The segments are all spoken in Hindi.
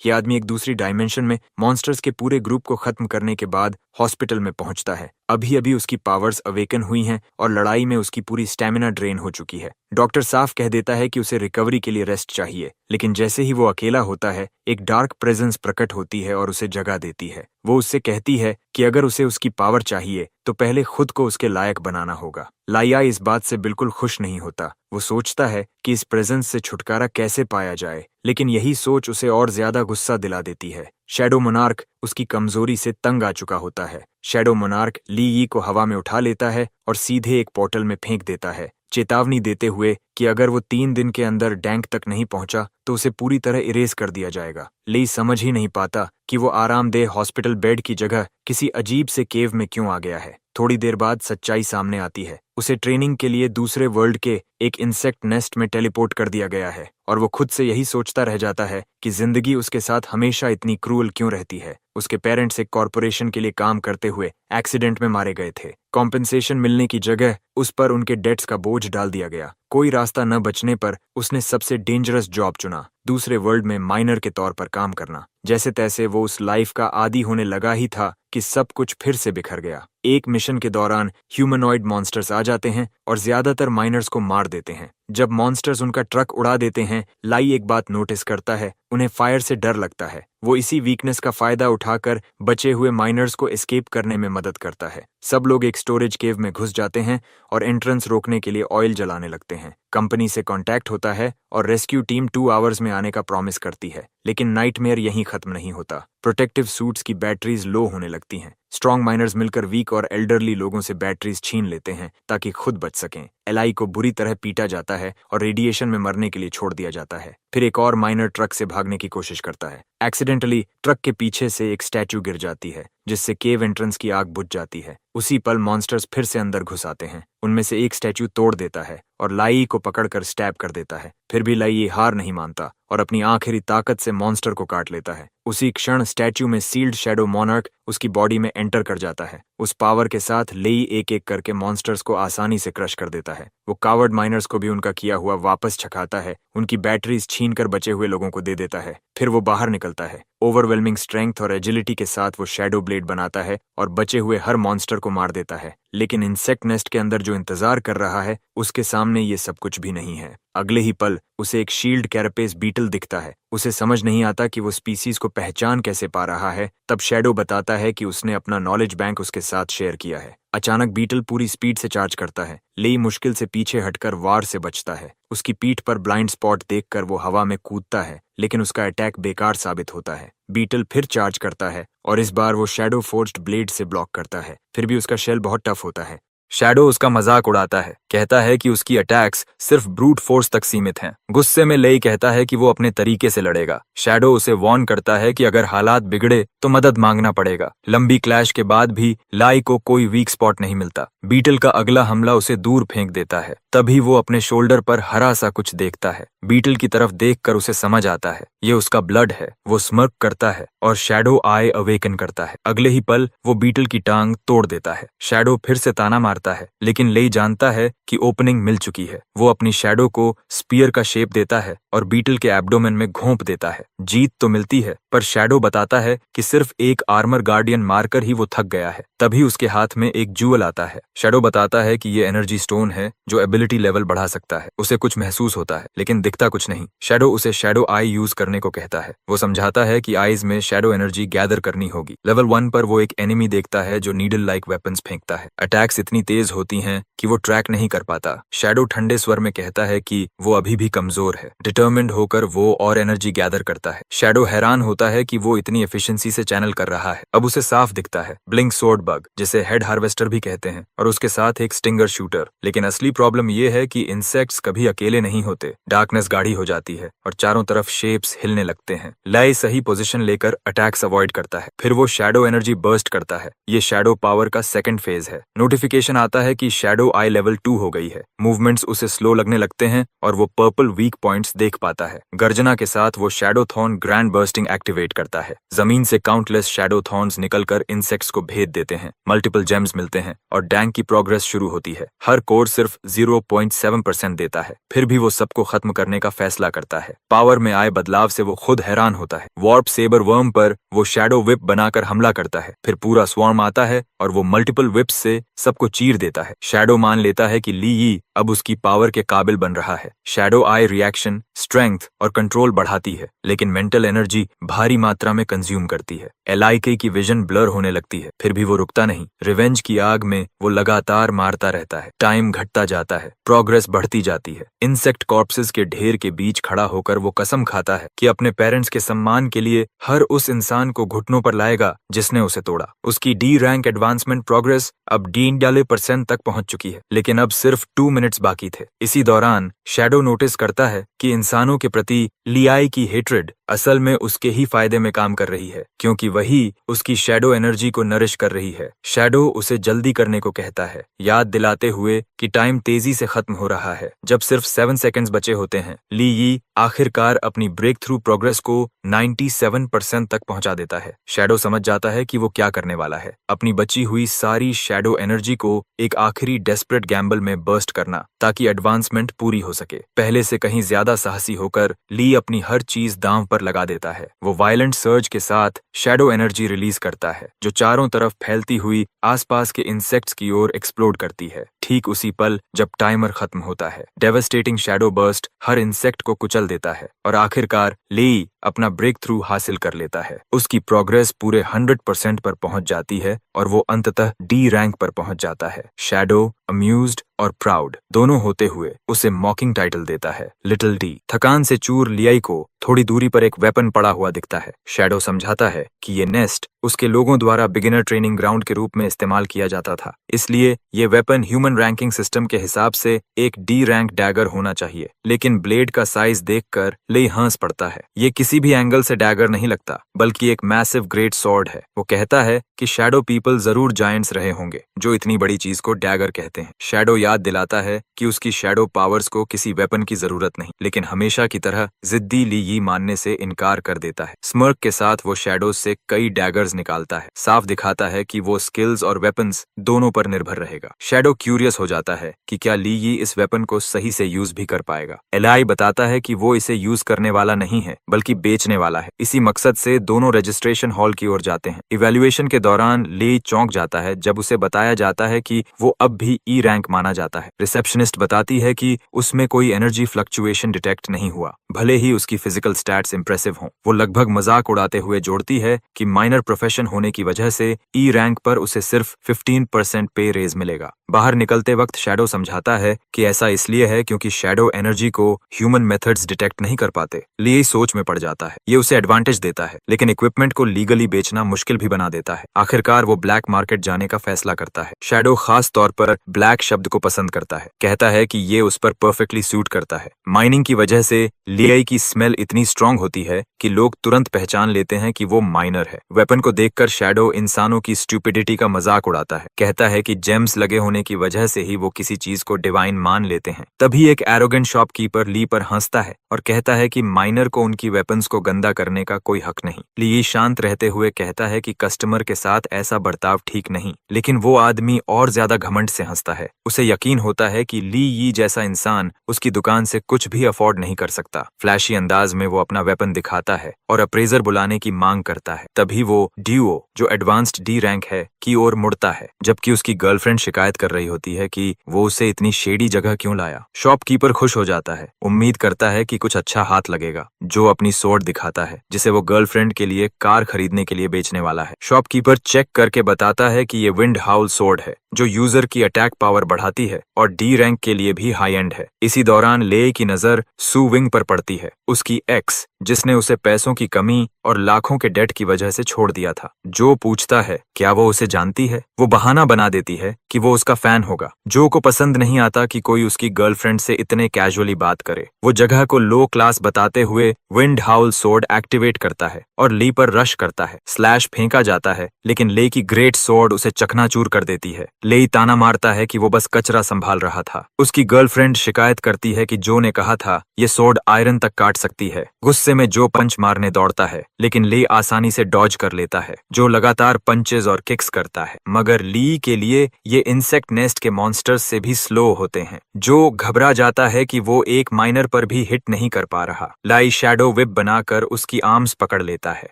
ये आदमी एक दूसरी डायमेंशन में मॉन्स्टर्स के पूरे ग्रुप को खत्म करने के बाद हॉस्पिटल में पहुंचता है। अभी अभी उसकी पावर्स अवेकन हुई हैं और लड़ाई में उसकी पूरी स्टैमिना ड्रेन हो चुकी है। डॉक्टर साफ कह देता है कि उसे रिकवरी के लिए रेस्ट चाहिए, लेकिन जैसे ही वो अकेला होता है एक डार्क प्रेजेंस प्रकट होती है और उसे जगा देती है। वो उससे कहती है कि अगर उसे उसकी पावर चाहिए तो पहले खुद को उसके लायक बनाना होगा। लाइया इस बात से बिल्कुल खुश नहीं होता। वो सोचता है कि इस प्रेजेंस से छुटकारा कैसे पाया जाए, लेकिन यही सोच उसे और ज्यादा गुस्सा दिला देती है। शैडो मोनार्क उसकी कमजोरी से तंग आ चुका होता है। शैडो मोनार्क ली यी को हवा में उठा लेता है और सीधे एक पोर्टल में फेंक देता है, चेतावनी देते हुए कि अगर वो 3 दिन के अंदर डैंक तक नहीं पहुंचा तो उसे पूरी तरह इरेज कर दिया जाएगा। ली समझ ही नहीं पाता कि वो आरामदेह हॉस्पिटल बेड की जगह किसी अजीब से केव में क्यों आ गया है। थोड़ी देर बाद सच्चाई सामने आती है। उसे ट्रेनिंग के लिए दूसरे वर्ल्ड के एक इंसेक्ट नेस्ट में टेलीपोर्ट कर दिया गया है और वो खुद से यही सोचता रह जाता है कि जिंदगी उसके साथ हमेशा इतनी क्रूअल क्यों रहती है। उसके पेरेंट्स एक कॉरपोरेशन के लिए काम करते हुए एक्सीडेंट में मारे गए थे। कॉम्पेंसेशन मिलने की जगह उस पर उनके डेट्स का बोझ डाल दिया गया। कोई रास्ता न बचने पर उसने सबसे डेंजरस जॉब चुना, दूसरे वर्ल्ड में माइनर के तौर पर काम करना। जैसे तैसे वो उस लाइफ का आदी होने लगा ही था कि सब कुछ फिर से बिखर गया। एक मिशन के दौरान ह्यूमनॉइड मॉन्स्टर्स आ जाते हैं और ज्यादातर माइनर्स को मार देते हैं। जब मॉन्स्टर्स उनका ट्रक उड़ा देते हैं, लाई एक बात नोटिस करता है, उन्हें फायर से डर लगता है। वो इसी वीकनेस का फायदा उठाकर बचे हुए माइनर्स को एस्केप करने में मदद करता है। सब लोग एक स्टोरेज केव में घुस जाते हैं और एंट्रेंस रोकने के लिए ऑयल जलाने लगते हैं। कंपनी से कांटेक्ट होता है और रेस्क्यू टीम 2 आवर्स में आने का प्रॉमिस करती है, लेकिन नाइटमेयर यहीं खत्म नहीं होता। प्रोटेक्टिव सूट्स की बैटरीज लो होने लगती हैं। स्ट्रॉन्ग माइनर्स मिलकर वीक और एल्डरली लोगों से बैटरीज छीन लेते हैं ताकि खुद बच सकें। एलाई को बुरी तरह पीटा जाता है और रेडिएशन में मरने के लिए छोड़ दिया जाता है। फिर एक और माइनर ट्रक से भागने की कोशिश करता है। एक्सीडेंटली ट्रक के पीछे से एक स्टैचू गिर जाती है, जिससे केव एंट्रेंस की आग बुझ जाती है। उसी पल मॉन्स्टर्स फिर से अंदर घुस आते हैं। उनमें से एक स्टैचू तोड़ देता है और लाई को पकड़कर स्टैब कर देता है। फिर भी लाई हार नहीं मानता और अपनी आखिरी ताकत से मॉन्स्टर को काट लेता है। उसी क्षण स्टैचू में सील्ड शैडो मोनार्क उसकी बॉडी में एंटर कर जाता है। उस पावर के साथ लेई एक एक करके मॉन्स्टर्स को आसानी से क्रश कर देता है। वो कावर्ड माइनर्स को भी उनका किया हुआ वापस छकाता है, उनकी बैटरीज छीन कर बचे हुए लोगों को दे देता है। फिर वो बाहर निकलता है। ओवरवेलमिंग स्ट्रेंथ और एजिलिटी के साथ वो शैडो ब्लेड बनाता है और बचे हुए हर मॉन्स्टर को मार देता है। लेकिन इंसेक्ट नेस्ट के अंदर जो इंतजार कर रहा है, उसके सामने ये सब कुछ भी नहीं है। अगले ही पल उसे एक शील्ड कैरेपेस बीटल दिखता है। उसे समझ नहीं आता कि वो स्पीसीज को पहचान कैसे पा रहा है। तब शैडो बताता है कि उसने अपना नॉलेज बैंक उसके साथ शेयर किया है। अचानक बीटल पूरी स्पीड से चार्ज करता है। लेई मुश्किल से पीछे हटकर वार से बचता है। उसकी पीठ पर ब्लाइंड स्पॉट देखकर वो हवा में कूदता है, लेकिन उसका अटैक बेकार साबित होता है। बीटल फिर चार्ज करता है और इस बार वो शैडो फोर्स्ड ब्लेड से ब्लॉक करता है। फिर भी उसका शेल बहुत टफ होता है। शैडो उसका मजाक उड़ाता है, कहता है कि उसकी अटैक्स सिर्फ ब्रूट फोर्स तक सीमित हैं। गुस्से में लेई कहता है कि वो अपने तरीके से लड़ेगा। शैडो उसे वार्न करता है कि अगर हालात बिगड़े तो मदद मांगना पड़ेगा। लंबी क्लैश के बाद भी लाई को कोई वीक स्पॉट नहीं मिलता। बीटल का अगला हमला उसे दूर फेंक देता है। तभी वो अपने शोल्डर पर हरा सा कुछ देखता है। बीटल की तरफ देखकर उसे समझ आता है ये उसका ब्लड है। वो स्मर्क करता है और शैडो आई अवेकन करता है। अगले ही पल वो बीटल की टांग तोड़ देता है। शैडो फिर से ताना मारता है, लेकिन लेई जानता है कि ओपनिंग मिल चुकी है। वो अपनी शैडो को स्पीयर का शेप देता है और बीटल के एब्डोमेन में घोंप देता है। जीत तो मिलती है, पर शैडो बताता है कि सिर्फ एक आर्मर गार्डियन मारकर ही वो थक गया है। तभी उसके हाथ में एक जूअल आता है। शैडो बताता है कि ये एनर्जी स्टोन है जो एबिलिटी लेवल बढ़ा सकता है। उसे कुछ महसूस होता है, लेकिन दिखता कुछ नहीं। शैडो उसे शैडो आई यूज करने को कहता है। वो समझाता है कि आईज में शैडो एनर्जी गैदर करनी होगी। लेवल 1 पर वो एक एनिमी देखता है जो नीडल लाइक वेपन्स फेंकता है। अटैक्स इतनी तेज होती हैं कि वो ट्रैक नहीं कर पाता। शैडो ठंडे स्वर में कहता है कि वो अभी भी कमजोर है। डिटर्मिन्ड होकर वो और एनर्जी गैदर करता है। शैडो हैरान होता है कि वो इतनी एफिशिएंसी से चैनल कर रहा है। अब उसे साफ दिखता है ब्लिंक सोर्ड बग, जिसे हेड हार्वेस्टर भी कहते हैं, और उसके साथ एक स्टिंगर शूटर। लेकिन असली प्रॉब्लम ये है कि इंसेक्ट्स कभी अकेले नहीं होते। डार्कनेस गाढ़ी हो जाती है और चारों तरफ शेप्स हिलने लगते हैं। लाई सही पोजीशन लेकर अटैक्स अवॉइड करता है। फिर वो शैडो एनर्जी बर्स्ट करता है। ये शैडो पावर का सेकंड फेज है। नोटिफिकेशन आता है कि शैडो आई लेवल 2 हो गई है। मूवमेंट्स उसे स्लो लगने लगते हैं और वो पर्पल वीक पॉइंट्स देख देख पाता है। गर्जना के साथ वो shadow thorn grand bursting activate करता है। जमीन से काउंटलेस शैडो थॉर्न्स निकलकर इंसेक्ट्स को भेद देते हैं। मल्टीपल जेम्स मिलते हैं और डैंग की प्रोग्रेस शुरू होती है। हर कोर सिर्फ 0.7% देता है, फिर भी वो सबको खत्म करने का फैसला करता है। पावर में आए बदलाव से वो खुद हैरान होता है। वॉर्प सेबर वर्म पर वो शैडो विप बनाकर हमला करता है। फिर पूरा स्वॉर्म आता है और वो मल्टीपल विप्स से सबको चीर देता है। शैडो मान लेता है कि ली यी अब उसकी पावर के काबिल बन रहा है। शैडो आई रिएक्शन स्ट्रेंथ और कंट्रोल बढ़ाती है, लेकिन मेंटल एनर्जी भारी मात्रा में कंज्यूम करती है। एलआईके की विजन ब्लर होने लगती है, फिर भी वो रुकता नहीं। रिवेंज की आग में वो लगातार मारता रहता है। टाइम घटता जाता है, प्रोग्रेस बढ़ती जाती है। इंसेक्ट कॉर्प्सेस के ढेर के बीच खड़ा होकर वो कसम खाता है कि अपने पेरेंट्स के सम्मान के लिए हर उस इंसान को घुटनों पर लाएगा जिसने उसे तोड़ा। उसकी डी रैंक एडवांसमेंट प्रोग्रेस अब 90% तक पहुंच चुकी है, लेकिन अब सिर्फ 2 मिनट्स बाकी थे। इसी दौरान शैडो नोटिस करता है कि इंसानों के प्रति लियाई की हेट्रेड असल में उसके ही फायदे में काम कर रही है, क्योंकि वही उसकी शैडो एनर्जी को नरिश कर रही है। शैडो उसे जल्दी करने को कहता है, याद दिलाते हुए कि टाइम तेजी से खत्म हो रहा है। जब सिर्फ 7 सेकंड्स बचे होते हैं, ली यी आखिरकार अपनी ब्रेक थ्रू प्रोग्रेस को 97% तक पहुंचा देता है। शैडो समझ जाता है कि वो क्या करने वाला है, अपनी बची हुई सारी शैडो एनर्जी को एक आखिरी डेस्परेट गैम्बल में बर्स्ट करना, ताकि एडवांसमेंट पूरी हो सके। पहले से कहीं ज्यादा साहसी होकर ली अपनी हर चीज दांव पर लगा देता है। वो वायलेंट सर्ज के साथ शैडो एनर्जी रिलीज करता है, जो चारों तरफ फैलती हुई आसपास के इंसेक्ट्स की ओर एक्सप्लोड करती है। ठीक उसी पल जब टाइमर खत्म होता है, डेवास्टेटिंग शैडो बर्स्ट हर इंसेक्ट को कुचल देता है और आखिरकार ली अपना ब्रेक थ्रू हासिल कर लेता है। उसकी प्रोग्रेस पूरे 100% पर पहुंच जाती है और वो अंततः डी रैंक पर पहुंच जाता है। शैडो अम्यूज्ड और प्राउड दोनों होते हुए उसे मॉकिंग टाइटल देता है, लिटिल डी। थकान से चूर लियाई को थोड़ी दूरी पर एक वेपन पड़ा हुआ दिखता है। शैडो समझाता है कि ये नेस्ट उसके लोगों द्वारा बिगिनर ट्रेनिंग ग्राउंड के रूप में इस्तेमाल किया जाता था, इसलिए ये वेपन ह्यूमन रैंकिंग सिस्टम के हिसाब से एक डी रैंक डैगर होना चाहिए। लेकिन ब्लेड का साइज देखकर ले हंस पड़ता है। ये किसी भी एंगल से डैगर नहीं लगता, बल्कि एक मैसिव ग्रेट सॉर्ड है। वो कहता है कि शैडो पीपल जरूर जायंट्स रहे होंगे जो इतनी बड़ी चीज को डैगर कहते हैं। शैडो याद दिलाता है कि उसकी शैडो पावर्स को किसी वेपन की जरूरत नहीं, लेकिन हमेशा की तरह जिद्दी ली यी मानने से इनकार कर देता है। स्मर्क के साथ वो शैडोज से कई डैगर्स निकालता है, साफ दिखाता है कि वो स्किल्स और वेपन्स दोनों पर निर्भर रहेगा। शैडो क्यूरियस हो जाता है कि क्या ली यी इस वेपन को सही से यूज भी कर पाएगा। एलाई बताता है कि वो इसे यूज करने वाला नहीं है, बल्कि बेचने वाला है। इसी मकसद से दोनों रजिस्ट्रेशन हॉल की ओर जाते हैं। इवैल्यूएशन के दौरान ली चौंक जाता है जब उसे बताया जाता है कि वो अब भी ई रैंक माना जाता है। रिसेप्शनिस्ट बताती है कि उसमें कोई एनर्जी फ्लक्चुएशन डिटेक्ट नहीं हुआ, भले ही उसकी फिजिकल स्टैट्स इंप्रेसिव हों। वो लगभग मजाक उड़ाते हुए जोड़ती है कि माइनर प्रोफेशन होने की वजह से ई रैंक पर उसे सिर्फ 15% पे रेज मिलेगा। बाहर निकलते वक्त शैडो समझाता है कि ऐसा इसलिए है क्योंकि शैडो एनर्जी को ह्यूमन मेथड्स डिटेक्ट नहीं कर पाते। ली सोच में पड़ जाता है। ये उसे एडवांटेज देता है, लेकिन इक्विपमेंट को लीगली बेचना मुश्किल भी बना देता है। आखिरकार वो ब्लैक मार्केट जाने का फैसला करता है। शैडो खास तौर पर ब्लैक शब्द को पसंद करता है, कहता है कि ये उस पर परफेक्टली सूट करता है। माइनिंग की वजह से लियाई की स्मेल इतनी स्ट्रांग होती है कि लोग तुरंत पहचान लेते हैं कि वो माइनर है। वेपन को देखकर शैडो इंसानों की स्टूपिडिटी का मजाक उड़ाता है, कहता है कि जेम्स लगे होने की वजह से ही वो किसी चीज को डिवाइन मान लेते हैं। तभी एक एरोगेंट शॉपकीपर ली पर हंसता है और कहता है कि माइनर को उनकी वेपन्स को गंदा करने का कोई हक नहीं। ली शांत रहते हुए कहता है कि कस्टमर के साथ ऐसा बर्ताव ठीक नहीं, लेकिन वो आदमी और ज्यादा घमंड से हंसता है। उसे यकीन होता है कि ली यी जैसा इंसान उसकी दुकान से कुछ भी अफोर्ड नहीं कर सकता। फ्लैशी अंदाज में वो अपना वेपन दिखाता है और अप्रेजर बुलाने की मांग करता है। तभी वो ड्यूओ, जो एडवांस्ड डी रैंक है, की ओर मुड़ता है, जबकि उसकी गर्लफ्रेंड शिकायत कर रही होती है कि वो उसे इतनी शेडी जगह क्यों लाया। शॉपकीपर खुश हो जाता है, उम्मीद करता है कि कुछ अच्छा हाथ लगेगा। जो अपनी सोर्ड दिखाता है जिसे वो गर्लफ्रेंड के लिए कार खरीदने के लिए बेचने वाला है। शॉपकीपर चेक करके बताता है कि ये विंड हाउल सोर्ड है, जो यूजर की अटैक पावर बढ़ाती है और डी रैंक के लिए भी हाई एंड है। इसी दौरान ले की नजर सू विंग पर पड़ती है। उसकी एक्स जिसने उसे पैसों की कमी और लाखों के डेट की वजह से छोड़ दिया था। जो पूछता है क्या वो उसे जानती है, वो बहाना बना देती है कि वो उसका फैन होगा। जो को पसंद नहीं आता कि कोई उसकी गर्लफ्रेंड से इतने कैजुअली बात करे। वो जगह को लो क्लास बताते हुए विंड हाउल सोर्ड एक्टिवेट करता है और ली पर रश करता है। स्लैश फेंका जाता है लेकिन ले की ग्रेट सोर्ड उसे चकनाचूर कर देती है। ले ताना मारता है कि वो बस कचरा संभाल रहा था। उसकी गर्लफ्रेंड शिकायत करती है कि जो ने कहा था ये सोर्ड आयरन तक काट सकती है। गुस्से में जो पंच मारने दौड़ता है लेकिन ले आसानी से डॉज कर लेता है। जो लगातार पंचेज और किक्स करता है मगर ली के लिए ये इंसेक्ट नेस्ट के मॉन्स्टर्स से भी स्लो होते हैं। जो घबरा जाता है कि वो एक माइनर पर भी हिट नहीं कर पा रहा। लाई शैडो विप बनाकर उसकी आर्म्स पकड़ लेता है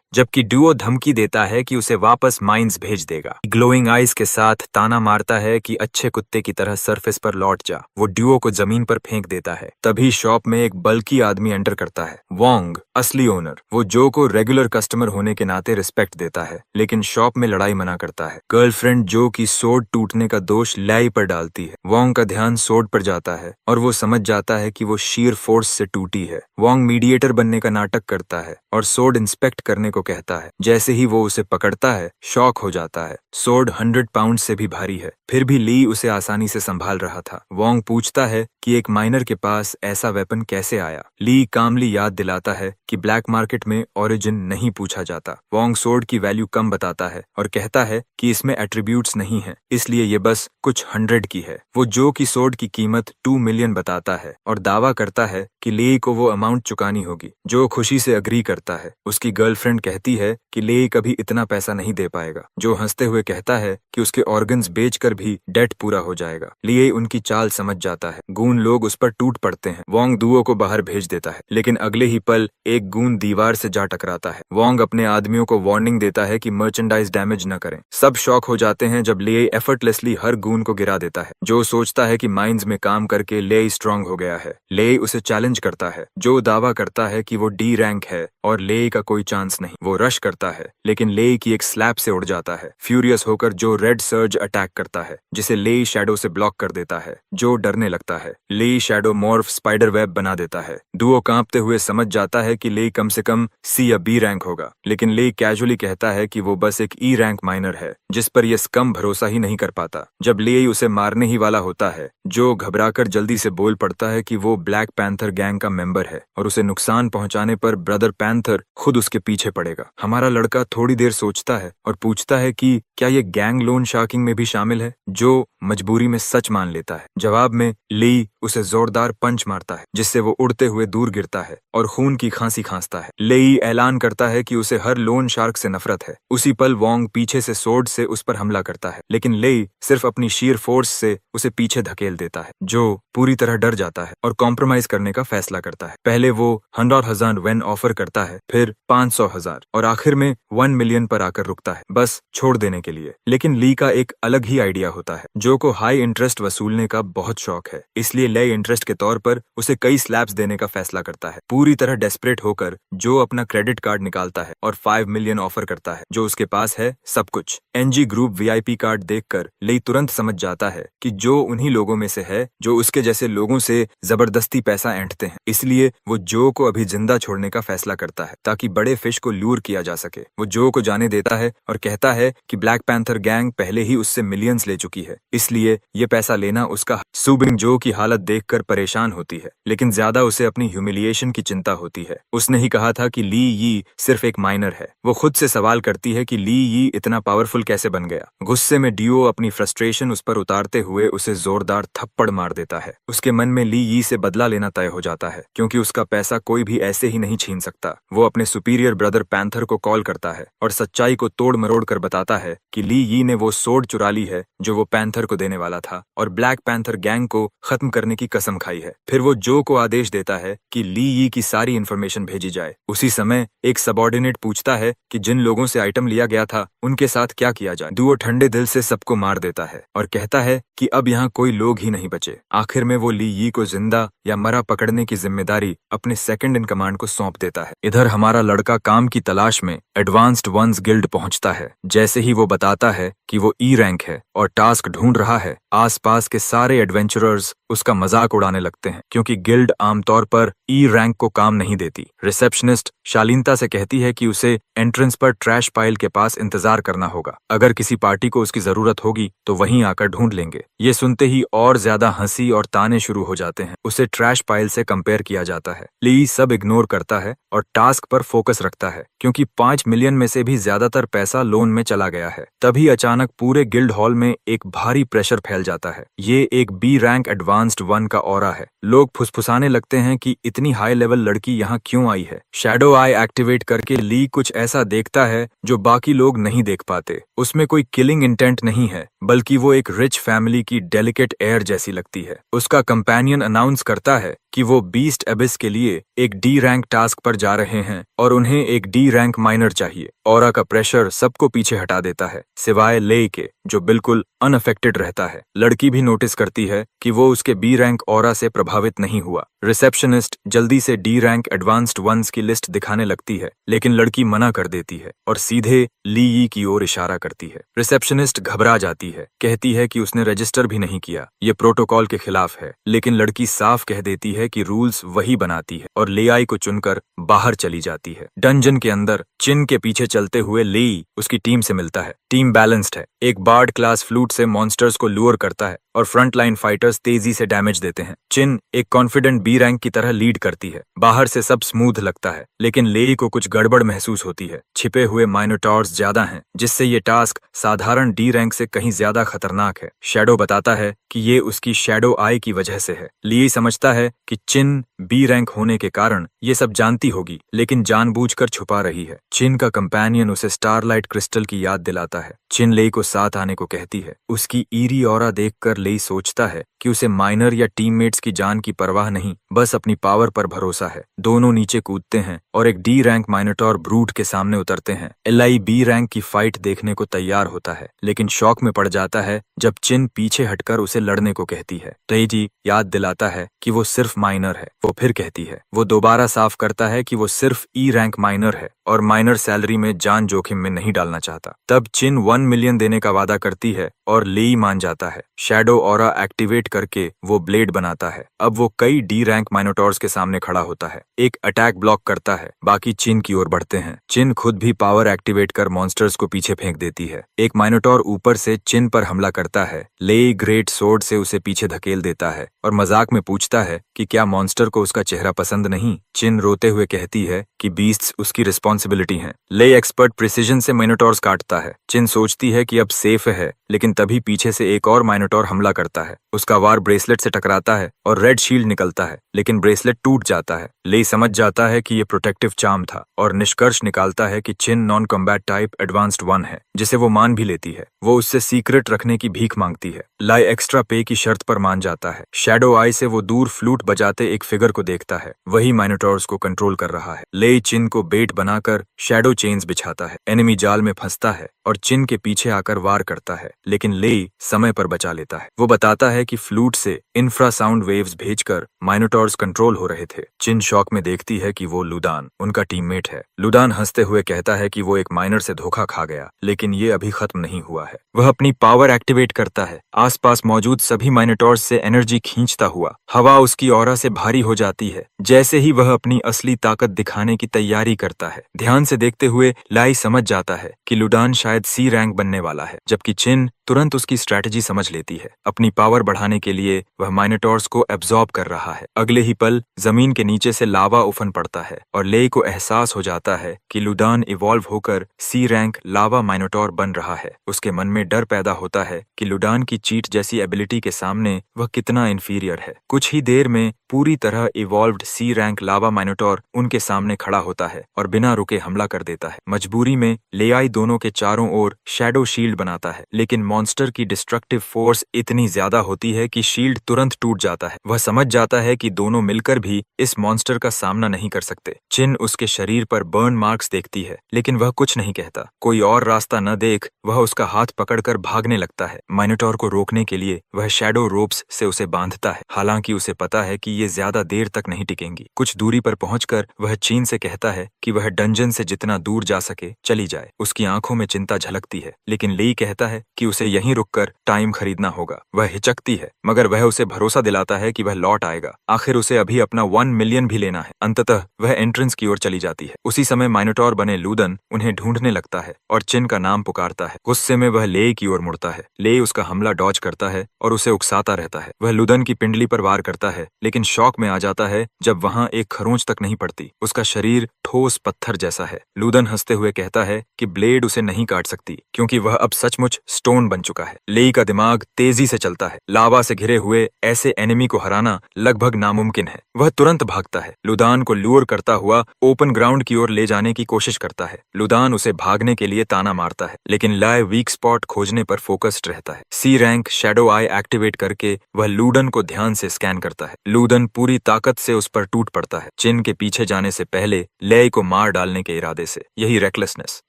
जबकि डुओ धमकी देता है कि उसे वापस माइंस भेज देगा। ग्लोइंग आइज के साथ ताना मारता है कि अच्छे कुत्ते की तरह सरफेस पर लौट जा। वो डुओ को जमीन पर फेंक देता है। तभी शॉप में एक बल्कि आदमी एंटर करता है। वोंग असली ओनर। वो जो को रेगुलर कस्टमर होने के नाते रिस्पेक्ट देता है लेकिन शॉप में लड़ाई मना करता है। गर्लफ्रेंड जो की सोड टूटने का दोष लाई पर डालती है। वोंग का ध्यान सोड पर जाता है और वो समझ जाता है कि वो शीर फोर्स से टूटी है। वोंग मीडिएटर बनने का नाटक करता है और सोड इंस्पेक्ट करने को कहता है। जैसे ही वो उसे पकड़ता है शॉक हो जाता है। सोड 100 पाउंड से भी भारी है फिर भी ली उसे आसानी से संभाल रहा था। वोंग पूछता है कि एक माइनर के पास ऐसा वेपन कैसे आया। ली कामली याद दिलाता है कि ब्लैक मार्केट में ओरिजिन नहीं पूछा जाता। वोंग सोड की वैल्यू कम बताता है और कहता है कि इसमें एट्रीब्यूट्स नहीं है इसलिए ये बस कुछ 100 की है। वो जो की सोड की कीमत 2 मिलियन बताता है और दावा करता है कि ले को वो अमाउंट चुकानी होगी। जो खुशी से अग्री करता है। उसकी गर्लफ्रेंड कहती है कि ले कभी इतना पैसा नहीं दे पाएगा। जो हंसते हुए कहता है कि उसके ऑर्गन्स बेचकर भी डेट पूरा हो जाएगा। लिए उनकी चाल समझ जाता है। गून लोग उस पर टूट पड़ते हैं। वोंग दुओ को बाहर भेज देता है लेकिन अगले ही पल एक गून दीवार से जा टकराता है। वोंग अपने आदमियों को वार्निंग देता है कि मर्चेंडाइज डैमेज न करें। सब शॉक हो जाते हैं जब ले एफर्टलेसली हर गून को गिरा देता है। जो सोचता है कि माइंस में काम करके ले स्ट्रांग हो गया है। ले उसे चैलेंज करता है। जो दावा करता है कि वो डी रैंक है और ले का कोई चांस नहीं। वो रश करता है लेकिन ले की एक स्लैब से उड़ जाता है। फ्यूरियस होकर जो रेड सर्ज अटैक करता है जिसे ले शैडो से ब्लॉक कर देता है। जो डरने लगता है। ले शैडो मॉर्फ स्पाइडर वेब बना देता है। डुओ कांपते हुए समझ जाता है कि ले कम से कम सी या बी रैंक होगा लेकिन ले कैजुअली कहता है कि वो बस एक ई रैंक माइनर है जिस पर यह स्कम भरोसा ही नहीं कर पाता। जब ले उसे मारने ही वाला होता है जो घबराकर जल्दी से बोल पड़ता है कि वो ब्लैक पैंथर गैंग का मेंबर है और उसे नुकसान पहुंचाने पर ब्रदर पैंथर खुद उसके पीछे पड़ेगा। हमारा लड़का थोड़ी देर सोचता है और पूछता है कि क्या ये गैंग लोन शार्किंग में भी शामिल है। जो मजबूरी में सच मान लेता है। जवाब में ली उसे जोरदार पंच मारता है जिससे वो उड़ते हुए दूर गिरता है और खून की खांसी खांसता है। लेई ऐलान करता है कि उसे हर लोन शार्क से नफरत है। उसी पल वोंग पीछे से सोर्ड से उस पर हमला करता है लेकिन लेई सिर्फ अपनी शीर फोर्स से उसे पीछे धकेल देता है। जो पूरी तरह डर जाता है और कॉम्प्रोमाइज करने का फैसला करता है। पहले वो 100,000 वेन ऑफर करता है फिर 500,000 और आखिर में 1 मिलियन पर आकर रुकता है बस छोड़ देने के लिए। लेकिन ली का एक अलग ही आइडिया होता है। जो को हाई इंटरेस्ट वसूलने का बहुत शौक है इसलिए ले इंटरेस्ट के तौर पर उसे कई स्लैब्स देने का फैसला करता है। पूरी तरह डेस्परेट होकर जो अपना क्रेडिट कार्ड निकालता है और 5 मिलियन ऑफर करता है। जो उसके पास है सब कुछ। एनजी ग्रुप वीआईपी कार्ड देखकर ले तुरंत समझ जाता है कि जो उन्हीं लोगों में से है जो उसके जैसे लोगों से जबरदस्ती पैसा ऐंठते हैं। इसलिए वो जो को अभी जिंदा छोड़ने का फैसला करता है ताकि बड़े फिश को लूर किया जा सके। वो जो को जाने देता है और कहता है कि ब्लैक पैंथर गैंग पहले ही उससे मिलियंस ले चुकी है इसलिए ये पैसा लेना उसका। सूबिंग जो की हालत देखकर परेशान होती है लेकिन ज्यादा उसे अपनी ह्यूमिलिएशन की चिंता होती है। उसने ही कहा था कि ली यी सिर्फ एक माइनर है। वो खुद से सवाल करती है कि ली यी इतना पावरफुल कैसे बन गया। गुस्से में डियो अपनी फ्रस्ट्रेशन उस पर उतारते हुए उसे जोरदार थप्पड़ मार देता है। उसके मन में ली यी से बदला लेना तय हो जाता है क्योंकि उसका पैसा कोई भी ऐसे ही नहीं छीन सकता। वो अपने सुपीरियर ब्रदर पैंथर को कॉल करता है और सच्चाई को तोड़ मरोड़ कर बताता है कि ली यी ने वो सोड चुरा ली है जो वो पैंथर को देने वाला था और ब्लैक पैंथर गैंग को खत्म करने की कसम खाई है। फिर वो जो को आदेश देता है कि ली यी की सारी इन्फॉर्मेशन भेजी जाए। उसी समय एक सबऑर्डिनेट पूछता है कि जिन लोगों से आइटम लिया गया था उनके साथ क्या किया जाए। डुओ ठंडे दिल से सबको मार देता है और कहता है कि अब यहाँ कोई लोग ही नहीं बचे। आखिर में वो ली यी को जिंदा या मरा पकड़ने की जिम्मेदारी अपने सेकंड इन कमांड को सौंप देता है। इधर हमारा लड़का काम की तलाश में एडवांस्ड वंस गिल्ड पहुंचता है। जैसे ही वो बताता है कि वो ई रैंक है और टास्क ढूंढ रहा है। आसपास के सारे एडवेंचरर्स उसका मजाक उड़ाने लगते हैं क्योंकि गिल्ड आमतौर पर ई रैंक को काम नहीं देती। रिसेप्शनिस्ट शालीनता से कहती है कि उसे एंट्रेंस पर ट्रैश पाइल के पास इंतजार करना होगा। अगर किसी पार्टी को उसकी जरूरत होगी तो वहीं आकर ढूंढ लेंगे। ये सुनते ही और ज्यादा हंसी और ताने शुरू हो जाते हैं। उसे ट्रैश पाइल से कंपेयर किया जाता है। ली सब इग्नोर करता है और टास्क पर फोकस रखता है क्योंकि 5 मिलियन में से भी ज्यादातर पैसा लोन में चला गया है। तभी अचानक पूरे गिल्ड हॉल में एक भारी प्रेशर फैल जाता है। ये एक बी रैंक एडवांस्ड 1 का ऑरा है। लोग फुसफुसाने लगते हैं कि इतनी हाई लेवल लड़की यहाँ क्यों आई है। शैडो आई एक्टिवेट करके ली कुछ ऐसा देखता है जो बाकी लोग नहीं देख पाते। उसमें कोई किलिंग इंटेंट नहीं है, बल्कि वो एक रिच फैमिली की डेलिकेट एयर जैसी लगती है। उसका कंपेनियन अनाउंस करता है कि वो बीस्ट एबिस के लिए एक डी रैंक टास्क पर जा रहे हैं और उन्हें एक डी रैंक माइनर चाहिए। ऑरा का प्रेशर सबको पीछे हटा देता है सिवाय ले के, जो बिल्कुल अनअफेक्टेड रहता है। लड़की भी नोटिस करती है कि वो उसके बी रैंक ऑरा से प्रभावित नहीं हुआ। रिसेप्शनिस्ट जल्दी से डी रैंक एडवांस्ड वंस की लिस्ट दिखाने लगती है, लेकिन लड़की मना कर देती है और सीधे ली यी की ओर इशारा करती है। रिसेप्शनिस्ट घबरा जाती है, कहती है कि उसने रजिस्टर भी नहीं किया, ये प्रोटोकॉल के खिलाफ है। लेकिन लड़की साफ कह देती है कि रूल्स वही बनाती है और लेआई को चुनकर बाहर चली जाती है। डंजन के अंदर चिन के पीछे चलते हुए लेई उसकी टीम से मिलता है। टीम बैलेंस्ड है। एक बार्ड क्लास फ्लूट से मॉन्स्टर्स को लूर करता है और फ्रंट लाइन फाइटर्स तेजी से डैमेज देते हैं। चिन एक कॉन्फिडेंट बी रैंक की तरह लीड करती है। बाहर से सब स्मूथ लगता है, लेकिन लेई को कुछ गड़बड़ महसूस होती है। छिपे हुए माइनोटॉर्स ज्यादा हैं, जिससे ये टास्क साधारण डी रैंक से कहीं ज्यादा खतरनाक है। शैडो बताता है कि ये उसकी शैडो आई की वजह से है। लेई समझता है कि चिन बी रैंक होने के कारण ये सब जानती होगी, लेकिन जानबूझकर छुपा रही है। चिन का कंपेनियन उसे स्टारलाइट क्रिस्टल की याद दिलाता है। चिन लेई को साथ आने को कहती है। उसकी ईरी ऑरा देखकर लेई सोचता है कि उसे माइनर या टीममेट्स की जान की परवाह नहीं, बस अपनी पावर पर भरोसा है। दोनों नीचे कूदते हैं और एक डी रैंक माइनोटॉर ब्रूट के सामने उतरते हैं। एलाई बी रैंक की फाइट देखने को तैयार होता है, लेकिन शॉक में पड़ जाता है जब चिन पीछे हटकर उसे लड़ने को कहती है। तेजी याद दिलाता है कि वो सिर्फ माइनर है। वो फिर कहती है। वो दोबारा साफ करता है कि वो सिर्फ ई रैंक माइनर है और माइनर सैलरी में जान जोखिम में नहीं डालना चाहता। तब चिन 1 मिलियन देने का वादा करती है और लेई मान जाता है। शैडो ऑरा एक्टिवेट करके वो ब्लेड बनाता है। अब वो कई डी रैंक माइनोटॉर्स के सामने खड़ा होता है। एक अटैक ब्लॉक करता है, बाकी चिन की ओर बढ़ते हैं। चिन खुद भी पावर एक्टिवेट कर मॉन्स्टर्स को पीछे फेंक देती है। एक माइनोटॉर ऊपर से चिन पर हमला करता है। लेई ग्रेट सोर्ड से उसे पीछे धकेल देता है और मजाक में पूछता है कि क्या मॉन्स्टर को उसका चेहरा पसंद नहीं। चिन रोते हुए कहती है कि बीस्ट्स उसकी रिस्पॉन्सिबिलिटी हैं। लेई एक्सपर्ट प्रिसीजन से माइनोटॉर्स काटता है। चिन सोचती है कि अब सेफ है, लेकिन तभी पीछे से एक और माइनोटॉर हमला करता है। उसका वार ब्रेसलेट से टकराता है और रेड शील्ड निकलता है, लेकिन ब्रेसलेट टूट जाता है। लेई समझ जाता है कि ये प्रोटेक्टिव चार्म था और निष्कर्ष निकालता है कि चिन नॉन कॉम्बैट टाइप एडवांस्ड 1 है, जिसे वो मान भी लेती है। वो उससे सीक्रेट रखने की भीख मांगती है। लाई एक्स्ट्रा पे की शर्त पर मान जाता है। शैडो आई से वो दूर फ्लूट बजाते एक फिगर को देखता है। वही माइनोटॉर्स को कंट्रोल कर रहा है। लेई चिन को बेट बनाकर शैडो चेन्स बिछाता है। एनिमी जाल में फंसता है और चिन के पीछे आकर वार करता है, लेकिन लेई समय पर बचा लेता है। वो बताता है कि फ्लूट से इंफ्रासाउंड वेव्स भेजकर माइनोटॉर्स कंट्रोल हो रहे थे। चिन शॉक में देखती है कि वो लुदान उनका टीममेट है। लुदान हंसते हुए कहता है कि वो एक माइनर से धोखा खा गया, लेकिन ये अभी खत्म नहीं हुआ है। वह अपनी पावर एक्टिवेट करता है। आसपास मौजूद सभी माइनोटॉर्स से एनर्जी खींचता हुआ हवा उसकी ऑरा से भारी हो जाती है। जैसे ही वह अपनी असली ताकत दिखाने की तैयारी करता है, ध्यान से देखते हुए लाई समझ जाता है कि लुडान शायद सी रैंक बनने वाला है, जबकि चिन तुरंत उसकी स्ट्रैटेजी समझ लेती है। अपनी पावर बढ़ाने के लिए वह माइनोटॉर्स को एब्जॉर्ब कर रहा है। अगले ही पल जमीन के नीचे से लावा उफन पड़ता है और लेई को एहसास हो जाता है कि लुडान इवॉल्व होकर सी रैंक लावा माइनोटॉर बन रहा है। उसके मन में डर पैदा होता है कि लुडान की चीट जैसी एबिलिटी के सामने वह कितना इंफीरियर है। कुछ ही देर में पूरी तरह इवॉल्व्ड सी रैंक लावा माइनोटॉर उनके सामने खड़ा होता है और बिना रुके हमला कर देता है। मजबूरी में लेआई दोनों के चारों ओर शैडो शील्ड बनाता है, लेकिन मॉन्स्टर की डिस्ट्रक्टिव फोर्स इतनी ज्यादा होती है कि शील्ड तुरंत टूट जाता है। वह समझ जाता है कि दोनों मिलकर भी इस मॉन्स्टर का सामना नहीं कर सकते। चिन उसके शरीर पर बर्न मार्क्स देखती है, लेकिन वह कुछ नहीं कहता। कोई और रास्ता न देख वह उसका हाथ पकड़कर भागने लगता है। माइनोटॉर को रोकने के लिए वह शैडो रोप्स से उसे बांधता है, हालांकि उसे पता है कि ये ज्यादा देर तक नहीं टिकेंगी। कुछ दूरी पर पहुंचकर वह चीन से कहता है कि वह डंजन से जितना दूर जा सके चली जाए। उसकी आंखों में चिंता झलकती है, लेकिन लेई कहता है कि उसे यहीं रुककर टाइम खरीदना होगा। वह हिचकती है, मगर वह उसे भरोसा दिलाता है कि वह लौट आएगा। आखिर उसे अभी अपना 1 मिलियन भी लेना है। अंततः वह एंट्रेंस की ओर चली जाती है। उसी समय माइनोटॉर बने लूदन उन्हें ढूंढने लगता है और चिन का नाम पुकारता है। गुस्से में वह लेई की ओर मुड़ता है। लेई उसका हमला डॉज करता है और उसे उकसाता रहता है। वह लूदन की पिंडली पर वार करता है, लेकिन शॉक में आ जाता है जब वहां एक खरोंच तक नहीं पड़ती। उसका शरीर ठोस पत्थर जैसा है। लूदन हंसते हुए कहता है कि ब्लेड उसे नहीं काट सकती, क्योंकि वह अब सचमुच स्टोन बन चुका है। लेई का दिमाग तेजी से चलता है। लावा से घिरे हुए ऐसे एनिमी को हराना लगभग नामुमकिन है। वह तुरंत भागता है। लुदान को लूर करता हुआ ओपन ग्राउंड की ओर ले जाने की कोशिश करता है। लुदान उसे भागने के लिए ताना मारता है, लेकिन लाय वीक स्पॉट खोजने पर फोकस्ड रहता है। सी रैंक शैडो आई एक्टिवेट करके वह लूडन को ध्यान से स्कैन करता है। लूदन पूरी ताकत से उस पर टूट पड़ता है, चिन के पीछे जाने से पहले लय को मार डालने के इरादे से। यही रेकलेसनेस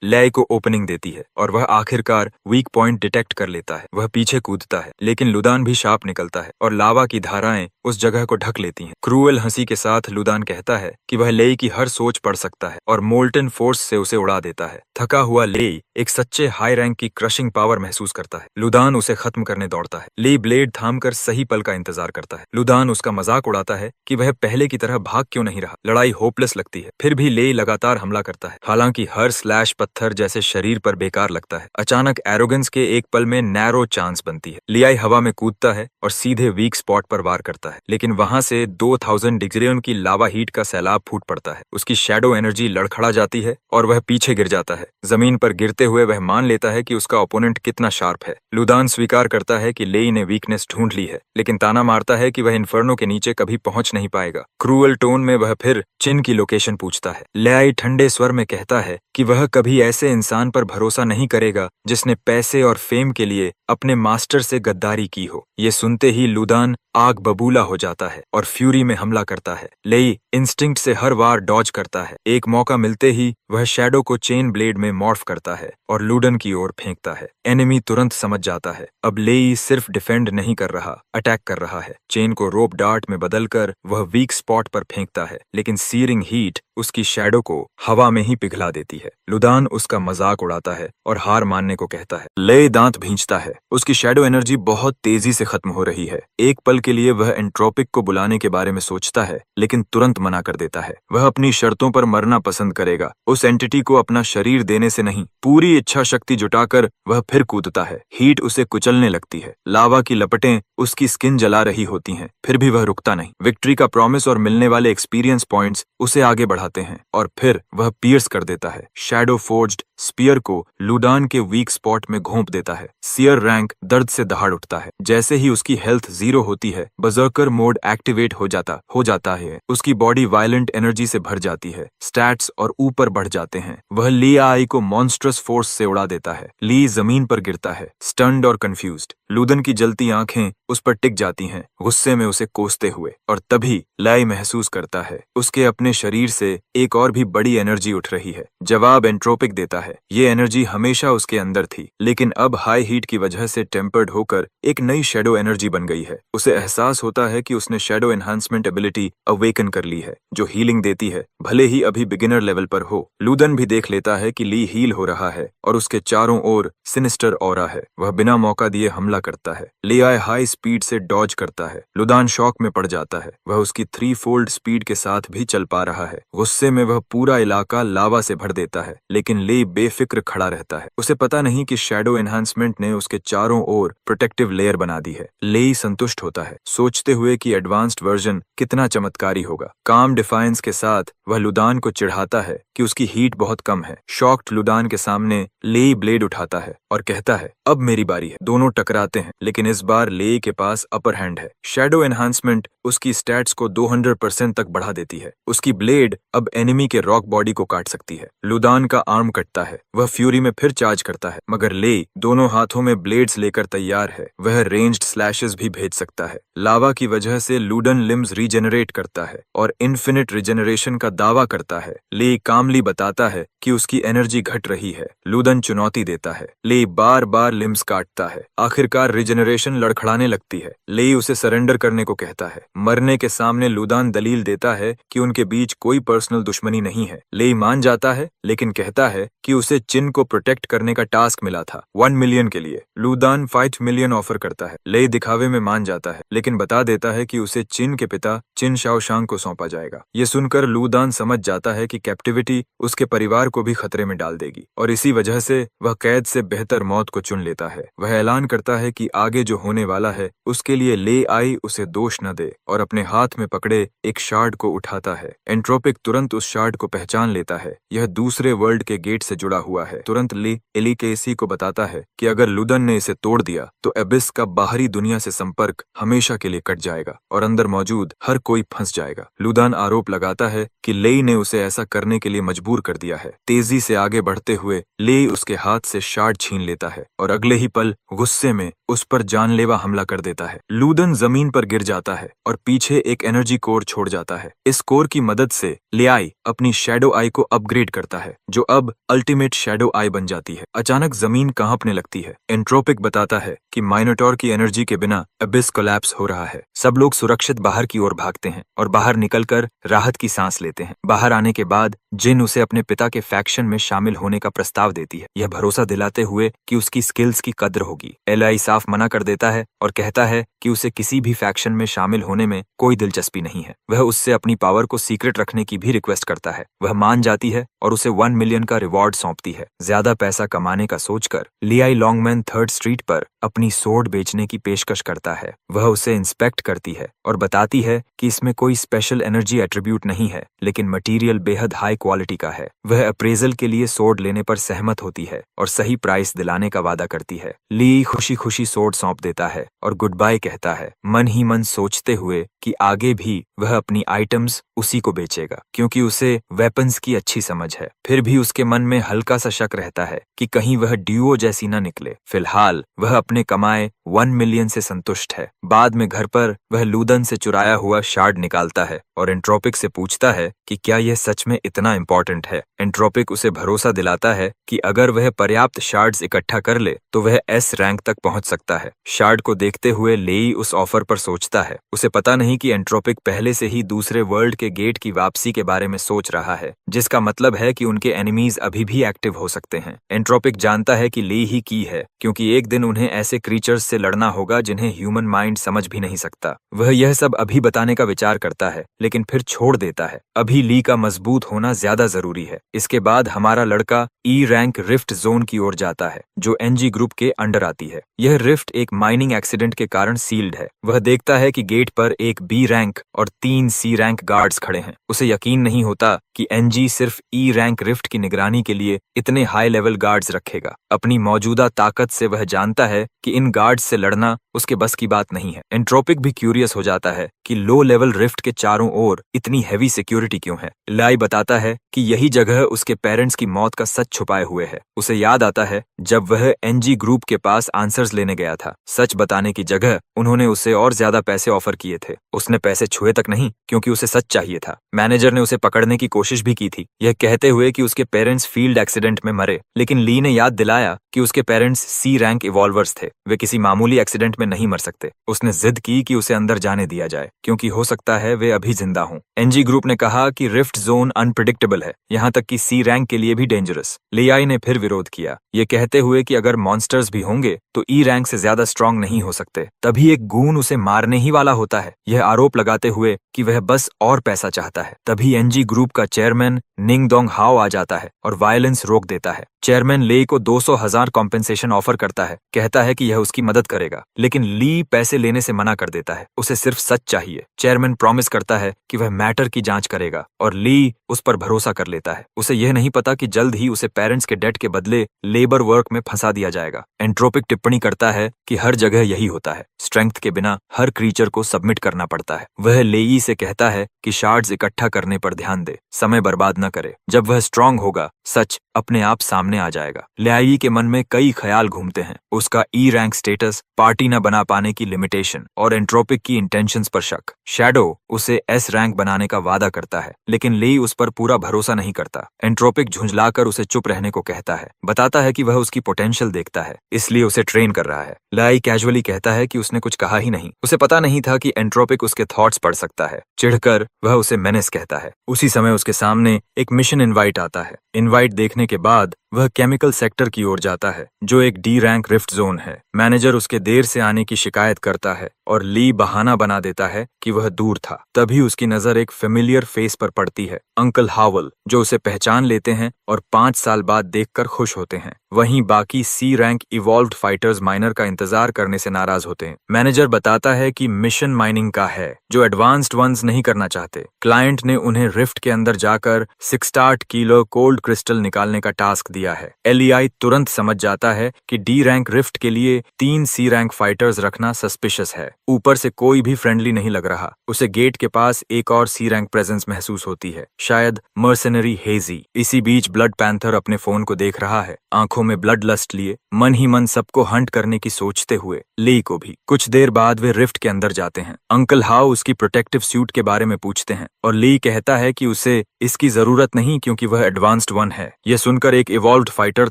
लय को ओपनिंग देती है और वह आखिरकार वीक पॉइंट डिटेक्ट कर लेता है। वह पीछे कूदता है, लेकिन लुदान भी शार्प निकलता है और लावा की धाराएं उस जगह को ढक लेती हैं। क्रूएल हंसी के साथ लुदान कहता है कि वह लेई की हर सोच पढ़ सकता है और मोल्टन फोर्स से उसे उड़ा देता है। थका हुआ लेई एक सच्चे हाई रैंक की क्रशिंग पावर महसूस करता है। लुदान उसे खत्म करने दौड़ता है। लेई ब्लेड थामकर सही पल का इंतजार करता है। लुदान उसका मजाक उड़ाता है कि वह पहले की तरह भाग क्यों नहीं रहा। लड़ाई होपलेस लगती है, फिर भी लेई लगातार हमला करता है। हालांकि हर स्लैश पत्थर जैसे शरीर पर बेकार लगता है। अचानक एरोगेंस के एक पल में नैरो चांस बनती है। लियाई हवा में कूदता है और सीधे वीक स्पॉट पर वार करता है, लेकिन वहां से 2000 डिग्रियन की लावा हीट का सैलाब फूट पड़ता है। उसकी शैडो एनर्जी लड़खड़ा जाती है और वह पीछे गिर जाता है। जमीन पर गिरते हुए वह मान लेता है कि उसका ओपोनेंट कितना शार्प है। लुदान स्वीकार करता है कि लेई ने वीकनेस ढूंढ ली है, लेकिन ताना मारता है कि वह इन्फर्नो के नीचे कभी पहुंच नहीं पाएगा। क्रूअल टोन में वह फिर चिन की लोकेशन पूछता है। लियाई ठंडे स्वर में कहता है कि वह कभी ऐसे इंसान पर भरोसा नहीं करेगा जिसने पैसे और फेम के लिए अपने मास्टर से गद्दारी की हो। ये सुनते ही लुदान आग बबूला हो जाता है और फ्यूरी में हमला करता है। लेई इंस्टिंक्ट से हर वार डॉज करता है। एक मौका मिलते ही वह शैडो को चेन ब्लेड में मॉर्फ करता है और लूडन की ओर फेंकता है। एनिमी तुरंत समझ जाता है अब लेई सिर्फ डिफेंड नहीं कर रहा, अटैक कर रहा है। चेन को रोप डार्ट में बदलकर वह वीक स्पॉट पर फेंकता है, लेकिन सीरिंग हीट उसकी शैडो को हवा में ही पिघला देती है। लुदान उसका मजाक उड़ाता है और हार मानने को कहता है। लेई दांत भींचता है। उसकी शैडो एनर्जी बहुत तेजी से खत्म हो रही है। एक पल के लिए वह एंट्रोपिक को बुलाने के बारे में सोचता है, लेकिन तुरंत मना कर देता है। वह अपनी शर्तों पर मरना पसंद करेगा, उस एंटिटी को अपना शरीर देने से नहीं। पूरी इच्छा शक्ति जुटाकर वह फिर कूदता है। हीट उसे कुचलने लगती है। लावा की लपटें उसकी स्किन जला रही होती हैं, फिर भी वह रुकता नहीं। विक्ट्री का प्रॉमिस और मिलने वाले एक्सपीरियंस पॉइंट्स उसे आगे बढ़ाते हैं और फिर वह पियर्स कर देता है। शैडो फोर्ज्ड स्पीयर को लुडान के वीक स्पॉट में घोंप देता है। सियर रैंक दर्द से दहाड़ उठता है। जैसे ही उसकी हेल्थ 0 होती है, बर्जर्कर मोड एक्टिवेट हो जाता है। उसकी बॉडी वायलेंट एनर्जी से भर जाती है। स्टैट्स और ऊपर बढ़ जाते हैं। वह ली आई को मॉन्स्ट्रस फोर्स से उड़ा देता है। ली जमीन पर गिरता है, स्टन्ड और कंफ्यूज्ड। लूदन की जलती आंखें उस पर टिक जाती हैं, गुस्से में उसे कोसते हुए। और तभी लाई महसूस करता है उसके अपने शरीर से एक और भी बड़ी एनर्जी उठ रही है। जवाब एंट्रोपिक देता है। ये एनर्जी हमेशा उसके अंदर थी, लेकिन अब हाई हीट की वजह से टेम्पर्ड होकर एक नई शैडो एनर्जी बन गई है। उसे एहसास होता है कि उसने शैडो एनहांसमेंट एबिलिटी अवेकन कर ली है, जो हीलिंग देती है, भले ही अभी बिगिनर लेवल पर हो। लूदन भी देख लेता है कि ली हील हो रहा है और उसके चारों ओर सिनिस्टर ऑरा है। वह बिना मौका दिए हमला करता है। लियाई हाई स्पीड से डॉज करता है। लुदान शॉक में पड़ जाता है। वह उसकी 3-फोल्ड स्पीड के साथ भी चल पा रहा है। गुस्से में वह पूरा इलाका लावा से भर देता है, लेकिन ली बेफिक्र खड़ा रहता है। उसे पता नहीं कि शैडो एनहांसमेंट ने उसके चारों ओर प्रोटेक्टिव लेयर बना दी है। ली संतुष्ट होता है, सोचते हुए कि एडवांस्ड वर्जन कितना चमत्कारी होगा। काम डिफाइंस के साथ वह लुदान को चिढ़ाता है कि उसकी हीट बहुत कम है। शॉक्ड लुदान के सामने ली ब्लेड उठाता है और कहता है, अब मेरी बारी है। दोनों टकराते हैं, लेकिन इस बार ली के पास अपर हैंड है। शैडो एनहांसमेंट उसकी स्टैट्स को 200% तक बढ़ा देती है। उसकी ब्लेड अब एनिमी के रॉक बॉडी को काट सकती है। लुदान का आर्म कटता है। वह फ्यूरी में फिर चार्ज करता है, मगर ली दोनों हाथों में ब्लेड्स लेकर तैयार है। वह रेंज्ड स्लैशेस भी भेज सकता है। लावा की वजह से लूडन लिम्स रीजेनरेट करता है और इन्फिनिट रिजेनरेशन का दावा करता है। ली कामली बताता है कि उसकी एनर्जी घट रही है। लूदन चुनौती देता है। ली ले बार बार लिम्स काटता है। आखिरकार रिजेनरेशन लड़खड़ाने लगती है। ले उसे सरेंडर करने को कहता है। मरने के सामने लूदान दलील देता है कि उनके बीच कोई पर्सनल दुश्मनी नहीं है। ले मान जाता है, लेकिन कहता है कि उसे चिन को प्रोटेक्ट करने का टास्क मिला था 1 मिलियन के लिए। लूदान 5 मिलियन ऑफर करता है। ले दिखावे में मान जाता है, लेकिन बता देता है कि उसे चिन के पिता चिन शाओशांग को सौंपा जाएगा। ये सुनकर लूदान समझ जाता है कि कैप्टिविटी उसके परिवार को भी खतरे में डाल देगी और इसी वजह से वह कैद से बेहतर मौत को चुन लेता है। वह ऐलान करता है कि आगे जो होने वाला है उसके लिए ले आई उसे दोष न दे और अपने हाथ में पकड़े एक शार्ड को उठाता है। एंट्रोपिक तुरंत उस शार्ड को पहचान लेता है। यह दूसरे वर्ल्ड के गेट से जुड़ा हुआ है। तुरंत ले एली केसी को बताता है कि अगर लुदन ने इसे तोड़ दिया तो एबिस का बाहरी दुनिया से संपर्क हमेशा के लिए कट जाएगा और अंदर मौजूद हर कोई फंस जाएगा। लुदान आरोप लगाता है कि ले ने उसे ऐसा करने के लिए मजबूर कर दिया है। तेजी से आगे बढ़ते हुए ले उसके हाथ से शार्ड छीन लेता है और अगले ही पल गुस्से में उस पर जानलेवा हमला कर देता है। लुदन जमीन पर गिर जाता है और पीछे एक एनर्जी कोर छोड़ जाता है। इस कोर की मदद से लियाई अपनी शैडो आई को अपग्रेड करता है, जो अब अल्टीमेट शैडो आई बन जाती है। अचानक जमीन कांपने लगती है। एंट्रोपिक बताता है कि माइनोटॉर की एनर्जी के बिना एबिस कोलैप्स हो रहा है। सब लोग सुरक्षित बाहर की ओर भागते हैं और बाहर निकलकर राहत की सांस लेते हैं। बाहर आने के बाद जिन उसे अपने पिता के फैक्शन में शामिल होने का प्रस्ताव देती है, यह भरोसा दिलाते हुए कि उसकी स्किल्स की कद्र होगी। एलाई साफ मना कर देता है और कहता है कि उसे किसी भी फैक्शन में शामिल होने में कोई दिलचस्पी नहीं है। वह उससे अपनी पावर को सीक्रेट रखने की भी रिक्वेस्ट करता है। वह मान जाती है और उसे 1 मिलियन का रिवॉर्ड सौंपती है। ज्यादा पैसा कमाने का सोचकर लियाई लॉन्गमैन 3rd स्ट्रीट पर अपनी सोर्ड बेचने की पेशकश करता है। वह उसे इंस्पेक्ट करती है और बताती है कि इसमें कोई स्पेशल एनर्जी एट्रीब्यूट नहीं है, लेकिन मटेरियल बेहद हाई क्वालिटी का है। वह अप्रेजल के लिए सोर्ड लेने पर सहमत होती है और सही प्राइस दिलाने का वादा करती है। ली खुशी खुशी सोर्ड सौंप देता है और गुड बाय कहता है, मन ही मन सोचते हुए कि आगे भी वह अपनी आइटम्स उसी को बेचेगा, क्योंकि उसे वेपन्स की अच्छी समझ है। फिर भी उसके मन में हल्का सा शक रहता है कि कहीं वह ड्यूओ जैसी न निकले। फिलहाल वह अपने कमाए 1 मिलियन से संतुष्ट है। बाद में घर पर वह लुदन से चुराया हुआ शार्ड निकालता है और एंट्रोपिक से पूछता है कि क्या यह सच में इतना इम्पोर्टेंट है। एंट्रोपिक उसे भरोसा दिलाता है कि अगर वह पर्याप्त शार्ड्स इकट्ठा कर ले तो वह S रैंक तक पहुंच सकता है। शार्ड को देखते हुए लेई उस ऑफर पर सोचता है। उसे पता नहीं कि एंट्रोपिक पहले से ही दूसरे वर्ल्ड के गेट की वापसी के बारे में सोच रहा है, जिसका मतलब है कि उनके एनिमीज अभी भी एक्टिव हो सकते हैं। एंट्रोपिक जानता है कि ली ही की है, क्योंकि एक दिन उन्हें ऐसे क्रीचर्स से लड़ना होगा जिन्हें ह्यूमन माइंड समझ भी नहीं सकता। वह यह सब अभी बताने का विचार करता है, लेकिन फिर छोड़ देता है। अभी ली का मजबूत होना ज्यादा जरूरी है। इसके बाद हमारा लड़का E रैंक रिफ्ट जोन की ओर जाता है, जो NG ग्रुप के अंडर आती है। यह रिफ्ट एक माइनिंग एक्सीडेंट के कारण सील्ड है। वह देखता है कि गेट पर एक B रैंक और 3 C रैंक गार्ड्स खड़े हैं। उसे यकीन नहीं होता कि NG सिर्फ E रैंक रिफ्ट की निगरानी के लिए इतने हाई लेवल गार्ड्स रखेगा। अपनी मौजूदा ताकत से वह जानता है कि इन गार्ड्स से लड़ना उसके बस की बात नहीं है। एंट्रोपिक भी क्यूरियस हो जाता है कि लो लेवल रिफ्ट के चारों ओर इतनी हैवी सिक्योरिटी क्यों है। लाई बताता है कि यही जगह उसके पेरेंट्स की मौत का सच छुपाए हुए है। उसे याद आता है जब वह NG ग्रुप के पास आंसर्स लेने गया था। सच बताने की जगह उन्होंने उसे और ज्यादा पैसे ऑफर किए थे। उसने पैसे छुए तक नहीं, क्योंकि उसे सच चाहिए था। मैनेजर ने उसे पकड़ने की कोशिश भी की थी, यह कहते हुए कि उसके पेरेंट्स फील्ड एक्सीडेंट में मरे, लेकिन ली ने याद दिलाया कि उसके पेरेंट्स C रैंक इवॉल्वर्स थे। वे किसी मामूली एक्सीडेंट में नहीं मर सकते। उसने जिद की कि उसे अंदर जाने दिया जाए, क्योंकि हो सकता है वे अभी जिंदा हों। NG ग्रुप ने कहा कि रिफ्ट जोन अनप्रिडिक्टेबल है, यहाँ तक कि C रैंक के लिए भी डेंजरस। लियाई ने फिर विरोध किया, ये कहते हुए कि अगर मॉन्स्टर्स भी होंगे तो E रैंक से ज्यादा स्ट्रांग नहीं हो सकते। तभी एक गून उसे मारने ही वाला होता है, यह आरोप लगाते हुए कि वह बस और पैसा चाहता है। तभी NG ग्रुप का चेयरमैन निंग दोंग हाओ आ जाता है और वायलेंस रोक देता है। चेयरमैन ले को 200,000 कॉम्पेंसेशन ऑफर करता है, कहता है कि यह उसकी मदद करेगा, लेकिन ली पैसे लेने से मना कर देता है। उसे सिर्फ सच चाहिए। चेयरमैन प्रॉमिस करता है कि वह मैटर की जांच करेगा और ली उस पर भरोसा कर लेता है। उसे यह नहीं पता कि जल्द ही उसे पेरेंट्स के डेट के बदले लेबर वर्क में फंसा दिया जाएगा। एंट्रोपिक टिप्पणी करता है कि हर जगह यही होता है, स्ट्रेंथ के बिना हर क्रीचर को सबमिट करना पड़ता है। वह लेई से कहता है कि शार्ड्स इकट्ठा करने पर ध्यान दे, समय बर्बाद न करे। जब वह स्ट्रांग होगा, सच अपने आप सामने आ जाएगा। लियाई के मन में कई ख्याल घूमते हैं, उसका ई रैंक स्टेटस, पार्टी न बना पाने की लिमिटेशन और एंट्रोपिक की इंटेंशंस पर शक। शैडो उसे एस रैंक बनाने का वादा करता है, लेकिन लेई उस पर पूरा भरोसा नहीं करता। एंट्रोपिक झुंझलाकर उसे चुप रहने को कहता है, बताता है कि वह उसकी पोटेंशियल देखता है, इसलिए उसे ट्रेन कर रहा है। लियाई कैजुअली कहता है कि उसने कुछ कहा ही नहीं, उसे पता नहीं था कि एंट्रोपिक उसके थॉट्स पढ़ सकता है। चिढ़कर वह उसे मेनेस कहता है। उसी समय उसके सामने एक मिशन इनवाइट आता है। इनवाइट देखने के बाद वह केमिकल सेक्टर की ओर जाता है, जो एक डी रैंक रिफ्ट जोन है। मैनेजर उसके देर से आने की शिकायत करता है और ली बहाना बना देता है कि वह दूर था। तभी उसकी नजर एक फेमिलियर फेस पर पड़ती है, अंकल हावल, जो उसे पहचान लेते हैं और 5 साल बाद देखकर खुश होते हैं। वहीं बाकी सी रैंक इवॉल्व्ड फाइटर्स माइनर का इंतजार करने से नाराज होते हैं। मैनेजर बताता है कि मिशन माइनिंग का है, जो एडवांस्ड वंस नहीं करना चाहते। क्लाइंट ने उन्हें रिफ्ट के अंदर जाकर 68 किलो कोल्ड क्रिस्टल निकालने का टास्क दिया है। एलईआई तुरंत समझ जाता है कि डी रैंक रिफ्ट के लिए 3 सी रैंक फाइटर्स रखना सस्पिशियस है। ऊपर से कोई भी फ्रेंडली नहीं लग रहा। उसे गेट के पास एक और सी रैंक प्रेजेंस महसूस होती है, शायद मर्सनरी हेजी। इसी बीच ब्लड पैंथर अपने फोन को देख रहा है, आंखों में ब्लड लस्ट लिए, मन ही मन सबको हंट करने की सोचते हुए, लेई को भी। कुछ देर बाद वे रिफ्ट के अंदर जाते हैं। अंकल हाउ उसकी प्रोटेक्टिव सूट के बारे में पूछते हैं और लेई कहता है कि उसे इसकी जरूरत नहीं क्योंकि वह एडवांस्ड वन है। यह सुनकर एक इवॉल्व्ड फाइटर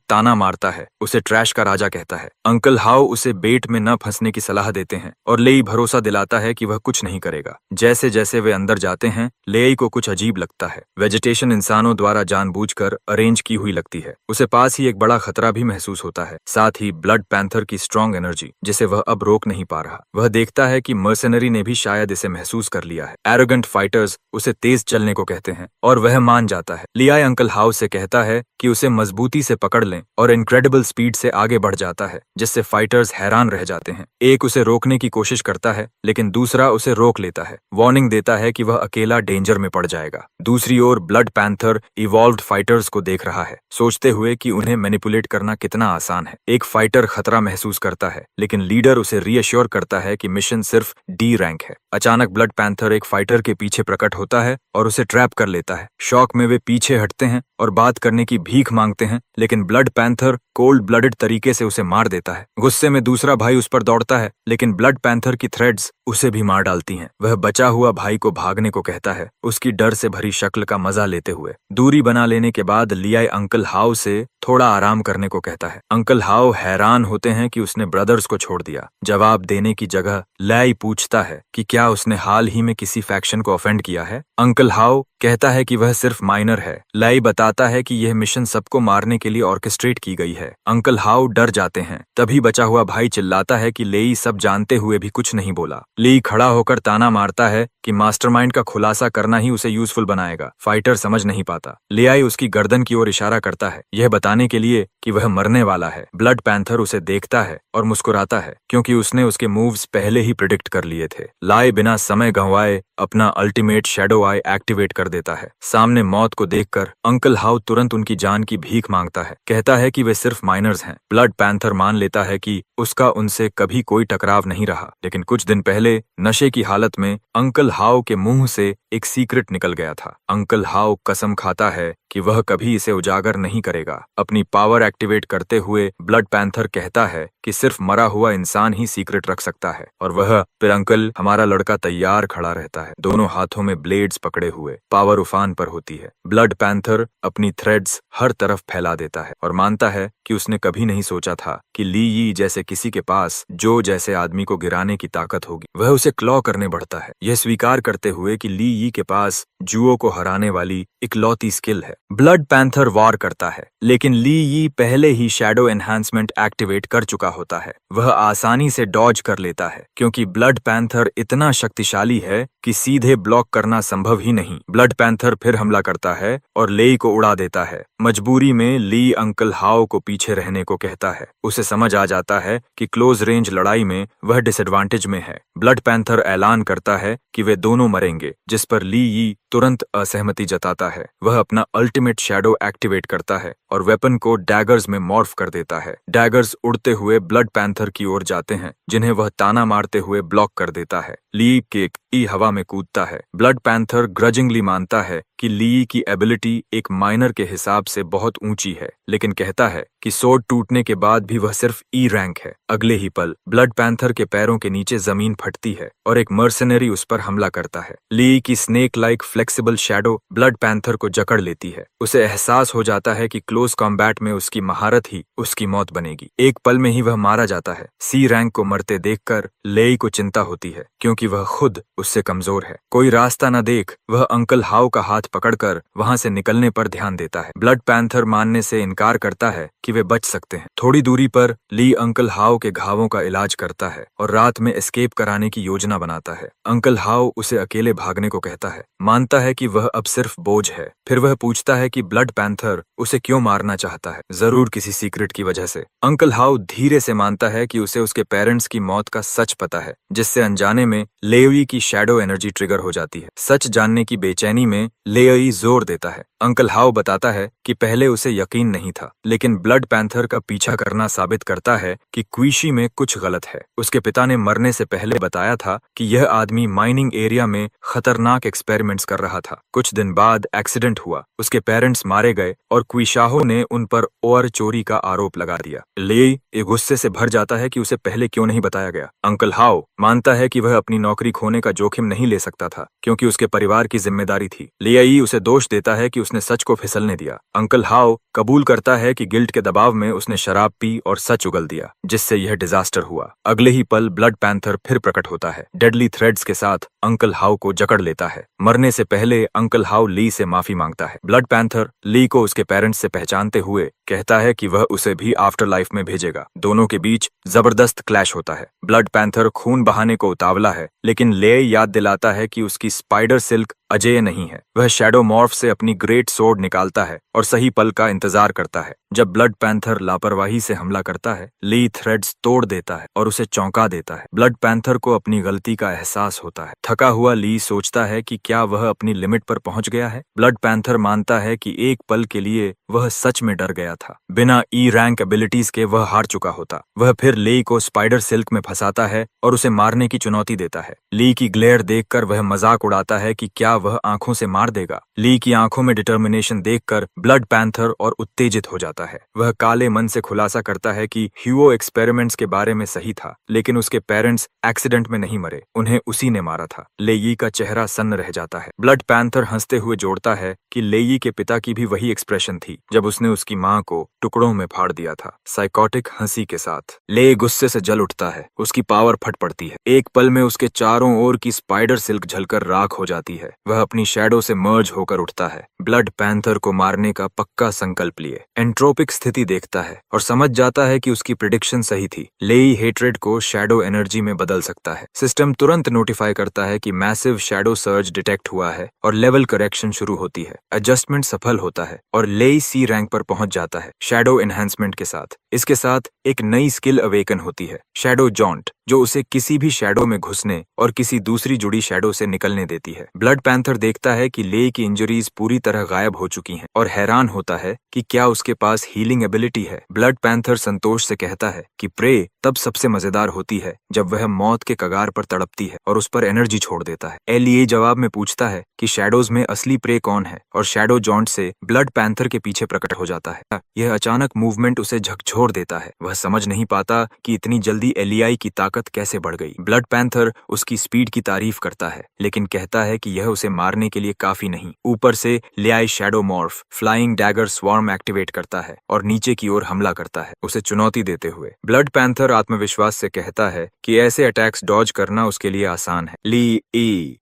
ताना मारता है, उसे ट्रैश का राजा कहता है। अंकल हाउ उसे बेट में न फंसने की सलाह देते हैं और लेई भरोसा दिलाता है कि वह कुछ नहीं करेगा। जैसे जैसे वे अंदर जाते हैं, लेई को कुछ अजीब लगता है। वेजिटेशन इंसानों द्वारा जानबूझकर अरेंज की हुई लगती है। उसे पास ही एक बड़ा खतरा भी महसूस होता है, साथ ही ब्लड पैंथर की स्ट्रॉन्ग एनर्जी, जिसे वह अब रोक नहीं पा रहा। वह देखता है कि मर्सनरी ने भी शायद इसे महसूस कर लिया है। एरोगेंट फाइटर्स उसे तेज चलने को कहते हैं और वह मान जाता है। लियाई अंकल हाउ से कहता है कि उसे मजबूती से पकड़ लें और इनक्रेडिबल स्पीड से आगे बढ़ जाता है, जिससे फाइटर्स हैरान रह जाते हैं। एक उसे रोकने की कोशिश करता है, लेकिन दूसरा उसे रोक लेता है, वार्निंग देता है कि वह अकेला डेंजर में पड़ जाएगा। दूसरी ओर ब्लड पैंथर इवॉल्व्ड फाइटर्स को देख रहा है, सोचते हुए कि उन्हें मैनिपुलेट करना कितना आसान है। एक फाइटर खतरा महसूस करता है, लेकिन लीडर उसे रीअश्योर करता है कि मिशन सिर्फ डी रैंक है। अचानक ब्लड पैंथर एक फाइटर के पीछे प्रकट होता है और उसे ट्रैप कर लेता है। शॉक में वे पीछे हटते हैं और बात करने की भीख मांगते हैं, लेकिन ब्लड पैंथर कोल्ड ब्लडेड तरीके से उसे मार देता है। गुस्से में दूसरा भाई उस पर दौड़ता है, लेकिन ब्लड पैंथर की थ्रेड्स उसे भी मार डालती हैं। वह बचा हुआ भाई को भागने को कहता है, उसकी डर से भरी शक्ल का मजा लेते हुए। दूरी बना लेने के बाद लियाई अंकल हाउ से थोड़ा आराम करने को कहता है। अंकल हाउ हैरान होते हैं कि उसने ब्रदर्स को छोड़ दिया। जवाब देने की जगह लियाई पूछता है कि क्या उसने हाल ही में किसी फैक्शन को ऑफेंड किया है। अंकल हाउ कहता है कि वह सिर्फ माइनर है। लियाई बताता है कि यह मिशन सबको मारने के लिए ऑर्केस्ट्रेट की गई है। अंकल हाउ डर जाते हैं। तभी बचा हुआ भाई चिल्लाता है कि लेई सब जानते हुए भी कुछ नहीं बोला। लेई खड़ा होकर ताना मारता है कि मास्टरमाइंड का खुलासा करना ही उसे यूजफुल बनाएगा। फाइटर समझ नहीं पाता। लियाई उसकी गर्दन की ओर इशारा करता है, यह बताने के लिए कि वह मरने वाला है। ब्लड पैंथर उसे देखता है और मुस्कुराता है, क्योंकि उसने उसके मूव्स पहले ही प्रिडिक्ट कर लिए थे। लियाई बिना समय गंवाए अपना अल्टीमेट शैडो आई एक्टिवेट कर देता है। सामने मौत को देखकर अंकल हाउ तुरंत उनकी जान की भीख मांगता है, कहता है कि वे सिर्फ माइनर्स हैं। ब्लड पैंथर मान लेता है कि उसका उनसे कभी कोई टकराव नहीं रहा, लेकिन कुछ दिन पहले नशे की हालत में अंकल हाउ के मुंह से एक सीक्रेट निकल गया था। अंकल हाउ कसम खाता है कि वह कभी इसे उजागर नहीं करेगा। अपनी पावर एक्टिवेट करते हुए ब्लड पैंथर कहता है कि सिर्फ मरा हुआ इंसान ही सीक्रेट रख सकता है, और वह फिर अंकल हमारा लड़का तैयार खड़ा रहता है, दोनों हाथों में ब्लेड्स पकड़े हुए। पावर उफान पर होती है। ब्लड पैंथर अपनी थ्रेड्स हर तरफ फैला देता है और मानता है कि उसने कभी नहीं सोचा था कि ली यी जैसे किसी के पास जो जैसे आदमी को गिराने की ताकत होगी। वह उसे क्लॉ करने बढ़ता है, यह स्वीकार करते हुए कि ली यी के पास जुओ को हराने वाली इकलौती स्किल है। ब्लड पैंथर वार करता है, लेकिन ली यी पहले ही शैडो एनहांसमेंट एक्टिवेट कर चुका होता है। वह आसानी से डॉज कर लेता है, क्योंकि ब्लड पैंथर इतना शक्तिशाली है कि सीधे ब्लॉक करना संभव ही नहीं। ब्लड पैंथर फिर हमला करता है और लेई को उड़ा देता है। मजबूरी में ली अंकल हाउ को पीछे रहने को कहता है। उसे समझ आ जाता है कि क्लोज रेंज लड़ाई में वह डिसएडवांटेज में है। ब्लड पैंथर ऐलान करता है कि वे दोनों मरेंगे, जिस पर ली यी तुरंत असहमति जताता है। वह अपना अल्टीमेट शैडो एक्टिवेट करता है और वेपन को डैगर्स में मॉर्फ कर देता है। डैगर्स उड़ते हुए ब्लड पैंथर की ओर जाते हैं, जिन्हें वह ताना मारते हुए ब्लॉक कर देता है। ली केक ई हवा में कूदता है। ब्लड पैंथर ग्रजिंगली मानता है कि ली की एबिलिटी एक माइनर के हिसाब से बहुत ऊंची है, लेकिन कहता है कि सोड टूटने के बाद भी वह सिर्फ ई रैंक है। अगले ही पल ब्लड पैंथर के पैरों के नीचे जमीन फटती है और एक मर्सनरी उस पर हमला करता है। ली की snake like flexible shadow blood panther को जकड़ लेती है। उसे एहसास हो जाता है कि क्लोज कॉम्बैट में उसकी महारत ही उसकी मौत बनेगी। एक पल में ही वह मारा जाता है। सी रैंक को मरते देखकर लेई को चिंता होती है, क्योंकि वह खुद उससे कमजोर है। कोई रास्ता न देख वह अंकल हाउ का हाथ पकड़कर वहां से निकलने पर ध्यान देता है। ब्लड पैंथर मानने से इनकार करता है कि वे बच सकते हैं। थोड़ी दूरी पर ली अंकल हाउ के घावों का इलाज करता है और रात में एस्केप कराने की योजना बनाता है। अंकल हाउ उसे अकेले भागने को कहता है, मानता है कि वह अब सिर्फ बोझ है। फिर वह पूछता है कि ब्लड पैंथर उसे क्यों मारना चाहता है। जरूर किसी सीक्रेट की वजह से। अंकल हाउ धीरे से मानता है कि उसे उसके पेरेंट्स की मौत का सच पता है, जिससे अनजाने में लेई की शैडो एनर्जी ट्रिगर हो जाती है। सच जानने की बेचैनी में लेई जोर देता है। अंकल हाउ बताता है कि पहले उसे यकीन नहीं था, लेकिन ब्लड पैंथर का पीछा करना साबित करता है कि क्विशी में कुछ गलत है। उसके पिता ने मरने से पहले बताया था कि यह आदमी माइनिंग एरिया में खतरनाक एक्सपेरिमेंट्स कर रहा था। कुछ दिन बाद एक्सीडेंट हुआ, उसके पेरेंट्स मारे गए और क्विशाहो ने उन पर और चोरी का आरोप लगा दिया। लेई गुस्से से भर जाता है कि उसे पहले क्यों नहीं बताया गया। अंकल हाउ मानता है कि वह अपनी नौकरी खोने का जोखिम नहीं ले सकता था, क्योंकि उसके परिवार की जिम्मेदारी थी। लेई उसे दोष देता है कि उसने सच को फिसलने दिया। अंकल हाउ कबूल करता है कि गिल्ट के दबाव में उसने शराब पी और सच उगल दिया, जिससे यह डिजास्टर हुआ। अगले ही पल ब्लड पैंथर फिर प्रकट होता है। डेडली थ्रेड्स के साथ अंकल हाउ को जकड़ लेता है। मरने से पहले अंकल हाउ ली से माफी मांगता है। ब्लड पैंथर ली को उसके पेरेंट्स से पहचानते हुए कहता है कि वह उसे भी आफ्टर लाइफ में भेजेगा। दोनों के बीच जबरदस्त क्लैश होता है। ब्लड पैंथर खून बहाने को उतावला है, लेकिन ले याद दिलाता है कि उसकी स्पाइडर सिल्क अजेय नहीं है। वह शैडो मॉर्फ से अपनी ग्रेट सोर्ड निकालता है और सही पल का इंतजार करता है। जब ब्लड पैंथर लापरवाही से हमला करता है, ली थ्रेड्स तोड़ देता है और उसे चौंका देता है। ब्लड पैंथर को अपनी गलती का एहसास होता है। थका हुआ ली सोचता है कि क्या वह अपनी लिमिट पर पहुंच गया है। ब्लड पैंथर मानता है कि एक पल के लिए वह सच में डर गया था। बिना ई रैंक एबिलिटीज के वह हार चुका होता। वह फिर ली को स्पाइडर सिल्क में फंसाता है और उसे मारने की चुनौती देता है। ली की ग्लेयर देखकर वह मजाक उड़ाता है कि क्या वह आंखों से मार देगा। ली की आंखों में डिटर्मिनेशन देखकर ब्लड पैंथर और उत्तेजित हो जाता है। वह काले मन से खुलासा करता है कि ह्यूओ एक्सपेरिमेंट्स के बारे में सही था, लेकिन उसके पेरेंट्स एक्सीडेंट में नहीं मरे, उन्हें उसी ने मारा था। लेई का चेहरा सन्न रह जाता है। ब्लड पैंथर हंसते हुए जोड़ता है कि लेई के पिता की भी वही एक्सप्रेशन थी जब उसने उसकी मां को टुकड़ों में फाड़ दिया था, साइकोटिक हंसी के साथ। ले गुस्से से जल उठता है। उसकी पावर फट पड़ती है। एक पल में उसके चारों ओर की स्पाइडर सिल्क जलकर राख हो जाती है। वह अपनी शैडो से मर्ज होकर उठता है। ब्लड पैंथर को मारने का पक्का संकल्प लिए एंट्रोपिक स्थिति देखता है और समझ जाता है कि उसकी प्रिडिक्शन सही थी। लेई हेट्रेड को शैडो एनर्जी में बदल सकता है। सिस्टम तुरंत नोटिफाई करता है कि मैसिव शैडो सर्ज डिटेक्ट हुआ है और लेवल करेक्शन शुरू होती है। एडजस्टमेंट सफल होता है और लेई सी रैंक पर पहुंच जाता है शैडो एनहांसमेंट के साथ। इसके साथ एक नई स्किल अवेकन होती है, शैडो जॉन्ट, जो उसे किसी भी शैडो में घुसने और किसी दूसरी जुड़ी शैडो से निकलने देती है। ब्लड पैंथर देखता है कि लेई की इंजरीज पूरी तरह गायब हो चुकी हैं और हैरान होता है कि क्या उसके पास हीलिंग एबिलिटी है। ब्लड पैंथर संतोष से कहता है कि प्रे तब सबसे मजेदार होती है जब वह मौत के कगार पर तड़पती है और उस पर एनर्जी छोड़ देता है। एलिए जवाब में पूछता है कि शैडोज में असली प्रे कौन है और शैडो जॉन्ट से ब्लड पैंथर के पीछे प्रकट हो जाता है। यह अचानक मूवमेंट उसे झकझोर देता है। वह समझ नहीं पाता कि इतनी जल्दी एलियाई की ताकत कैसे बढ़ गई। ब्लड पैंथर उसकी स्पीड की तारीफ करता है, लेकिन कहता है कि यह उसे मारने के लिए काफी नहीं। ऊपर से लियाई shadow morph flying dagger swarm activate करता है और नीचे की ओर हमला करता है, उसे चुनौती देते हुए। ब्लड पैंथर आत्मविश्वास से कहता है कि ऐसे अटैक्स डॉज करना उसके लिए आसान है।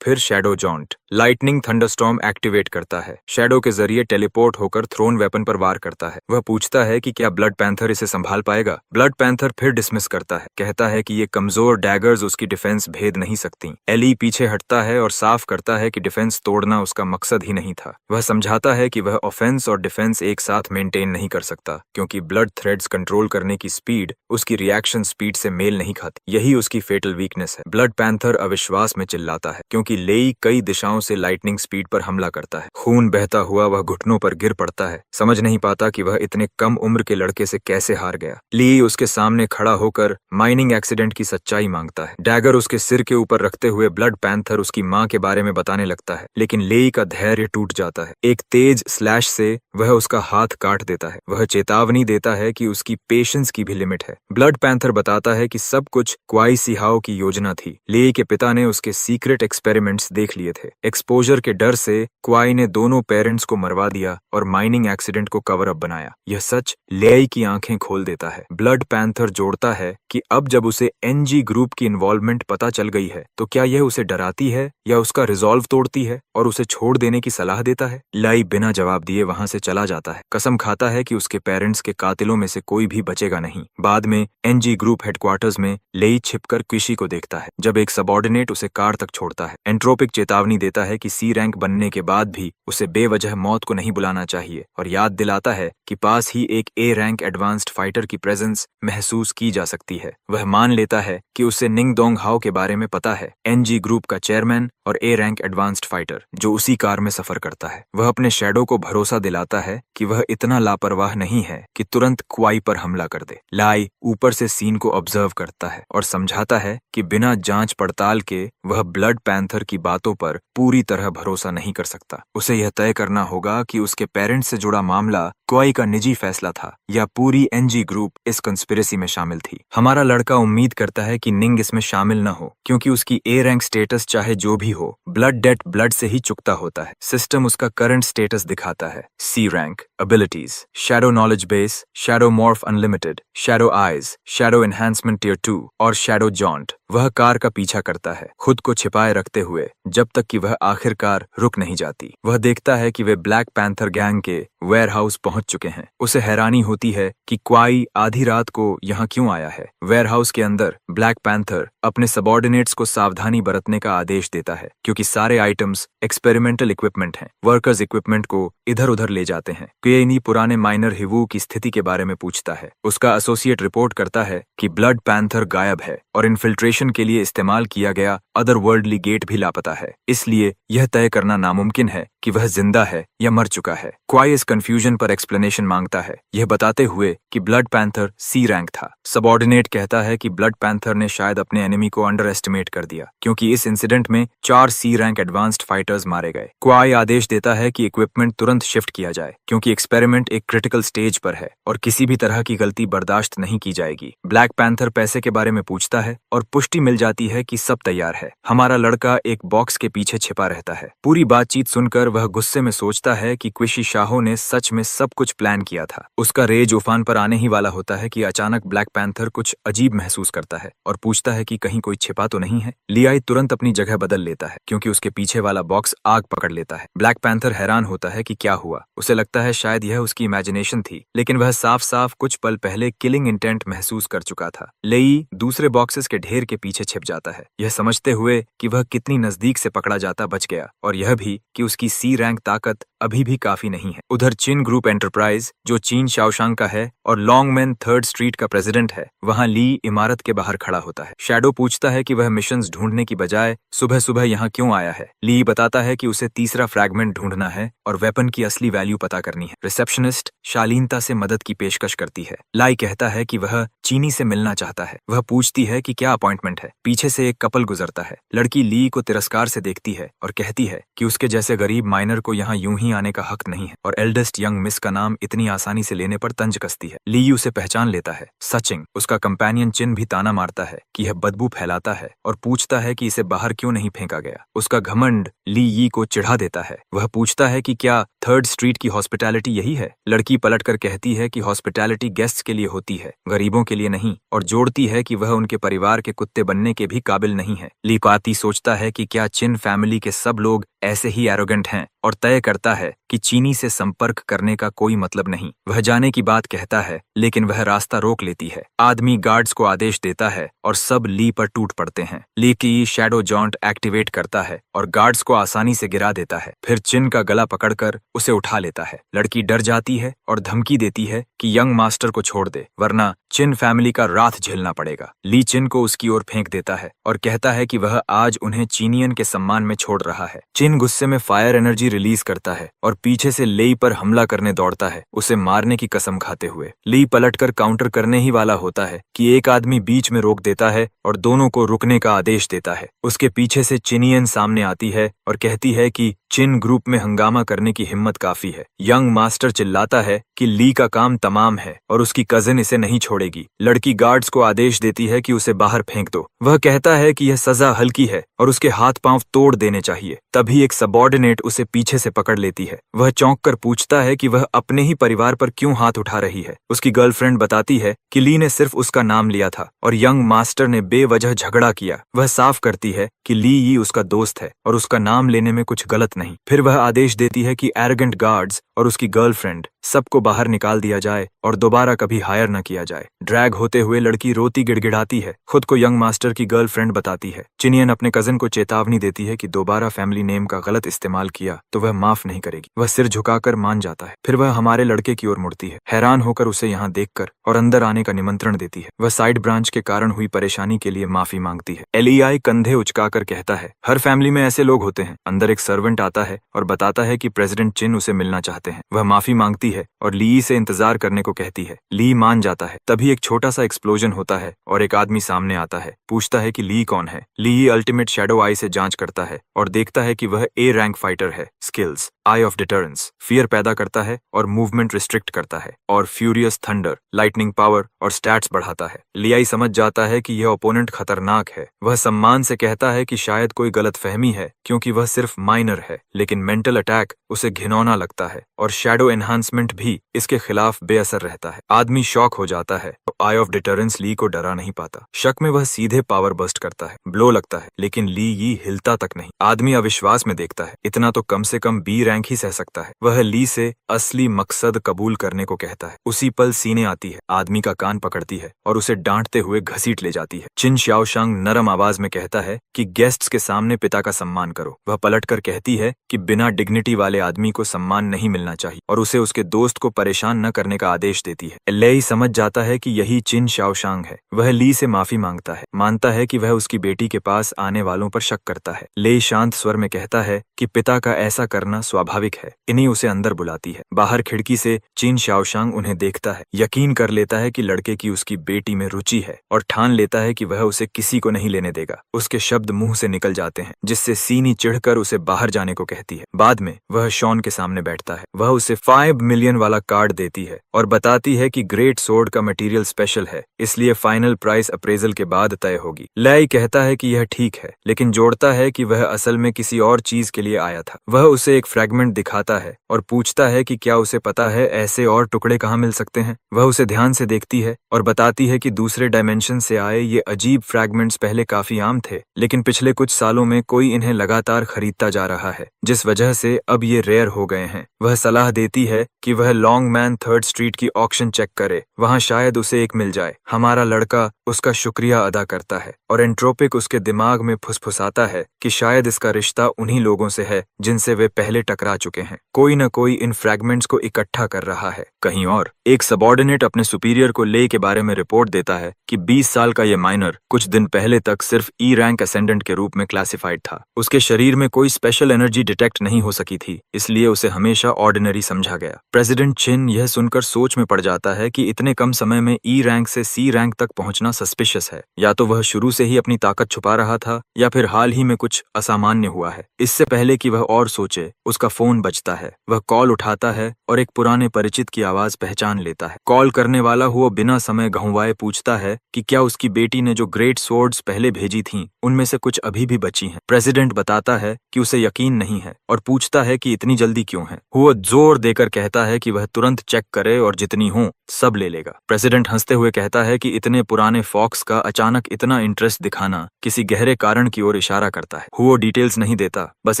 फिर shadow joint lightning thunderstorm activate करता है। शैडो के जरिए टेलीपोर्ट होकर थ्रोन वेपन पर वार करता है। वह पूछता है कि क्या ब्लड पैंथर इसे संभाल पाएगा। ब्लड पैंथर फिर डिसमिस करता है, कहता है कि ये कमजोर डैगर्स उसकी डिफेंस भेद नहीं सकती। एली पीछे हटता है और साफ करता है कि डिफेंस तोड़ना उसका मकसद ही नहीं था। वह समझाता है कि वह ऑफेंस और डिफेंस एक साथ मेंटेन नहीं कर सकता, क्योंकि ब्लड थ्रेड्स कंट्रोल करने की स्पीड उसकी रिएक्शन स्पीड से मेल नहीं खाती। यही उसकी फेटल वीकनेस है। ब्लड पैंथर अविश्वास में चिल्लाता है, क्योंकि लेई कई दिशाओं से लाइटनिंग स्पीड पर हमला करता है। खून बहता हुआ वह घुटनों पर गिर पड़ता है, समझ नहीं पाता कि वह इतने कम उम्र के लड़के से कैसे हार गया। ली उसके सामने खड़ा होकर माइनिंग एक्सीडेंट की सच्चाई मांगता है। डैगर उसके सिर के ऊपर रखते हुए ब्लड पैंथर उसकी माँ के बारे में बताने लगता है, लेकिन लेई का धैर्य टूट जाता है। एक तेज स्लैश से वह उसका हाथ काट देता है। वह चेतावनी देता है कि उसकी पेशेंस की भी लिमिट है। ब्लड पैंथर बताता है कि सब कुछ क्वाई सिहाओ की योजना थी। लेई के पिता ने उसके सीक्रेट एक्सपेरिमेंट्स देख लिए थे। एक्सपोजर के डर से क्वाई ने दोनों पेरेंट्स को मरवा दिया और माइनिंग एक्सीडेंट को कवर अप बनाया। यह सच लेई की आंखें खोल देता है। ब्लड पैंथर जोड़ता है कि अब जब उसे एनजी ग्रुप की इन्वॉल्वमेंट पता चल गई है तो क्या यह उसे डराती है या उसका रिजॉल्व तोड़ती है और उसे छोड़ देने की सलाह देता है। लाई बिना जवाब दिए वहां से चला जाता है। कसम खाता है कि उसके पेरेंट्स के कातिलों में से कोई भी बचेगा नहीं। बाद में एनजी ग्रुप हेडक्वार्टर्स में लेई छिपकर क्विशी को देखता है जब एक सबॉर्डिनेट उसे कार तक छोड़ता है। एंट्रोपिक चेतावनी देता है कि सी रैंक बनने के बाद भी उसे बेवजह मौत को नहीं बुलाना चाहिए और याद दिलाता है कि पास ही एक ए रैंक एडवांस्ड फाइटर की प्रेजेंस महसूस की जा सकती है। वह मान लेता है कि उसे निंग दोंग हाओ के बारे में पता है, एनजी ग्रुप का चेयरमैन और ए रैंक एडवांस्ड फाइटर जो उसी कार में सफर करता है। वह अपने शैडो को भरोसा दिलाता है कि वह इतना लापरवाह नहीं है कि तुरंत क्वाई पर हमला कर दे। लाई ऊपर से सीन को ऑब्जर्व करता है और समझाता है कि बिना जांच पड़ताल के वह ब्लड पैंथर की बातों पर पूरी तरह भरोसा नहीं कर सकता। उसे यह तय करना होगा कि उसके पेरेंट्स से जुड़ा मामला क्वाई का निजी फैसला था या पूरी एनजी ग्रुप इस कंस्पिरेसी में शामिल थी। हमारा लड़का उम्मीद करता है कि निंग इसमें शामिल न हो क्योंकि उसकी ए रैंक स्टेटस चाहे जो भी हो, ब्लड डेट ब्लड से ही चुकता होता है। सिस्टम उसका करंट स्टेटस दिखाता है। C rank, abilities, shadow knowledge base, shadow morph unlimited, shadow eyes, shadow enhancement tier 2 और शैडो जॉन्ट। वह कार का पीछा करता है, खुद को छिपाए रखते हुए, जब तक कि वह आखिरकार रुक नहीं जाती। वह देखता है कि वे ब्लैक पैंथर गैंग के वेयरहाउस पहुंच चुके हैं। उसे हैरानी होती है कि क्वाई आधी रात को यहाँ क्यों आया है। वेयरहाउस के अंदर ब्लैक पैंथर अपने सबॉर्डिनेट्स को सावधानी बरतने का आदेश देता है क्योंकि सारे आइटम्स एक्सपेरिमेंटल इक्विपमेंट हैं। वर्कर्स इक्विपमेंट को इधर उधर ले जाते हैं। क्वेनी पुराने माइनर हिवू की स्थिति के बारे में पूछता है। उसका एसोसिएट रिपोर्ट करता है कि ब्लड पैंथर गायब है और इन्फिल्ट्रेशन के लिए इस्तेमाल किया गया अदर वर्ल्डली गेट भी लापता है। इसलिए यह तय करना नामुमकिन है कि वह जिंदा है या मर चुका है। क्वाई इस कंफ्यूजन पर एक्सप्लेनेशन मांगता है, यह बताते हुए कि ब्लड पैंथर सी रैंक था। सबॉर्डिनेट कहता है कि ब्लड पैंथर ने शायद अपने एनिमी को अंडर एस्टिमेट कर दिया क्योंकि इस इंसिडेंट में 4 सी रैंक एडवांस्ड फाइटर्स मारे गए। क्वाई आदेश देता है कि इक्विपमेंट तुरंत शिफ्ट किया जाए क्योंकि एक्सपेरिमेंट एक क्रिटिकल स्टेज पर है और किसी भी तरह की गलती बर्दाश्त नहीं की जाएगी। ब्लैक पैंथर पैसे के बारे में पूछता है और पुष्टि मिल जाती है कि सब तैयार है। हमारा लड़का एक बॉक्स के पीछे छिपा रहता है। पूरी बातचीत सुनकर वह गुस्से में सोचता है कि क्विशी शाहो ने सच में सब कुछ प्लान किया था। उसका रेज उफान पर आने ही वाला होता है कि अचानक ब्लैक पैंथर कुछ अजीब महसूस करता है और पूछता है कि कहीं कोई छिपा तो नहीं है। लियाई तुरंत अपनी जगह बदल लेता है क्योंकि उसके पीछे वाला बॉक्स आग पकड़ लेता है। ब्लैक पैंथर हैरान होता है कि क्या हुआ। उसे लगता है शायद यह उसकी इमेजिनेशन थी, लेकिन वह साफ साफ कुछ पल पहले किलिंग इंटेंट महसूस कर चुका था। लेई दूसरे बॉक्सेस के ढेर के पीछे छिप जाता है, यह समझते हुए कि वह कितनी नजदीक से पकड़ा जाता बच गया और यह भी कि उसकी सी रैंक ताकत अभी भी काफी नहीं है। उधर चिन ग्रुप एंटरप्राइज जो चीन शाओशांग का है और लॉन्गमैन 3rd स्ट्रीट का प्रेसिडेंट है, वहां ली इमारत के बाहर खड़ा होता है। शैडो पूछता है कि वह मिशंस ढूंढने की बजाय सुबह सुबह यहाँ क्यों आया है। ली बताता है कि उसे तीसरा फ्रैगमेंट ढूंढना है और वेपन की असली वैल्यू पता करनी है। रिसेप्शनिस्ट शालीनता से मदद की पेशकश करती है। लाई कहता है कि वह चीनी से मिलना चाहता है। वह पूछती है कि क्या अपॉइंटमेंट है। पीछे से एक कपल गुजरता है। लड़की ली को तिरस्कार से देखती है और कहती है कि उसके जैसे गरीब माइनर को यहाँ यूं ही आने का हक नहीं है और एल्डेस्ट यंग मिस का नाम इतनी आसानी से लेने पर तंज कसती है। ली उसे पहचान लेता है। सचिंग उसका कंपेनियन चिन भी ताना मारता है कि यह बदबू फैलाता है और पूछता है कि इसे बाहर क्यों नहीं फेंका गया। उसका घमंड ली यी को चिढ़ा देता है। वह पूछता है कि क्या 3rd स्ट्रीट की हॉस्पिटैलिटी यही है। लड़की पलटकर कहती है कि हॉस्पिटैलिटी गेस्ट्स के लिए होती है, गरीबों के लिए नहीं, और जोड़ती है कि वह उनके परिवार के कुत्ते बनने के भी काबिल नहीं है। ली पाती सोचता है कि क्या चिन फैमिली के सब लोग ऐसे ही एरोगेंट हैं और तय करता है कि चीनी से संपर्क करने का कोई मतलब नहीं। वह जाने की बात कहता है लेकिन वह रास्ता रोक लेती है। आदमी गार्ड्स को आदेश देता है और सब ली पर टूट पड़ते हैं। ली की शैडो जॉन्ट एक्टिवेट करता है और गार्ड्स को आसानी से गिरा देता है। फिर चिन का गला पकड़कर उसे उठा लेता है। लड़की डर जाती है और धमकी देती है कि यंग मास्टर को छोड़ दे वरना चिन फैमिली का रात झेलना पड़ेगा। ली चिन को उसकी ओर फेंक देता है और कहता है कि वह आज उन्हें चीनियन के सम्मान में छोड़ रहा है। चिन चिन गुस्से में फायर एनर्जी रिलीज करता है और पीछे से लेई पर हमला करने दौड़ता है, उसे मारने की कसम खाते हुए। ली पलटकर काउंटर करने ही वाला होता है कि एक आदमी बीच में रोक देता है और दोनों को रुकने का आदेश देता है। उसके पीछे से चिनियन सामने आती है और कहती है कि चिन ग्रुप में हंगामा करने की हिम्मत काफी है। यंग मास्टर चिल्लाता है कि ली का काम तमाम है और उसकी कजिन इसे नहीं छोड़ेगी। लड़की गार्ड्स को आदेश देती है कि उसे बाहर फेंक दो। वह कहता है कि यह सजा हल्की है और उसके हाथ पांव तोड़ देने चाहिए। तभी एक सबॉर्डिनेट उसे पीछे से पकड़ लेती है। वह चौंक कर पूछता है कि वह अपने ही परिवार पर क्यों हाथ उठा रही है। उसकी गर्लफ्रेंड बताती है कि ली ने सिर्फ उसका नाम लिया था और यंग मास्टर ने बेवजह झगड़ा किया। वह साफ करती है कि ली ही उसका दोस्त है और उसका नाम लेने में कुछ गलत नहीं। फिर वह आदेश देती है कि एरोगेंट गार्ड्स और उसकी गर्लफ्रेंड सबको बाहर निकाल दिया जाए और दोबारा कभी हायर न किया जाए। ड्रैग होते हुए लड़की रोती गिड़गिड़ाती है, खुद को यंग मास्टर की गर्लफ्रेंड बताती है। चिनियन अपने कजिन को चेतावनी देती है कि दोबारा फैमिली नेम का गलत इस्तेमाल किया तो वह माफ नहीं करेगी। वह सिर झुकाकर मान जाता है। फिर वह हमारे लड़के की ओर मुड़ती है, हैरान होकर उसे यहाँ देखकर, और अंदर आने का निमंत्रण देती है। वह साइड ब्रांच के कारण हुई परेशानी के लिए माफी मांगती है। एलियाई कंधे उचकाकर कहता है, हर फैमिली में ऐसे लोग होते हैं। अंदर एक सर्वेंट आता है और बताता है कि प्रेसिडेंट चिन उसे मिलना चाहते हैं। वह माफी मांगती है और ली से इंतजार करने को कहती है। ली मान जाता है। तभी एक छोटा सा एक्सप्लोजन होता है और एक आदमी सामने आता है, पूछता है कि ली कौन है। ली अल्टीमेट शैडो आई से जांच करता है और देखता है कि वह ए रैंक फाइटर है। Skills I of deterrence, fear पैदा करता है और मूवमेंट रिस्ट्रिक्ट करता है, और फ्यूरियस थंडर, लाइटनिंग पावर और स्टैट्स बढ़ाता है। लियाई समझ जाता है कि यह ओपोनेंट खतरनाक है। वह सम्मान से कहता है कि शायद कोई गलतफहमी है क्योंकि वह सिर्फ माइनर है, लेकिन मेंटल अटैक उसे घिनौना लगता है और शैडो एनहांसमेंट भी इसके खिलाफ बेअसर रहता है। आदमी शॉक हो जाता है तो आई ऑफ डिटरेंस ली को डरा नहीं पाता। शक में वह सीधे पावर बस्ट करता है, ब्लो लगता है, लेकिन ली ये हिलता तक नहीं। आदमी अविश्वास में देखता है, इतना तो कम से कम बी रैंक ही सह सकता है। वह ली से असली मकसद कबूल करने को कहता है। उसी पल सीने आती है, आदमी का कान पकड़ती है और उसे डांटते हुए घसीट ले जाती है। चिन शाओशांग नरम आवाज में कहता है कि गेस्ट्स के सामने पिता का सम्मान करो। वह पलटकर कहती है कि बिना डिग्निटी वाले आदमी को सम्मान नहीं मिलना चाहिए और उसे उसके दोस्त को परेशान न करने का आदेश देती है। लेई समझ जाता है कि यही चिन शाओशांग है। वह ली से माफी मांगता है, मानता है कि वह उसकी बेटी के पास आने वालों पर शक करता है। लेई शांत स्वर में कहता है कि पिता का ऐसा करना स्वाभाविक है। इन्हीं उसे अंदर बुलाती है। बाहर खिड़की से चिन शाओशांग उन्हें देखता है, यकीन कर लेता है कि लड़के की उसकी बेटी में रुचि है और ठान लेता है कि वह उसे किसी को नहीं लेने देगा। उसके शब्द मुंह से निकल जाते हैं, जिससे सीनी चिढ़कर उसे बाहर जाने को कहती है। बाद में वह शॉन के सामने बैठता है। वह उसे 5 मिलियन वाला कार्ड देती है और बताती है कि ग्रेट सोर्ड का मटेरियल स्पेशल है, इसलिए फाइनल प्राइस अप्रेजल के बाद तय होगी। लेई कहता है कि यह ठीक है, लेकिन जोड़ता है कि वह असल में किसी और चीज के लिए आया था। वह उसे एक फ्रैगमेंट दिखाता है और पूछता है कि क्या उसे पता है ऐसे और टुकड़े कहाँ मिल सकते हैं। वह उसे ध्यान से देखती है और बताती है कि दूसरे डायमेंशन से आए ये अजीब फ्रैगमेंट्स पहले काफी आम थे, लेकिन पिछले कुछ सालों में कोई इन्हें लगातार खरीदता जा रहा है, जिस वजह से अब ये रेयर हो गए हैं। वह सलाह देती है कि वह लॉन्ग मैन 3rd स्ट्रीट की ऑक्शन चेक करे, वहाँ शायद उसे एक मिल जाए। हमारा लड़का उसका शुक्रिया अदा करता है और एंट्रोपिक उसके दिमाग में फुसफुसाता है कि शायद इसका रिश्ता उन्हीं लोगों से है जिनसे वे पहले टकरा चुके हैं। कोई न कोई इन फ्रैगमेंट्स को इकट्ठा कर रहा है। कहीं और एक सबॉर्डिनेट अपने सुपीरियर को ले के बारे में रिपोर्ट देता है कि 20 साल का ये माइनर कुछ दिन पहले तक सिर्फ ई रैंक असेंडेंट के रूप में क्लासिफाइड था। उसके शरीर में कोई स्पेशल एनर्जी डिटेक्ट नहीं हो सकी थी, इसलिए उसे हमेशा ऑर्डिनरी समझा गया। प्रेसिडेंट चिन यह सुनकर सोच में पड़ जाता है कि इतने कम समय में ई रैंक से सी रैंक तक पहुंचना सस्पिशियस है। या तो वह शुरू से ही अपनी ताकत छुपा रहा था या फिर हाल ही में कुछ असामान्य हुआ है। इससे पहले कि वह और सोचे, उसका फोन बजता है। वह कॉल उठाता है और एक पुराने परिचित की आवाज पहचान लेता है। कॉल करने वाला हुआ बिना समय गंवाए पूछता है कि क्या उसकी बेटी ने जो ग्रेट सोर्ड्स पहले भेजी थीं, उनमें से कुछ अभी भी बची हैं। प्रेसिडेंट बताता है कि उसे यकीन नहीं है और पूछता है कि इतनी जल्दी क्यों है। वो जोर देकर कहता है कि वह तुरंत चेक करे और जितनी हो सब ले लेगा। प्रेसिडेंट हंसते हुए कहता है कि इतने पुराने फॉक्स का अचानक इतना इंटरेस्ट दिखाना किसी गहरे कारण की ओर इशारा करता है। वो डिटेल्स नहीं देता, बस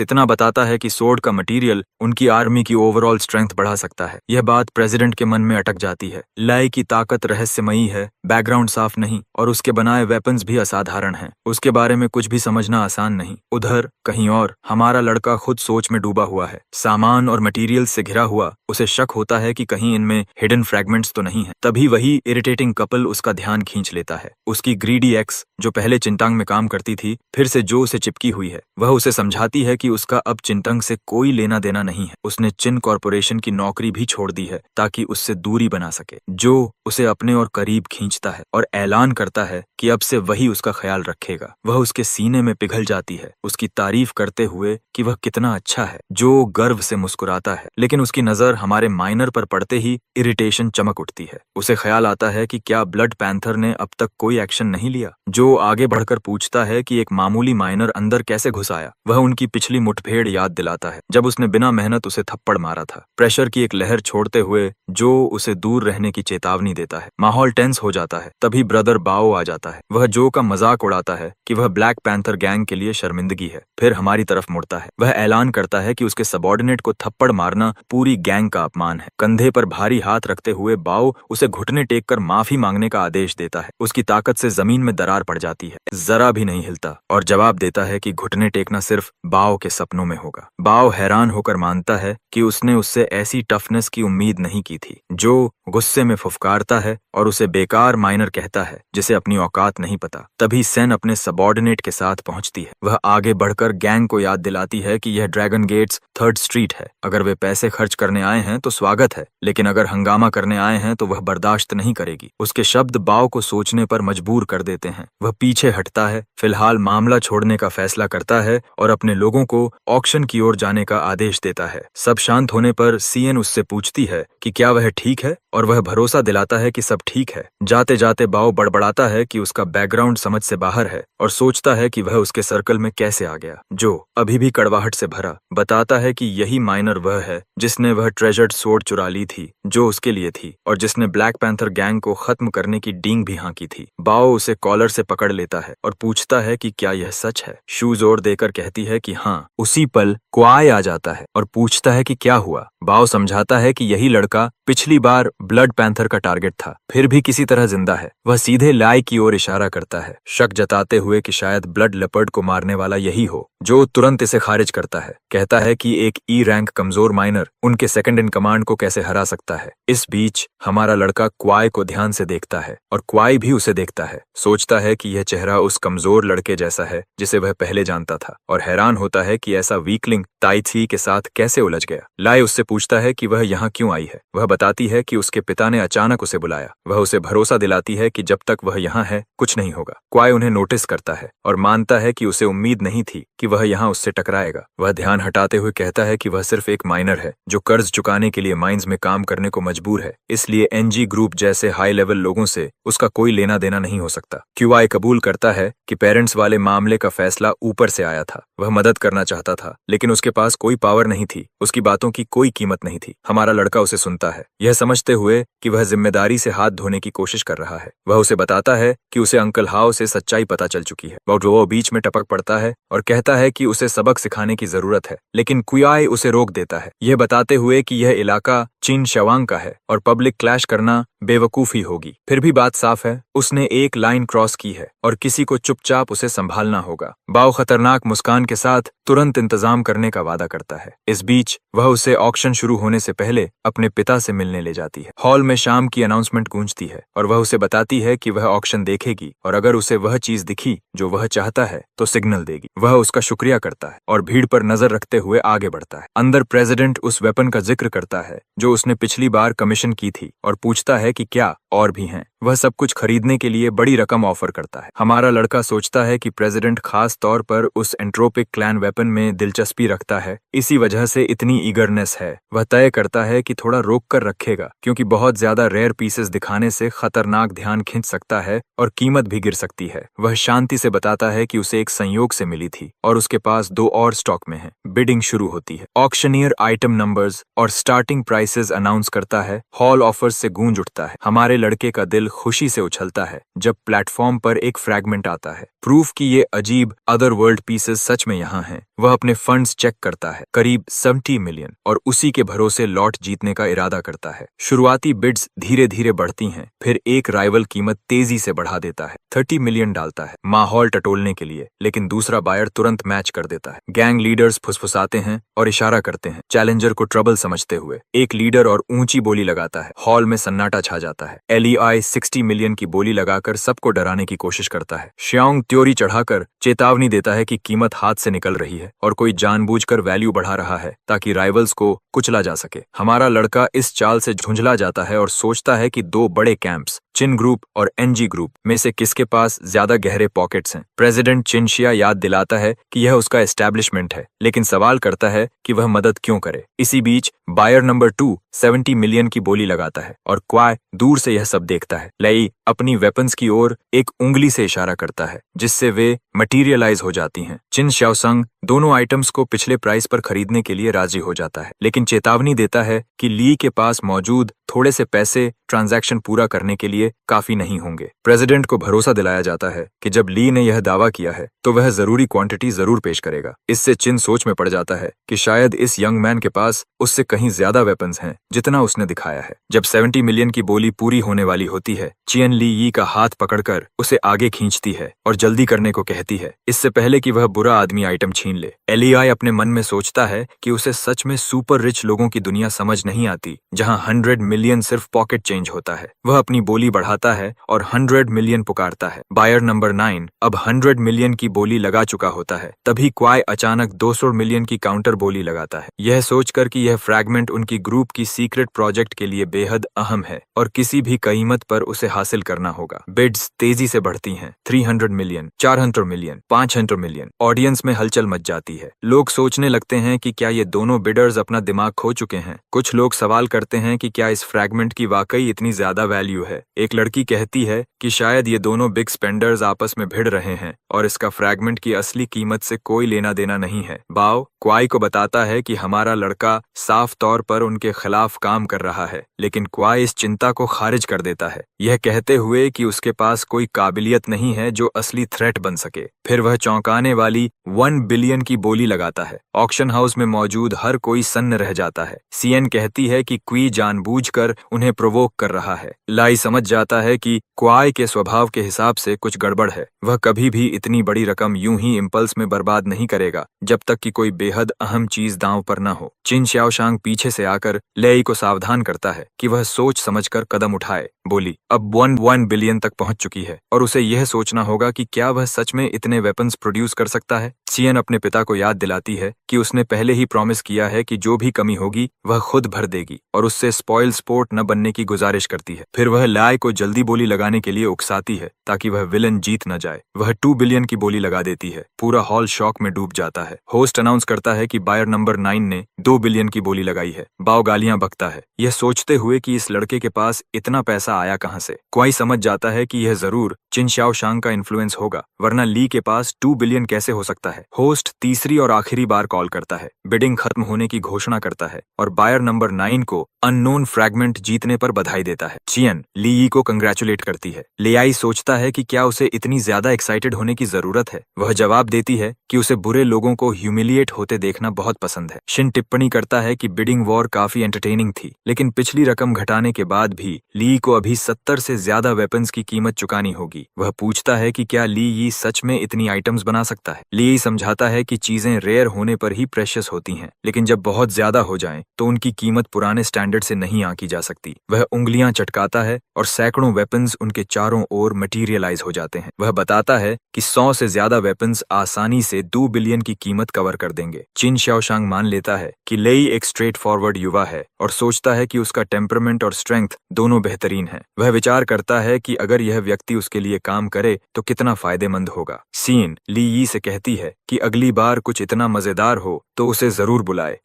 इतना बताता है कि सोर्ड का मटेरियल उनकी आर्मी की ओवरऑल स्ट्रेंथ बढ़ा सकता है। यह बात प्रेसिडेंट के मन में अटक जाती है। लाई की ताकत रहस्यमयी है, बैकग्राउंड साफ नहीं और उसके बनाए वेपन्स भी असाधारण हैं। उसके बारे में कुछ भी समझना आसान नहीं। उधर कहीं और हमारा लड़का खुद सोच में डूबा हुआ है, सामान और मटेरियल से घिरा हुआ। उसे शक होता है कि कहीं इनमें हिडन फ्रैगमेंट्स तो नहीं है। तभी वही इरिटेटिंग कपल उसका ध्यान खींच लेते देता है। उसकी ग्रीडी एक्स, जो पहले चिंतांग में काम करती थी, फिर से जो उसे चिपकी हुई है। वह उसे समझाती है कि उसका अब चिंतांग से कोई लेना देना नहीं है। उसने चिन कॉरपोरेशन की नौकरी भी छोड़ दी है ताकि उससे दूरी बना सके। जो उसे अपने और करीब खींचता है और ऐलान करता है कि अब से वही उसका ख्याल रखेगा। वह उसके सीने में पिघल जाती है, उसकी तारीफ करते हुए कि वह कितना अच्छा है। जो गर्व से मुस्कुराता है, लेकिन उसकी नजर हमारे माइनर पर पड़ते ही इरिटेशन चमक उठती है। उसे ख्याल आता है कि क्या ब्लड पैंथर ने अब तक कोई एक्शन नहीं लिया। जो आगे बढ़कर पूछता है कि एक मामूली माइनर अंदर कैसे घुस आया। वह उनकी पिछली मुठभेड़ याद दिलाता है, जब उसने बिना मेहनत उसे थप्पड़ मारा था। प्रेशर की एक लहर छोड़ते हुए जो उसे दूर रहने की चेतावनी देता है। माहौल टेंस हो जाता है। तभी ब्रदर बाओ आ जाता है। वह जो का मजाक उड़ाता है कि वह ब्लैक पैंथर गैंग के लिए शर्मिंदगी है। फिर हमारी तरफ मुड़ता है। वह ऐलान करता है कि उसके सबॉर्डिनेट को थप्पड़ मारना पूरी गैंग का अपमान है। कंधे पर भारी हाथ रखते हुए बाओ उसे घुटने टेक कर माफी मांगने का आदेश देता है। उसकी ताकत से जमीन में दरार पड़ जाती है, जरा भी नहीं हिलता और जवाब देता है कि घुटने टेकना सिर्फ बाओ के सपनों में होगा। बाओ हैरान होकर मानता है कि उसने उससे ऐसी टफनेस की उम्मीद नहीं की थी। जो गुस्से में फुफकारता है और उसे बेकार माइनर कहता है जिसे अपनी औकात नहीं पता। तभी सेन अपने सबॉर्डिनेट के साथ पहुंचती है। वह आगे बढ़कर गैंग को याद दिलाती है कि यह ड्रैगन गेट्स 3rd स्ट्रीट है। अगर वे पैसे खर्च करने आए हैं तो स्वागत है, लेकिन अगर हंगामा करने आए हैं तो वह बर्दाश्त नहीं करेगी। उसके शब्द बाओ को सोचने पर मजबूर कर देते हैं। वह पीछे हटता है, फिलहाल मामला छोड़ने का फैसला करता है और अपने लोगों को ऑक्शन की ओर जाने का आदेश देता है। सब शांत होने पर सीएन उससे पूछती है कि क्या वह ठीक है, और वह भरोसा दिलाता है कि सब ठीक है। जाते जाते बाओ बड़बड़ाता है कि उसका बैकग्राउंड समझ से बाहर है और सोचता है कि वह उसके सर्कल में कैसे आ गया। जो अभी भी कड़वाहट से भरा बताता है कि यही माइनर वह है जिसने वह ट्रेजर्ड सोर्ड चुरा ली थी जो उसके लिए थी, और जिसने ब्लैक पैंथर गैंग को खत्म करने की डींग भी हाँकी थी। बाओ उसे कॉलर से पकड़ लेता है और पूछता है कि क्या यह सच है। शू जोर देकर कहती है कि हाँ। उसी पल क्वाई आ जाता है और पूछता है कि क्या हुआ। बाओ समझाता है कि यही लड़का पिछली बार ब्लड पैंथर का टारगेट था, फिर भी किसी तरह जिंदा है। वह सीधे लाई की ओर इशारा करता है, शक जताते हुए कि शायद ब्लड लेपर्ड को मारने वाला यही हो। जो तुरंत इसे खारिज करता है, कहता है कि एक ई रैंक कमजोर माइनर उनके सेकंड इन कमांड को कैसे हरा सकता है। इस बीच हमारा लड़का क्वाई को ध्यान से देखता है और क्वाई भी उसे देखता है। सोचता है कि यह चेहरा उस कमजोर लड़के जैसा है जिसे वह पहले जानता था, और हैरान होता है कि ऐसा वीकलिंग ताइथी के साथ कैसे उलझ गया। लाई उससे पूछता है कि वह यहाँ क्यों आई है। वह बताती है कि उसके पिता ने अचानक उसे बुलाया। वह उसे भरोसा दिलाती है कि जब तक वह यहाँ है कुछ नहीं होगा। क्वाई उन्हें नोटिस करता है और मानता है कि उसे उम्मीद नहीं थी कि वह यहाँ उससे टकराएगा। वह ध्यान हटाते हुए कहता है कि वह सिर्फ एक माइनर है जो कर्ज चुकाने के लिए माइंस में काम करने को मजबूर है, इसलिए एनजी ग्रुप जैसे हाई लेवल लोगों से उसका कोई लेना देना नहीं हो सकता। क्यूआई कबूल करता है कि पेरेंट्स वाले मामले का फैसला ऊपर से आया था। वह मदद करना चाहता था, लेकिन उसके पास कोई पावर नहीं थी। उसकी बातों की कोई कीमत नहीं थी। हमारा लड़का उसे सुनता है, यह समझते हुए कि वह जिम्मेदारी से हाथ धोने की कोशिश कर रहा है। वह उसे बताता है कि उसे अंकल हाउ से सच्चाई पता चल चुकी है। वो बीच में टपक पड़ता है और कहता है कि उसे सबक सिखाने की जरूरत है, लेकिन क्यूआई उसे रोक देता है, यह बताते हुए कि यह इलाका चीन शवांग का है और पब्लिक क्लैश करना बेवकूफी होगी। फिर भी बात साफ है, उसने एक लाइन क्रॉस की है और किसी को चुपचाप उसे संभालना होगा। बाओ खतरनाक मुस्कान के साथ तुरंत इंतजाम करने का वादा करता है। इस बीच वह उसे ऑक्शन शुरू होने से पहले अपने पिता से मिलने ले जाती है। हॉल में शाम की अनाउंसमेंट गूंजती है और वह उसे बताती है कि वह ऑक्शन देखेगी और अगर उसे वह चीज दिखी जो वह चाहता है तो सिग्नल देगी। वह उसका शुक्रिया करता है और भीड़ पर नजर रखते हुए आगे बढ़ता है। अंदर प्रेसिडेंट उस वेपन का जिक्र करता है जो उसने पिछली बार कमीशन की थी और पूछता है कि क्या और भी हैं। वह सब कुछ खरीदने के लिए बड़ी रकम ऑफर करता है। हमारा लड़का सोचता है कि प्रेसिडेंट खास तौर पर उस एंट्रोपिक क्लैन वेपन में दिलचस्पी रखता है, इसी वजह से इतनी ईगरनेस है। वह तय करता है कि थोड़ा रोक कर रखेगा क्योंकि बहुत ज्यादा रेयर पीसेस दिखाने से खतरनाक ध्यान खींच सकता है और कीमत भी गिर सकती है। वह शांति से बताता है कि उसे एक संयोग से मिली थी और उसके पास 2 और स्टॉक में है। बिडिंग शुरू होती है। ऑक्शनियर आइटम नंबर्स और स्टार्टिंग प्राइसेस अनाउंस करता है। हॉल ऑफर्स से गूंज उठता है। हमारे लड़के का दिल खुशी से उछलता है जब प्लेटफॉर्म पर एक फ्रैगमेंट आता है, प्रूफ कि ये अजीब अदर वर्ल्ड पीसेस सच में यहाँ हैं। वह अपने फंड्स चेक करता है, करीब 70 मिलियन, और उसी के भरोसे लॉट जीतने का इरादा करता है। शुरुआती बिड्स धीरे धीरे बढ़ती हैं, फिर एक राइवल कीमत तेजी से बढ़ा देता है, 30 मिलियन डालता है माहौल टटोलने के लिए, लेकिन दूसरा बायर तुरंत मैच कर देता है। गैंग लीडर्स फुसफुसाते हैं और इशारा करते हैं, चैलेंजर को ट्रबल समझते हुए। एक लीडर और ऊंची बोली लगाता है। हॉल में सन्नाटा छा जाता है। LEI 60 मिलियन की बोली लगाकर सबको डराने की कोशिश करता है। श्योंग त्योरी चढ़ाकर चेतावनी देता है कि कीमत हाथ से निकल रही है और कोई जानबूझकर वैल्यू बढ़ा रहा है ताकि राइवल्स को कुचला जा सके। हमारा लड़का इस चाल से झुंझला जाता है और सोचता है कि दो बड़े कैंप्स चिन ग्रुप और एनजी ग्रुप में से किसके पास ज्यादा गहरे पॉकेट्स हैं। प्रेसिडेंट चिनशिया याद दिलाता है कि यह उसका एस्टैब्लिशमेंट है, लेकिन सवाल करता है कि वह मदद क्यों करे। इसी बीच बायर नंबर 2 70 मिलियन की बोली लगाता है और क्वाय दूर से यह सब देखता है। लेई अपनी वेपन्स की ओर एक उंगली से इशारा करता है जिससे वे मटीरियलाइज हो जाती हैं। चिन शाओसंग दोनों आइटम्स को पिछले प्राइस पर खरीदने के लिए राजी हो जाता है, लेकिन चेतावनी देता है कि ली के पास मौजूद थोड़े से पैसे ट्रांजैक्शन पूरा करने के लिए काफी नहीं होंगे। प्रेसिडेंट को भरोसा दिलाया जाता है कि जब ली ने यह दावा किया है तो वह जरूरी क्वांटिटी जरूर पेश करेगा। इससे चिन सोच में पड़ जाता है कि शायद इस यंग मैन के पास उससे कहीं ज्यादा वेपन्स हैं जितना उसने दिखाया है। जब 70 मिलियन की बोली पूरी होने वाली होती है, चियन ली यी का हाथ पकड़कर उसे आगे खींचती है और जल्दी करने को कहती है, इससे पहले कि वह बुरा आदमी आइटम छीन ले। एलियाई अपने मन में सोचता है कि उसे सच में सुपर रिच लोगों की दुनिया समझ नहीं आती जहां 100 मिलियन सिर्फ पॉकेट चेंज होता है। वह अपनी बोली बढ़ाता है और 100 मिलियन पुकारता है। बायर नंबर 9 अब 100 मिलियन की बोली लगा चुका होता है। तभी क्वाय अचानक 200 मिलियन की काउंटर बोली लगाता है, यह सोचकर कि यह फ्रैगमेंट उनकी ग्रुप की सीक्रेट प्रोजेक्ट के लिए बेहद अहम है और किसी भी कीमत पर उसे हासिल करना होगा। बिड्स तेजी से बढ़ती हैं। 300 मिलियन, 400 मिलियन, 500 मिलियन। ऑडियंस में हलचल मच जाती है। लोग सोचने लगते हैं कि क्या ये दोनों बिडर्स अपना दिमाग खो चुके हैं। कुछ लोग सवाल करते हैं कि क्या इस फ्रैगमेंट की वाकई इतनी ज्यादा वैल्यू है। एक लड़की कहती है कि शायद ये दोनों बिग स्पेंडर्स आपस में भिड़ रहे हैं और इसका फ्रैगमेंट की असली कीमत से कोई लेना देना नहीं है। बाओ क्वाई को बताता है कि हमारा लड़का साफ तौर पर उनके खिलाफ काम कर रहा है, लेकिन क्वाई इस चिंता को खारिज कर देता है, यह कहते हुए कि उसके पास कोई काबिलियत नहीं है जो असली थ्रेट बन सके। फिर वह चौंकाने वाली 1 बिलियन की बोली लगाता है। ऑक्शन हाउस में मौजूद हर कोई सन्न रह जाता है। सीएन कहती है कि क्वी जानबूझकर उन्हें प्रोवोक कर रहा है। लाई समझ जाता है कि क्वाई के स्वभाव के हिसाब से कुछ गड़बड़ है। वह कभी भी इतनी बड़ी रकम यूं ही इम्पल्स में बर्बाद नहीं करेगा जब तक कि कोई बेहद अहम चीज दांव पर न हो। चिन शाओशांग पीछे से आकर लेई को सावधान करता है कि वह सोच समझकर कदम उठाए। बोली अब 1 बिलियन तक पहुंच चुकी है और उसे यह सोचना होगा कि क्या वह सच में इतने वेपन्स प्रोड्यूस कर सकता है। सीएन अपने पिता को याद दिलाती है कि उसने पहले ही प्रॉमिस किया है कि जो भी कमी होगी वह खुद भर देगी और उससे स्पॉइल स्पोर्ट न बनने की गुजारिश करती है। फिर वह लाई को जल्दी बोली लगाने के लिए उकसाती है ताकि वह विलन जीत न जाए। वह 2 बिलियन की बोली लगा देती है। पूरा हॉल शॉक में डूब जाता है। होस्ट अनाउंस करता है कि बायर नंबर 9 ने 2 बिलियन की बोली लगाई है। बाओ गालियां बकता है, यह सोचते हुए कि इस लड़के के पास इतना पैसा आया कहां से। क्वाई समझ जाता है कि यह जरूर चिन शाओशांग का इन्फ्लुएंस होगा, वरना ली के पास 2 बिलियन कैसे हो सकता है। होस्ट तीसरी और आखिरी बार कॉल करता है, बिडिंग खत्म होने की घोषणा करता है और बायर नंबर 9 को अननोन फ्रैगमेंट जीतने पर बधाई देता है। चियन ली यी को कंग्रेचुलेट करती है। लेआई सोचता है कि क्या उसे इतनी ज्यादा एक्साइटेड होने की जरूरत है। वह जवाब देती है कि उसे बुरे लोगों को ह्यूमिलिएट होते देखना बहुत पसंद है। शिन टिप्पणी करता है कि बिडिंग वॉर काफी एंटरटेनिंग थी, लेकिन पिछली रकम घटाने के बाद भी ली को अभी 70 से ज्यादा वेपन्स की कीमत चुकानी होगी। वह पूछता है कि क्या ली यी सच में इतनी आइटम्स बना सकता है। ली समझाता है कि चीजें रेयर होने पर ही प्रेशियस होती हैं, लेकिन जब बहुत ज्यादा हो जाएं तो उनकी कीमत पुराने स्टैंडर्ड से नहीं आंकी जा सकती। वह उंगलियां चटकाता है और सैकड़ों वेपन्स उनके चारों ओर मटीरियलाइज हो जाते हैं। वह बताता है कि 100 से ज्यादा वेपन्स आसानी से 2 बिलियन की कीमत कवर कर देंगे। चिन शाओशांग मान लेता है कि लेई एक स्ट्रेट फॉरवर्ड युवा है और सोचता है कि उसका टेम्परामेंट और स्ट्रेंथ दोनों बेहतरीन है। वह विचार करता है कि अगर यह व्यक्ति उसके लिए काम करे तो कितना फायदेमंद होगा। सीन ली यी से कहती है कि अगली बार कुछ इतना मजेदार हो तो उसे जरूर बुलाए।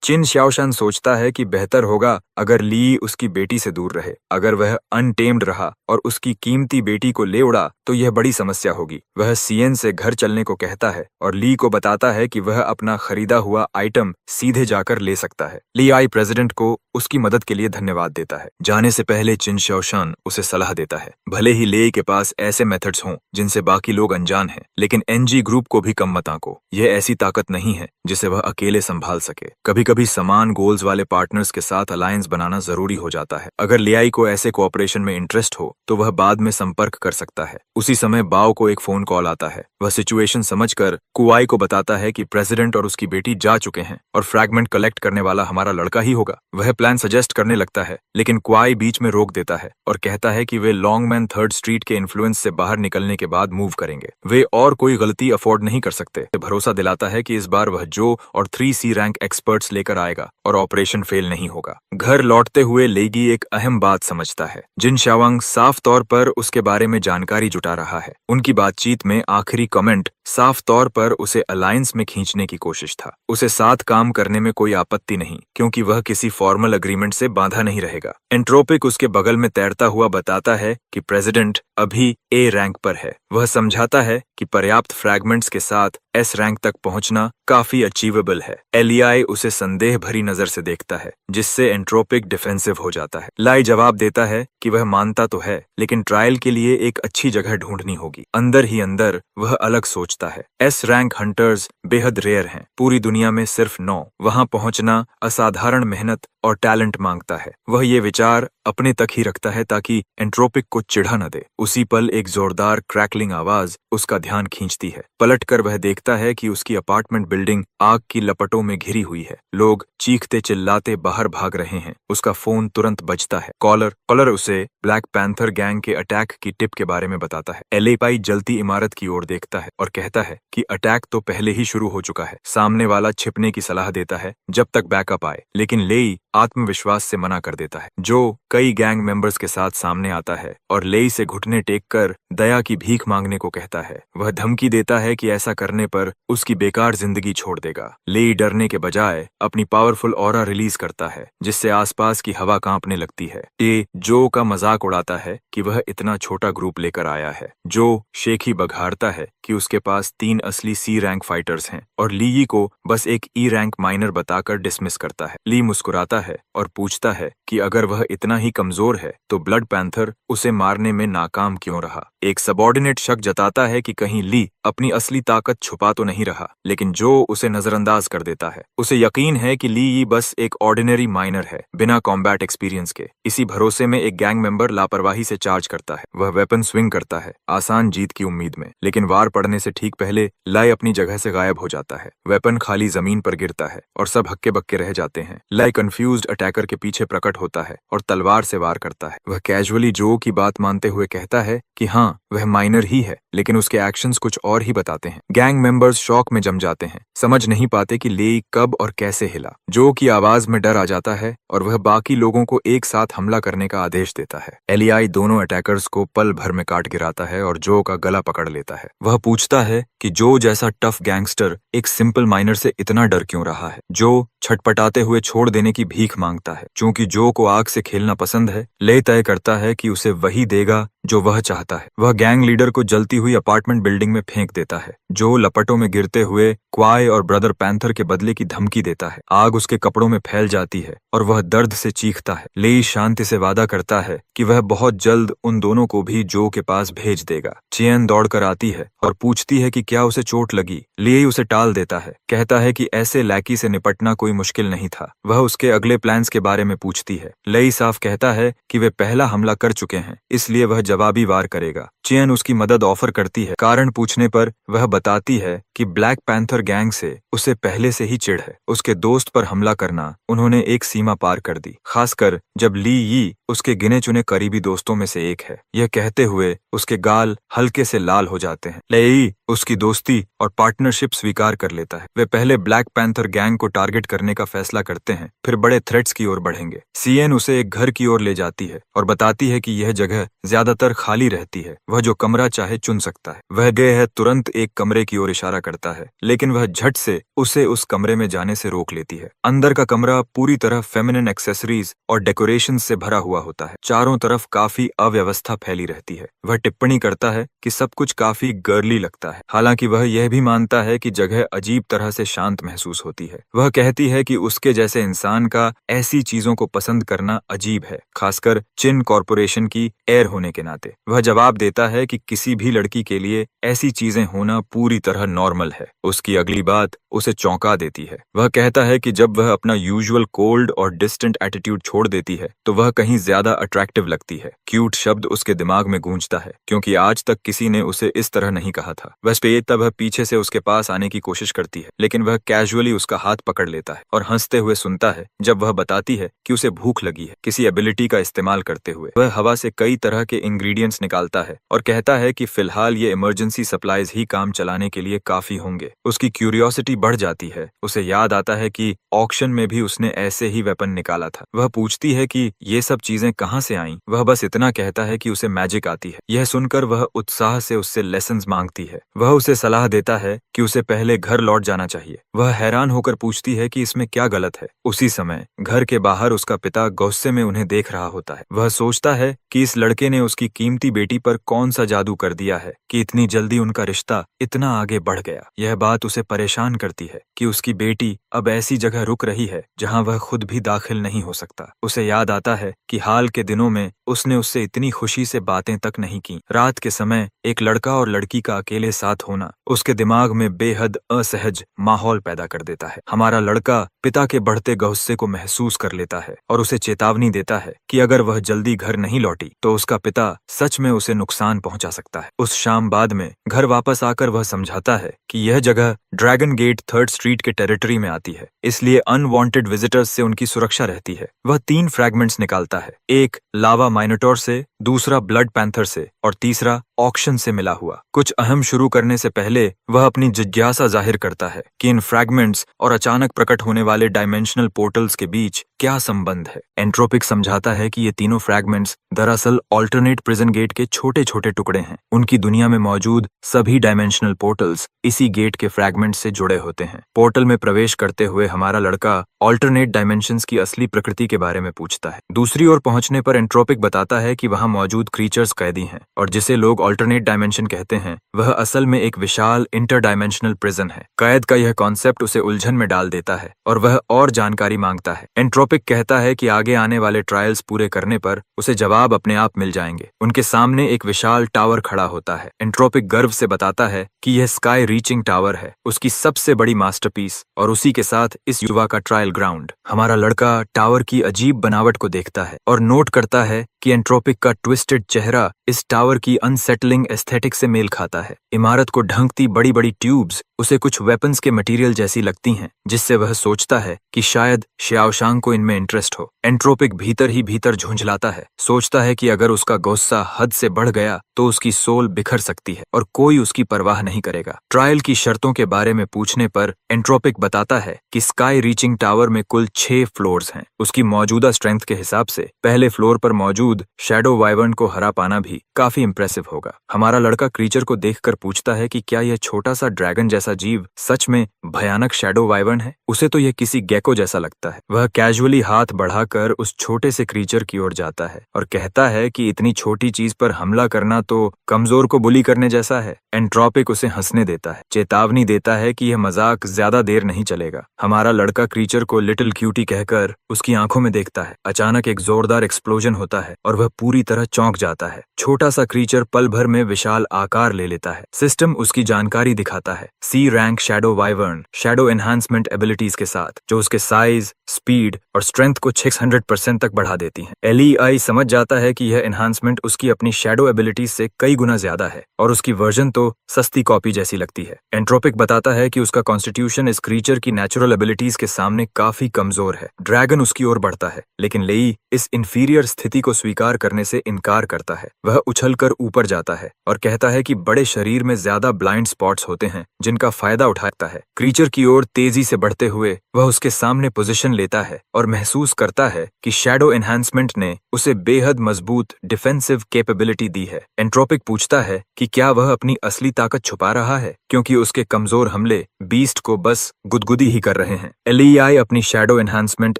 चिन शाओशान सोचता है कि बेहतर होगा अगर ली उसकी बेटी से दूर रहे। अगर वह अनटेम्ड रहा और उसकी कीमती बेटी को ले उड़ा तो यह बड़ी समस्या होगी। वह सीएन से घर चलने को कहता है और ली को बताता है कि वह अपना खरीदा हुआ आइटम सीधे जाकर ले सकता है। ली आई प्रेसिडेंट को उसकी मदद के लिए धन्यवाद देता है। जाने से पहले चिन शाओशान उसे सलाह देता है, भले ही ले के पास ऐसे मेथड्स हों जिनसे बाकी लोग अनजान हैं, लेकिन एनजी ग्रुप को भी कम मत आंको। यह ऐसी ताकत नहीं है जिसे वह अकेले संभाल सके। कभी कभी समान गोल्स वाले पार्टनर्स के साथ अलायंस बनाना जरूरी हो जाता है। अगर लियाई को ऐसे कोऑपरेशन में इंटरेस्ट हो तो वह बाद में संपर्क कर सकता है। उसी समय बाओ को एक फोन कॉल आता है। वह सिचुएशन समझकर कुआई को बताता है कि प्रेसिडेंट और उसकी बेटी जा चुके हैं और फ्रैगमेंट कलेक्ट करने वाला हमारा लड़का ही होगा। वह प्लान सजेस्ट करने लगता है, लेकिन कुआई बीच में रोक देता है और कहता है कि वे लॉन्गमैन 3rd स्ट्रीट के इन्फ्लुएंस से बाहर निकलने के बाद मूव करेंगे। वे और कोई गलती अफोर्ड नहीं कर सकते। भरोसा दिलाता है कि इस बार वह जो और 3C रैंक एक्सपर्ट्स लेकर आएगा और ऑपरेशन फेल नहीं होगा। घर लौटते हुए लेगी एक अहम बात समझता है। जिन शाओवांग साफ तौर पर उसके बारे में जानकारी जुटा रहा है। उनकी बातचीत में आखिरी कमेंट साफ तौर पर उसे अलायंस में खींचने की कोशिश था। उसे साथ काम करने में कोई आपत्ति नहीं, क्योंकि वह किसी फॉर्मल एग्रीमेंट से बांधा नहीं रहेगा। एंट्रोपिक उसके बगल में तैरता हुआ बताता है कि प्रेसिडेंट अभी A रैंक पर है। वह समझाता है कि पर्याप्त फ्रैगमेंट्स के साथ S रैंक तक पहुंचना काफी अचीवेबल है। एलियाई उसे संदेह भरी नजर से देखता है, जिससे एंट्रोपिक डिफेंसिव हो जाता है। लाई जवाब देता है कि वह मानता तो है, लेकिन ट्रायल के लिए एक अच्छी जगह ढूंढनी होगी। अंदर ही अंदर वह अलग सोचता है। S रैंक हंटर्स बेहद रेयर हैं, पूरी दुनिया में सिर्फ 9। वहां पहुंचना असाधारण मेहनत और टैलेंट मांगता है। वह ये विचार अपने तक ही रखता है ताकि एंट्रोपिक को चिढ़ा न दे। उसी पल एक जोरदार क्रैकलिंग आवाज उसका ध्यान खींचती है। पलटकर वह देखता है कि उसकी अपार्टमेंट बिल्डिंग आग की लपटों में घिरी हुई है। लोग चीखते चिल्लाते बाहर भाग रहे हैं। उसका फोन तुरंत बजता है। कॉलर उसे ब्लैक पैंथर गैंग के अटैक की टिप के बारे में बताता है। एलेपाई जलती इमारत की ओर देखता है और कहता है कि अटैक तो पहले ही शुरू हो चुका है। सामने वाला छिपने की सलाह देता है जब तक बैकअप आए, लेकिन लेई आत्मविश्वास से मना कर देता है। जो कई गैंग मेंबर्स के साथ सामने आता है और लेई से घुटने टेक कर दया की भीख मांगने को कहता है। वह धमकी देता है कि ऐसा करने पर उसकी बेकार जिंदगी छोड़ देगा। लेई डरने के बजाय अपनी पावरफुल ऑरा रिलीज करता है, जिससे आसपास की हवा कांपने लगती है। ये जो का मजाक उड़ाता है कि वह इतना छोटा ग्रुप लेकर आया है। जो शेखी बघाड़ता है कि उसके पास 3 असली C रैंक फाइटर्स हैं और ली को बस एक E रैंक माइनर बताकर डिसमिस करता है। ली मुस्कुराता है और पूछता है कि अगर वह इतना ही कमजोर है तो ब्लड पैंथर उसे मारने में नाकाम क्यों रहा। एक सबॉर्डिनेट शक जताता है कि कहीं ली अपनी असली ताकत छुपा तो नहीं रहा, लेकिन जो उसे नजरअंदाज कर देता है। उसे यकीन है कि ली बस एक ऑर्डिनरी माइनर है, बिना कॉम्बैट एक्सपीरियंस के। इसी भरोसे में एक गैंग मेंबर लापरवाही से चार्ज करता है। वह वेपन स्विंग करता है, आसान जीत की उम्मीद में, लेकिन वार पड़ने से ठीक पहले लाई अपनी जगह से गायब हो जाता है। वेपन खाली जमीन पर गिरता है और सब हक्के बक्के रह जाते हैं। लाई कंफ्यूज्ड अटैकर के पीछे प्रकट होता है और तलवार से वार करता है। वह कैजुअली जो की बात मानते हुए कहता है कि हाँ, वह माइनर ही है, लेकिन उसके एक्शंस कुछ और ही बताते हैं। गैंग मेंबर्स शॉक में जम जाते हैं, समझ नहीं पाते कि लेई कब और कैसे हिला। जो की आवाज में डर आ जाता है और वह बाकी लोगों को एक साथ हमला करने का आदेश देता है। एलियाई दोनों अटैकर्स को पल भर में काट गिराता है और जो का गला पकड़ लेता है। वह पूछता है कि जो जैसा टफ गैंगस्टर एक सिंपल माइनर से इतना डर क्यों रहा है। जो छटपटाते हुए छोड़ देने की भीख मांगता है। चूंकि जो को आग से खेलना पसंद है, ले तय करता है कि उसे वही देगा जो वह चाहता है। वह गैंग लीडर को जलती हुई अपार्टमेंट बिल्डिंग में फेंक देता है। जो लपटों में गिरते हुए क्वाई और ब्रदर पैंथर के बदले की धमकी देता है। आग उसके कपड़ों में फैल जाती है और वह दर्द से चीखता है। लेई शांति से वादा करता है कि वह बहुत जल्द उन दोनों को भी जो के पास भेज देगा। चियन दौड़कर आती है और पूछती है कि क्या उसे चोट लगी। लेई उसे टाल देता है, कहता है कि ऐसे लैकी से निपटना कोई मुश्किल नहीं था। वह उसके अगले प्लान्स के बारे में पूछती है। लेई साफ कहता है कि वे पहला हमला कर चुके हैं, इसलिए वह जवाबी वार करेगा। चियन उसकी मदद ऑफर करती है। कारण पूछने पर वह बताती है कि ब्लैक पैंथर गैंग से उसे पहले से ही चिढ़ है। उसके दोस्त पर हमला करना उन्होंने एक सीमा पार कर दी, खासकर जब ली यी उसके गिने चुने करीबी दोस्तों में से एक है। यह कहते हुए उसके गाल हल्के से लाल हो जाते हैं। लेई उसकी दोस्ती और पार्टनरशिप स्वीकार कर लेता है। वे पहले ब्लैक पैंथर गैंग को टारगेट करने का फैसला करते हैं, फिर बड़े थ्रेट्स की ओर बढ़ेंगे। सीएन उसे एक घर की ओर ले जाती है और बताती है कि यह जगह ज्यादातर खाली रहती है, वह जो कमरा चाहे चुन सकता है। वह गए है तुरंत एक कमरे की ओर इशारा करता है, लेकिन वह झट से उसे उस कमरे में जाने से रोक लेती है। अंदर का कमरा पूरी तरह फेमिनिन एक्सेसरीज और डेकोरेशन से भरा हुआ होता है। चारों तरफ काफी अव्यवस्था फैली रहती है। वह टिप्पणी करता है कि सब कुछ काफी गर्ली लगता है। है। हालांकि वह यह भी मानता है कि जगह अजीब तरह से शांत महसूस होती है। वह कहती है कि उसके जैसे इंसान का ऐसी चीजों को पसंद करना अजीब है, खासकर चिन कॉरपोरेशन की एयर होने के नाते। वह जवाब देता है कि किसी भी लड़की के लिए ऐसी चीजें होना पूरी तरह नॉर्मल है। उसकी अगली बात उसे चौंका देती है। वह कहता है कि जब वह अपना यूजुअल कोल्ड और डिस्टेंट एटीट्यूड छोड़ देती है तो वह कहीं ज्यादा अट्रैक्टिव लगती है। क्यूट शब्द उसके दिमाग में गूंजता है, क्योंकि आज तक किसी ने उसे इस तरह नहीं कहा था। वह वह पीछे से उसके पास आने की कोशिश करती है, लेकिन वह कैजुअली उसका हाथ पकड़ लेता है और हंसते हुए सुनता है जब वह बताती है कि उसे भूख लगी है। किसी एबिलिटी का इस्तेमाल करते हुए वह हवा से कई तरह के इंग्रेडिएंट्स निकालता है और कहता है कि फिलहाल ये इमरजेंसी सप्लाईज ही काम चलाने के लिए काफी होंगे। उसकी क्यूरियोसिटी बढ़ जाती है। उसे याद आता है कि ऑक्शन में भी उसने ऐसे ही वेपन निकाला था। वह पूछती है कि ये सब चीजें कहाँ से आईं? वह बस इतना कहता है कि उसे मैजिक आती है। यह सुनकर वह उत्साह से उससे लेसन्स मांगती है। वह उसे सलाह देता है कि उसे पहले घर लौट जाना चाहिए। वह हैरान होकर पूछती है कि इसमें क्या गलत है। उसी समय घर के बाहर उसका पिता गुस्से में उन्हें देख रहा होता है। वह सोचता है कि इस लड़के ने उसकी कीमती बेटी पर कौन सा जादू कर दिया है कि इतनी जल्दी उनका रिश्ता इतना आगे बढ़ गया। यह बात उसे परेशान करती है कि उसकी बेटी अब ऐसी जगह रुक रही है जहां वह खुद भी दाखिल नहीं हो सकता। उसे याद आता है कि हाल के दिनों में उसने उससे इतनी खुशी से बातें तक नहीं की। रात के समय एक लड़का और लड़की का अकेले साथ होना उसके दिमाग में बेहद असहज माहौल पैदा कर देता है। हमारा लड़का पिता के बढ़ते गुस्से को महसूस कर लेता है और उसे चेतावनी देता है कि अगर वह जल्दी घर नहीं लौटी तो उसका पिता सच में उसे नुकसान पहुंचा सकता है। उस शाम बाद में घर वापस आकर वह समझाता है कि यह जगह ड्रैगन गेट 3rd स्ट्रीट के टेरिटरी में आती है, इसलिए अनवांटेड विजिटर्स से उनकी सुरक्षा रहती है। वह 3 फ्रैगमेंट्स निकालता है, एक लावा माइनोटोर से, दूसरा ब्लड पैंथर से और तीसरा ऑक्शन से मिला हुआ। कुछ अहम शुरू करने से पहले वह अपनी जिज्ञासा जाहिर करता है कि इन फ्रैगमेंट्स और अचानक प्रकट होने वाले डायमेंशनल पोर्टल्स के बीच क्या संबंध है। एंट्रोपिक समझाता है कि ये तीनों फ्रैगमेंट्स दरअसल ऑल्टरनेट प्रिजन गेट के छोटे छोटे टुकड़े हैं। उनकी दुनिया में मौजूद सभी डायमेंशनल पोर्टल्स इसी गेट के फ्रैगमेंट से जुड़े होते हैं। पोर्टल में प्रवेश करते हुए हमारा लड़का ऑल्टरनेट डायमेंशंस की असली प्रकृति के बारे में पूछता है। दूसरी ओर पहुंचने पर एंट्रोपिक बताता है कि वहां मौजूद क्रीचर्स कैदी हैं और जिसे लोग ऑल्टरनेट डायमेंशन कहते हैं वह असल में एक विशाल इंटर डायमेंशनल प्रिजन है। कैद का यह कॉन्सेप्ट उसे उलझन में डाल देता है और वह और जानकारी मांगता है। एंट्रोपिक कहता है कि आगे आने वाले ट्रायल्स पूरे करने पर उसे जवाब अपने आप मिल जाएंगे। उनके सामने एक विशाल टावर खड़ा होता है। एंट्रोपिक गर्व से बताता है कि यह स्काई रीचिंग टावर है, उसकी सबसे बड़ी मास्टरपीस और उसी के साथ इस युवा का ट्रायल ग्राउंड। हमारा लड़का टावर की अजीब बनावट को देखता है और नोट करता है कि एंट्रोपिक का ट्विस्टेड चेहरा इस टावर की अनसेटलिंग एस्थेटिक से मेल खाता है। इमारत को ढंकती बड़ी बड़ी ट्यूब्स उसे कुछ वेपन्स के मटेरियल जैसी लगती हैं, जिससे वह सोचता है कि शायद श्याओशांग को इनमें इंटरेस्ट हो। एंट्रोपिक भीतर ही भीतर झुंझलाता है, सोचता है कि अगर उसका गुस्सा हद से बढ़ गया तो उसकी सोल बिखर सकती है और कोई उसकी परवाह नहीं करेगा। ट्रायल की शर्तों के बारे में पूछने पर एंट्रोपिक बताता है कि स्काई रीचिंग टावर में कुल 6 फ्लोर्स हैं। उसकी मौजूदा स्ट्रेंथ के हिसाब से पहले फ्लोर पर मौजूद शैडो वाइवर्न को हरा पाना भी काफी इंप्रेसिव होगा। हमारा लड़का क्रीचर को देखकर पूछता है कि क्या यह छोटा सा ड्रैगन जैसा जीव सच में भयानक शैडो वाइवर्न है? उसे तो यह किसी गेको जैसा लगता है। वह कैजुअली हाथ बढ़ाकर उस छोटे से क्रीचर की ओर जाता है और कहता है कि इतनी छोटी चीज पर हमला करना तो कमजोर को बुली करने जैसा है। एंट्रोपिक उसे हंसने देता है, चेतावनी देता है कि यह मजाक ज्यादा देर नहीं चलेगा। हमारा लड़का क्रीचर को लिटिल क्यूटी कहकर उसकी आंखों में देखता है। अचानक एक जोरदार एक्सप्लोजन होता है और वह पूरी तरह चौंक जाता है। छोटा सा क्रीचर पल भर में विशाल आकार ले लेता है। सिस्टम उसकी जानकारी दिखाता है, C rank shadow wyvern shadow enhancement abilities के साथ, जो उसके साइज, स्पीड और स्ट्रेंथ को 600% तक बढ़ा देती हैं। LEI समझ जाता है कि यह एनहांसमेंट उसकी अपनी शैडो एबिलिटीज से कई गुना ज्यादा है और उसकी वर्जन तो सस्ती कॉपी जैसी लगती है। एंट्रोपिक बताता है कि उसका कॉन्स्टिट्यूशन इस क्रीचर की नेचुरल एबिलिटीज के सामने काफी कमजोर है। ड्रैगन उसकी ओर बढ़ता है, लेकिन लेई इस इंफीरियर स्थिति को स्वीकार करने से इनकार करता है। वह उछलकर ऊपर जाता है और कहता है कि बड़े शरीर में ज्यादा ब्लाइंड स्पॉट्स होते हैं जिनका फायदा उठाता है। क्रीचर की ओर तेजी से बढ़ते हुए वह उसके सामने पोजीशन लेता है और महसूस करता है कि शैडो एनहांसमेंट ने उसे बेहद मजबूत डिफेंसिव कैपेबिलिटी दी है। एंट्रोपिक पूछता है कि क्या वह अपनी असली ताकत छुपा रहा है, क्योंकि उसके कमजोर हमले बीस्ट को बस गुदगुदी ही कर रहे हैं। एलईआई अपनी शैडो एनहांसमेंट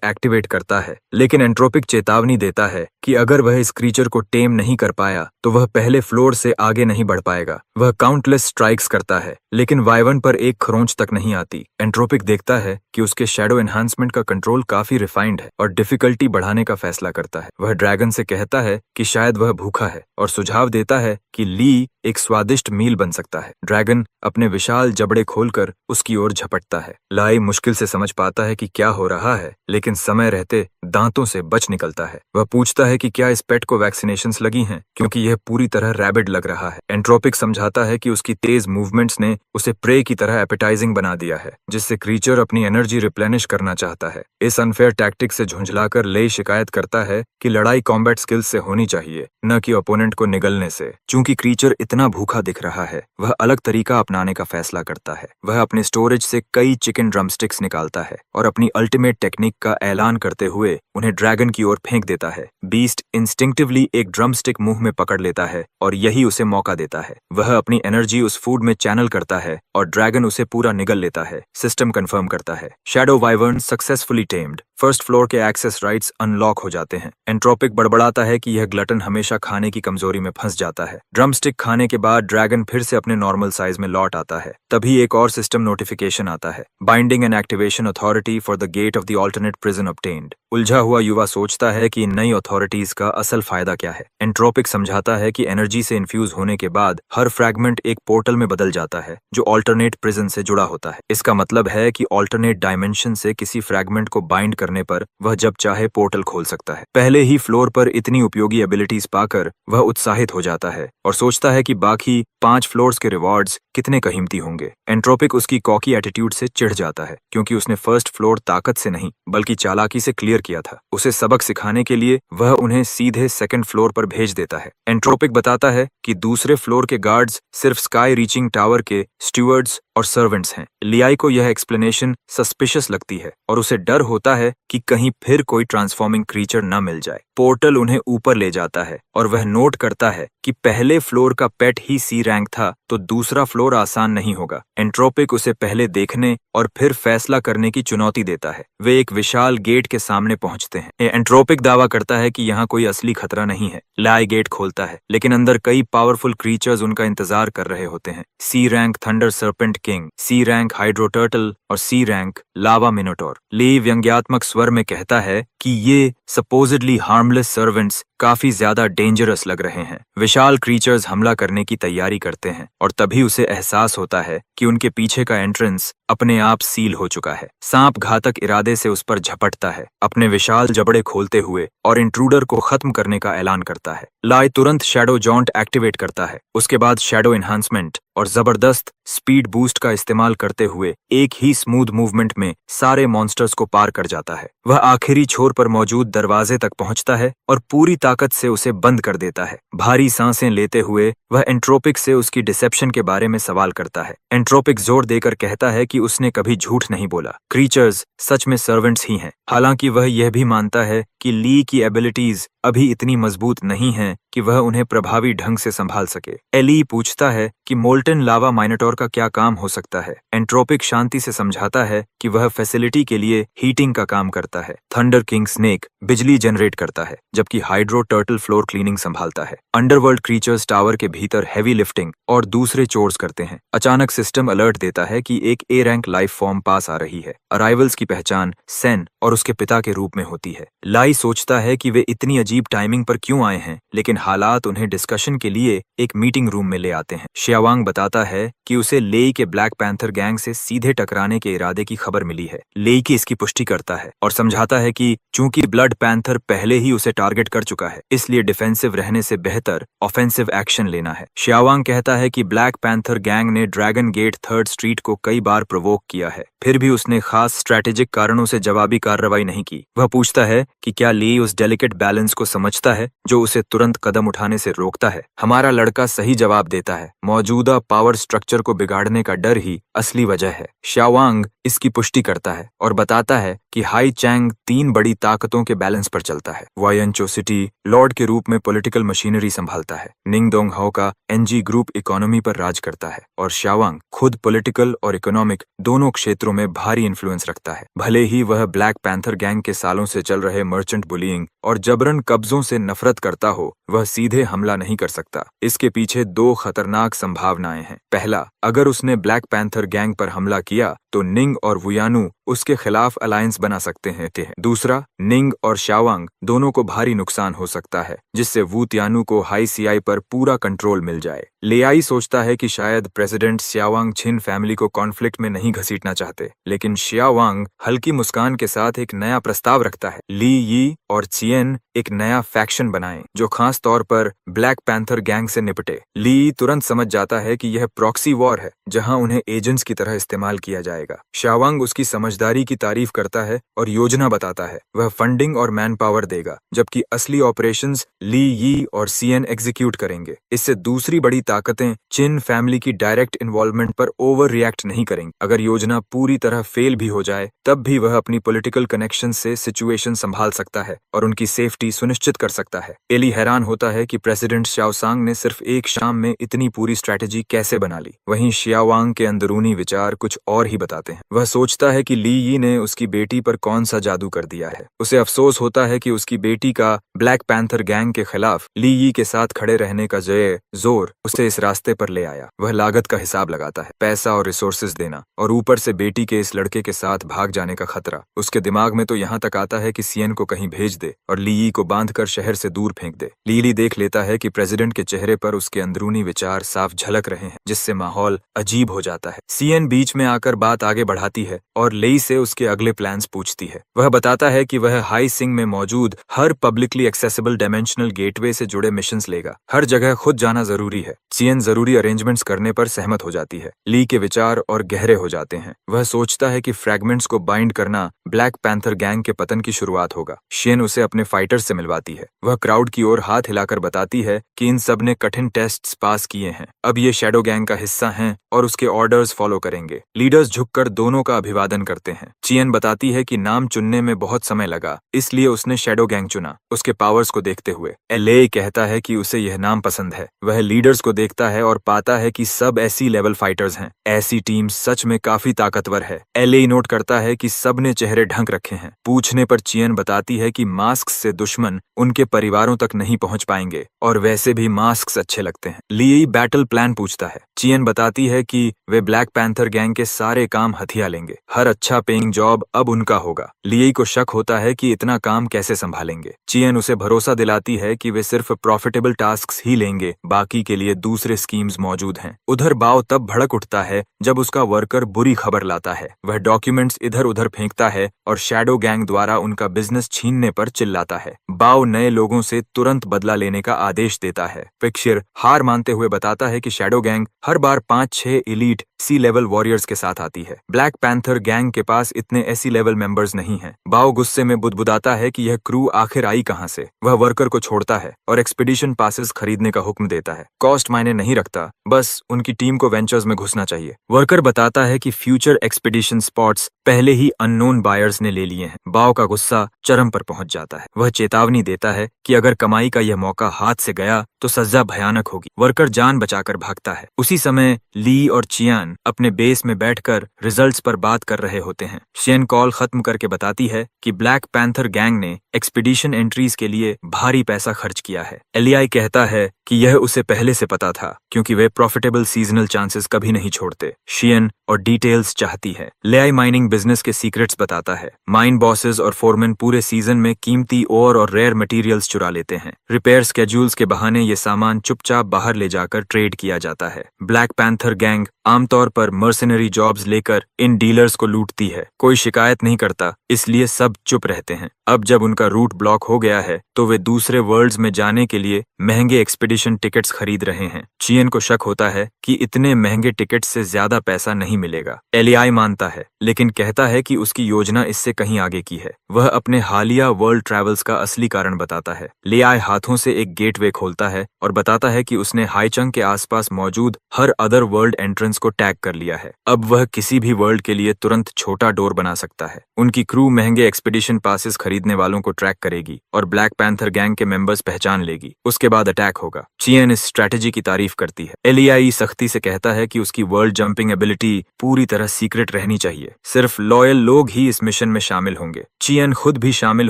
एक्टिवेट करता है, लेकिन एंट्रोपिक चेतावनी देता है कि अगर वह इस क्रीचर को टेम नहीं कर पाया तो वह पहले फ्लोर से आगे नहीं बढ़ पाएगा। वह काउंटलेस स्ट्राइक्स करता है, लेकिन वाइवन पर एक खरोंच तक नहीं आती। एंट्रोपिक देखता है कि उसके शैडो एनहांसमेंट का कंट्रोल काफी रिफाइंड है और डिफिकल्टी बढ़ाने का फैसला करता है। वह ड्रैगन से कहता है कि शायद वह भूखा है और सुझाव देता है कि ली एक स्वादिष्ट मील बन सकता है। ड्रैगन अपने विशाल जबड़े खोलकर उसकी ओर झपटता है। लाई मुश्किल से समझ पाता है कि क्या हो रहा है, लेकिन समय रहते दांतों से बच निकलता है। वह पूछता है कि क्या इस पेट को वैक्सीनेशंस लगी हैं, क्योंकि यह पूरी तरह रैबिड लग रहा है। एंट्रोपिक समझाता है कि उसकी तेज मूवमेंट्स ने उसे प्रे की तरह एपेटाइजिंग बना दिया है, जिससे क्रीचर अपनी एनर्जी रिप्लेनिश करना चाहता है। इस अनफेयर टैक्टिक से झुंझलाकर ले शिकायत करता है कि लड़ाई कॉम्बैट स्किल्स से होनी चाहिए, न कि ओपोनेंट को निगलने से। चूंकि क्रीचर इतना भूखा दिख रहा है, वह अलग तरीका अपनाने का फैसला करता है। वह अपने स्टोरेज से कई चिकन ड्रमस्टिक्स निकालता है और अपनी अल्टीमेट टेक्निक का ऐलान करते हुए उन्हें ड्रैगन की ओर फेंक देता है। बीस्ट इंस्टिंक्टिवली एक ड्रमस्टिक मुंह में पकड़ लेता है और यही उसे मौका देता है। वह अपनी एनर्जी उस फूड में चैनल करता है और ड्रैगन उसे पूरा निगल लेता है। सिस्टम कंफर्म करता है, shadow wyvern successfully tamed. First floor के एक्सेस राइट्स अनलॉक हो जाते हैं। एंट्रोपिक बड़बड़ाता है कि यह ग्लटन हमेशा खाने की कमजोरी में फंस जाता है। ड्रमस्टिक खाने के बाद ड्रैगन फिर से अपने नॉर्मल साइज में लौट आता है। तभी एक और सिस्टम नोटिफिकेशन आता है, binding and activation authority for the gate of the alternate prison obtained. उलझा हुआ युवा सोचता है कि इन नई अथॉरिटीज का असल फायदा क्या है। एंट्रोपिक समझाता है कि एनर्जी से इन्फ्यूज होने के बाद हर फ्रैगमेंट एक पोर्टल में बदल जाता है जो ऑल्टरनेट प्रिजन से जुड़ा होता है। इसका मतलब है कि ऑल्टरनेट डायमेंशन से किसी फ्रैगमेंट को बाइंड करने पर वह जब चाहे पोर्टल खोल सकता है। पहले ही फ्लोर पर इतनी उपयोगी एबिलिटीज पाकर वह उत्साहित हो जाता है और सोचता है कि बाकी 5 फ्लोर्स के रिवॉर्ड्स कितने कीमती होंगे। एंट्रोपिक उसकी कॉकी एटीट्यूड से चिढ़ जाता है, क्योंकि उसने फर्स्ट फ्लोर ताकत से नहीं बल्कि चालाकी से क्लियर किया था। उसे सबक सिखाने के लिए वह उन्हें सीधे सेकंड फ्लोर पर भेज देता है। एंट्रोपिक बताता है कि दूसरे फ्लोर के गार्ड्स सिर्फ स्काई रीचिंग टावर के स्टूवर्ड्स और सर्वेंट्स हैं। लियाई को यह एक्सप्लेनेशन सस्पिशियस लगती है और उसे डर होता है कि कहीं फिर कोई ट्रांसफॉर्मिंग क्रीचर न मिल जाए। पोर्टल उन्हें ऊपर ले जाता है और वह नोट करता है कि पहले फ्लोर का पेट ही सी रैंक था तो दूसरा फ्लोर आसान नहीं होगा। एंट्रोपिक उसे पहले देखने और फिर फैसला करने की चुनौती देता है। वे एक विशाल गेट के सामने पहुंचते हैं। एंट्रोपिक दावा करता है कि यहाँ कोई असली खतरा नहीं है। लियाई गेट खोलता है, लेकिन अंदर कई पावरफुल क्रीचर्स उनका इंतजार कर रहे होते हैं। सी रैंक थंडर सर्पेंट किंग, सी रैंक हाइड्रो टर्टल और सी रैंक लावा मिनोटोर। ली व्यंग्यात्मक स्वर में कहता है कि ये सपोजिडली हार्मलेस सर्वेंट्स काफी ज्यादा डेंजरस लग रहे हैं। विशाल क्रीचर्स हमला करने की तैयारी करते हैं और तभी उसे एहसास होता है कि उनके पीछे का एंट्रेंस अपने आप सील हो चुका है। सांप घातक इरादे से उस पर झपटता है, अपने विशाल जबड़े खोलते हुए, और इंट्रूडर को खत्म करने का ऐलान करता है। लाई तुरंत शैडो जॉन्ट एक्टिवेट करता है। उसके बाद शैडो एनहांसमेंट और जबरदस्त स्पीड बूस्ट का इस्तेमाल करते हुए एक ही स्मूथ मूवमेंट में सारे मॉन्स्टर्स को पार कर जाता है। वह आखिरी छोर पर मौजूद दरवाजे तक पहुंचता है और पूरी ताकत से उसे बंद कर देता है। भारी सांसें लेते हुए वह एंट्रोपिक से उसकी डिसेप्शन के बारे में सवाल करता है। एंट्रोपिक जोर देकर कहता है कि उसने कभी झूठ नहीं बोला। क्रीचर्स सच में सर्वेंट्स ही हैं। हालांकि वह यह भी मानता है कि ली की एबिलिटीज अभी इतनी मजबूत नहीं हैं कि वह उन्हें प्रभावी ढंग से संभाल सके। एली पूछता है कि मोल्टन लावा माइनोटोर का क्या काम हो सकता है। एंट्रोपिक शांति से समझाता है कि वह फैसिलिटी के लिए हीटिंग का काम करता है। थंडर किंग स्नेक बिजली जनरेट करता है, जबकि हाइड्रो टर्टल फ्लोर क्लीनिंग संभालता है। अंडरवर्ल्ड क्रीचर्स टावर के भीतर हैवी लिफ्टिंग और दूसरे चोर्स करते हैं। अचानक सिस्टम अलर्ट देता है कि एक ए रैंक लाइफ फॉर्म पास आ रही है। अराइवल्स की पहचान सेन और उसके पिता के रूप में होती है। लाई सोचता है कि वे इतनी अजीब टाइमिंग पर क्यों आए हैं, लेकिन हालात उन्हें डिस्कशन के लिए एक मीटिंग रूम में ले आते हैं। शियावांग बताता है कि उसे लेई के ब्लैक पैंथर गैंग से सीधे टकराने के इरादे की खबर मिली है। लेई की इसकी पुष्टि करता है और समझाता है कि चूंकि ब्लड पैंथर पहले ही उसे टारगेट कर चुका है, इसलिए डिफेंसिव रहने से बेहतर ऑफेंसिव एक्शन लेना है। शियावांग कहता है कि ब्लैक पैंथर गैंग ने ड्रैगन गेट 3rd स्ट्रीट को कई बार प्रोवोक किया है, फिर भी उसने खास स्ट्रैटेजिक कारणों से जवाबी कार्रवाई नहीं की। वह पूछता है कि क्या ली उस डेलिकेट बैलेंस को समझता है जो उसे तुरंत कदम उठाने से रोकता है। हमारा लड़का सही जवाब देता है, मौजूदा पावर स्ट्रक्चर को बिगाड़ने का डर ही असली वजह है। शाओवांग इसकी पुष्टि करता है और बताता है कि हाई चैंग 3 बड़ी ताकतों के बैलेंस पर चलता है। वायनचो सिटी लॉर्ड के रूप में पॉलिटिकल मशीनरी संभालता है। निंगदोंग हाओ का एनजी ग्रुप इकोनॉमी पर राज करता है और शाओवांग खुद पॉलिटिकल और इकोनॉमिक दोनों क्षेत्रों में भारी इन्फ्लुएंस रखता है। भले ही वह ब्लैक पैंथर गैंग के सालों से चल रहे मर्चेंट बुलिंग और जबरन कब्जों से नफरत करता हो, वह सीधे हमला नहीं कर सकता। इसके पीछे 2 खतरनाक संभावनाएं हैं। पहला, अगर उसने ब्लैक पैंथर गैंग पर हमला किया तो निंग और वुयानु उसके खिलाफ अलायंस बना सकते हैं। दूसरा, निंग और शाओवांग दोनों को भारी नुकसान हो सकता है, जिससे वू त्यानु को हाई सीआई पर पूरा कंट्रोल मिल जाए। लेआई सोचता है कि शायद प्रेसिडेंट शाओवांग छिन फैमिली को कॉन्फ्लिक्ट में नहीं घसीटना चाहते, लेकिन शाओवांग हल्की मुस्कान के साथ एक नया प्रस्ताव रखता है। ली यी और चियन एक नया फैक्शन बनाएं जो खास तौर पर ब्लैक पैंथर गैंग से निपटे। ली तुरंत समझ जाता है कि यह प्रॉक्सी वॉर है जहां उन्हें एजेंट्स की तरह इस्तेमाल किया जाएगा। शाओवांग उसकी समझदारी की तारीफ करता है और योजना बताता है। वह फंडिंग और मैन पावर देगा, जबकि असली ऑपरेशंस ली यी और सीएन एग्जीक्यूट करेंगे। इससे दूसरी बड़ी ताकतें चिन फैमिली की डायरेक्ट इन्वॉल्वमेंट पर ओवर रिएक्ट नहीं करेंगी। अगर योजना पूरी तरह फेल भी हो जाए, तब भी वह अपनी पॉलिटिकल कनेक्शन से सिचुएशन संभाल सकता है और उनकी सेफ्टी सुनिश्चित कर सकता है। एली हैरान होता है कि प्रेसिडेंट शाओसांग ने सिर्फ एक शाम में इतनी पूरी स्ट्रैटेजी कैसे बना ली। वहीं शाओवांग के अंदरूनी विचार कुछ और ही बताते हैं। वह सोचता है कि ली यी ने उसकी बेटी पर कौन सा जादू कर दिया है। उसे अफसोस होता है कि उसकी बेटी का ब्लैक पैंथर गैंग के खिलाफ ली यी के साथ खड़े रहने का जोर उसे इस रास्ते पर ले आया। वह लागत का हिसाब लगाता है, पैसा और रिसोर्सेज देना, और ऊपर से बेटी के इस लड़के के साथ भाग जाने का खतरा। उसके दिमाग में तो यहाँ तक आता है कि सीएन को कहीं भेज दे और ली यी को बांधकर शहर से दूर फेंक दे। लीली देख लेता है कि प्रेसिडेंट के चेहरे पर उसके अंदरूनी विचार साफ झलक रहे हैं, जिससे माहौल अजीब हो जाता है। सीएन बीच में आकर बात आगे बढ़ाती है और लेई से उसके अगले प्लान्स पूछती है। वह बताता है कि वह हाई सिंग में मौजूद हर पब्लिकली एक्सेसिबल डायमेंशनल गेटवे से जुड़े मिशंस लेगा। हर जगह खुद जाना जरूरी है। सीएन जरूरी अरेंजमेंट्स करने पर सहमत हो जाती है। ली के विचार और गहरे हो जाते हैं। वह सोचता है कि फ्रैगमेंट्स को बाइंड करना ब्लैक पैंथर गैंग के पतन की शुरुआत होगा। शियन उसे अपने फाइटर्स से मिलवाती है। वह क्राउड की ओर हाथ हिलाकर बताती है कि इन सब ने कठिन टेस्ट्स पास किए हैं, अब ये शैडो गैंग का हिस्सा हैं और उसके ऑर्डर्स फॉलो करेंगे। लीडर्स झुककर दोनों का अभिवादन करते हैं। चियन बताती है कि नाम चुनने में बहुत समय लगा, इसलिए उसने शैडो गैंग चुना, उसके पावर्स को देखते हुए। एले कहता है कि उसे यह नाम पसंद है। वह लीडर्स को देखता है और पाता है कि सब ऐसी लेवल फाइटर्स हैं। ऐसी टीम सच में काफी ताकतवर है। एले नोट करता है कि सब ने चेहरे ढक रखे हैं। पूछने पर चियन बताती है कि मास्क से दुश्मन उनके परिवारों तक नहीं पहुंच पाएंगे और वैसे भी मास्क अच्छे लगते हैं। ली बैटल प्लान पूछता है। चियन बताती है कि वे ब्लैक पैंथर गैंग के सारे काम हथिया लेंगे। हर अच्छा पेइंग जॉब अब उनका होगा। ली को शक होता है कि इतना काम कैसे संभालेंगे। चियन उसे भरोसा दिलाती है कि वे सिर्फ प्रॉफिटेबल टास्क्स ही लेंगे, बाकी के लिए दूसरे स्कीम्स मौजूद हैं। उधर बाव तब भड़क उठता है जब उसका वर्कर बुरी खबर लाता है। वह डॉक्यूमेंट्स इधर उधर फेंकता है और शैडो गैंग द्वारा उनका बिजनेस छीनने पर चिल्लाता है। बाव नए लोगों से तुरंत बदला लेने का आदेश देता है। पिक्चर हार मानते हुए बताता है कि शैडो गैंग हर बार 5-6 एलीट सी लेवल वॉरियर्स के साथ आती है। ब्लैक पैंथर गैंग के पास इतने एसी लेवल मेंबर्स नहीं हैं। बाव गुस्से में बुदबुदाता है कि यह क्रू आखिर आई कहां से। वह वर्कर को छोड़ता है और एक्सपीडिशन पासेस खरीदने का हुक्म देता है। कॉस्ट मायने नहीं रखता, बस उनकी टीम को वेंचर्स में घुसना चाहिए। वर्कर बताता है कि फ्यूचर एक्सपीडिशन स्पॉट्स पहले ही अननोन बायर्स ने ले लिए हैं। बाव का गुस्सा चरम पर पहुंच जाता है। वह चेतावनी देता है कि अगर कमाई का यह मौका हाथ से गया तो सजा भयानक होगी। वर्कर जान बचाकर भागता है। उसी समय ली और चियान अपने बेस में बैठकर रिजल्ट्स पर बात कर रहे होते हैं। शियन कॉल खत्म करके बताती है कि ब्लैक पैंथर गैंग ने एक्सपीडिशन एंट्रीज के लिए भारी पैसा खर्च किया है। एलियाई कहता है कि यह उसे पहले से पता था, क्योंकि वे प्रॉफिटेबल सीजनल चांसेस कभी नहीं छोड़ते। शियन और डिटेल्स चाहती है। लेआई माइनिंग बिजनेस के सीक्रेट्स बताता है। माइन बॉसेस और फोरमैन पूरे सीजन में कीमती ओर और रेयर मटेरियल्स चुरा लेते हैं। रिपेयर स्केड्यूल्स के बहाने ये सामान चुपचाप बाहर ले जाकर ट्रेड किया जाता है। ब्लैक पैंथर गैंग आमतौर पर मर्सनरी जॉब्स लेकर इन डीलर्स को लूटती है। कोई शिकायत नहीं करता, इसलिए सब चुप रहते हैं। अब जब उनका रूट ब्लॉक हो गया है तो वे दूसरे वर्ल्ड्स में जाने के लिए महंगे एक्सपीडिशन टिकट्स खरीद रहे हैं। चियन को शक होता है कि इतने महंगे टिकट से ज्यादा पैसा नहीं मिलेगा। एलियाई मानता है, लेकिन कहता है कि उसकी योजना इससे कहीं आगे की है। वह अपने हालिया वर्ल्ड ट्रैवल्स का असली कारण बताता है। लियाई हाथों से एक गेटवे खोलता है और बताता है कि उसने हाईचंग के आसपास मौजूद हर अदर वर्ल्ड एंट्रेंस को टैग कर लिया है। अब वह किसी भी वर्ल्ड के लिए तुरंत छोटा डोर बना सकता है। उनकी क्रू महंगे एक्सपीडिशन पासेस खरीदने वालों को ट्रैक करेगी और ब्लैक पैंथर गैंग के मेंबर्स पहचान लेगी। उसके बाद अटैक होगा। चियन इस स्ट्रेटेजी की तारीफ करती है। एलियाई सख्ती से कहता है कि उसकी वर्ल्ड जंपिंग एबिलिटी पूरी तरह सीक्रेट रहनी चाहिए। सिर्फ लॉयल लोग ही इस मिशन में शामिल होंगे। चियन खुद भी शामिल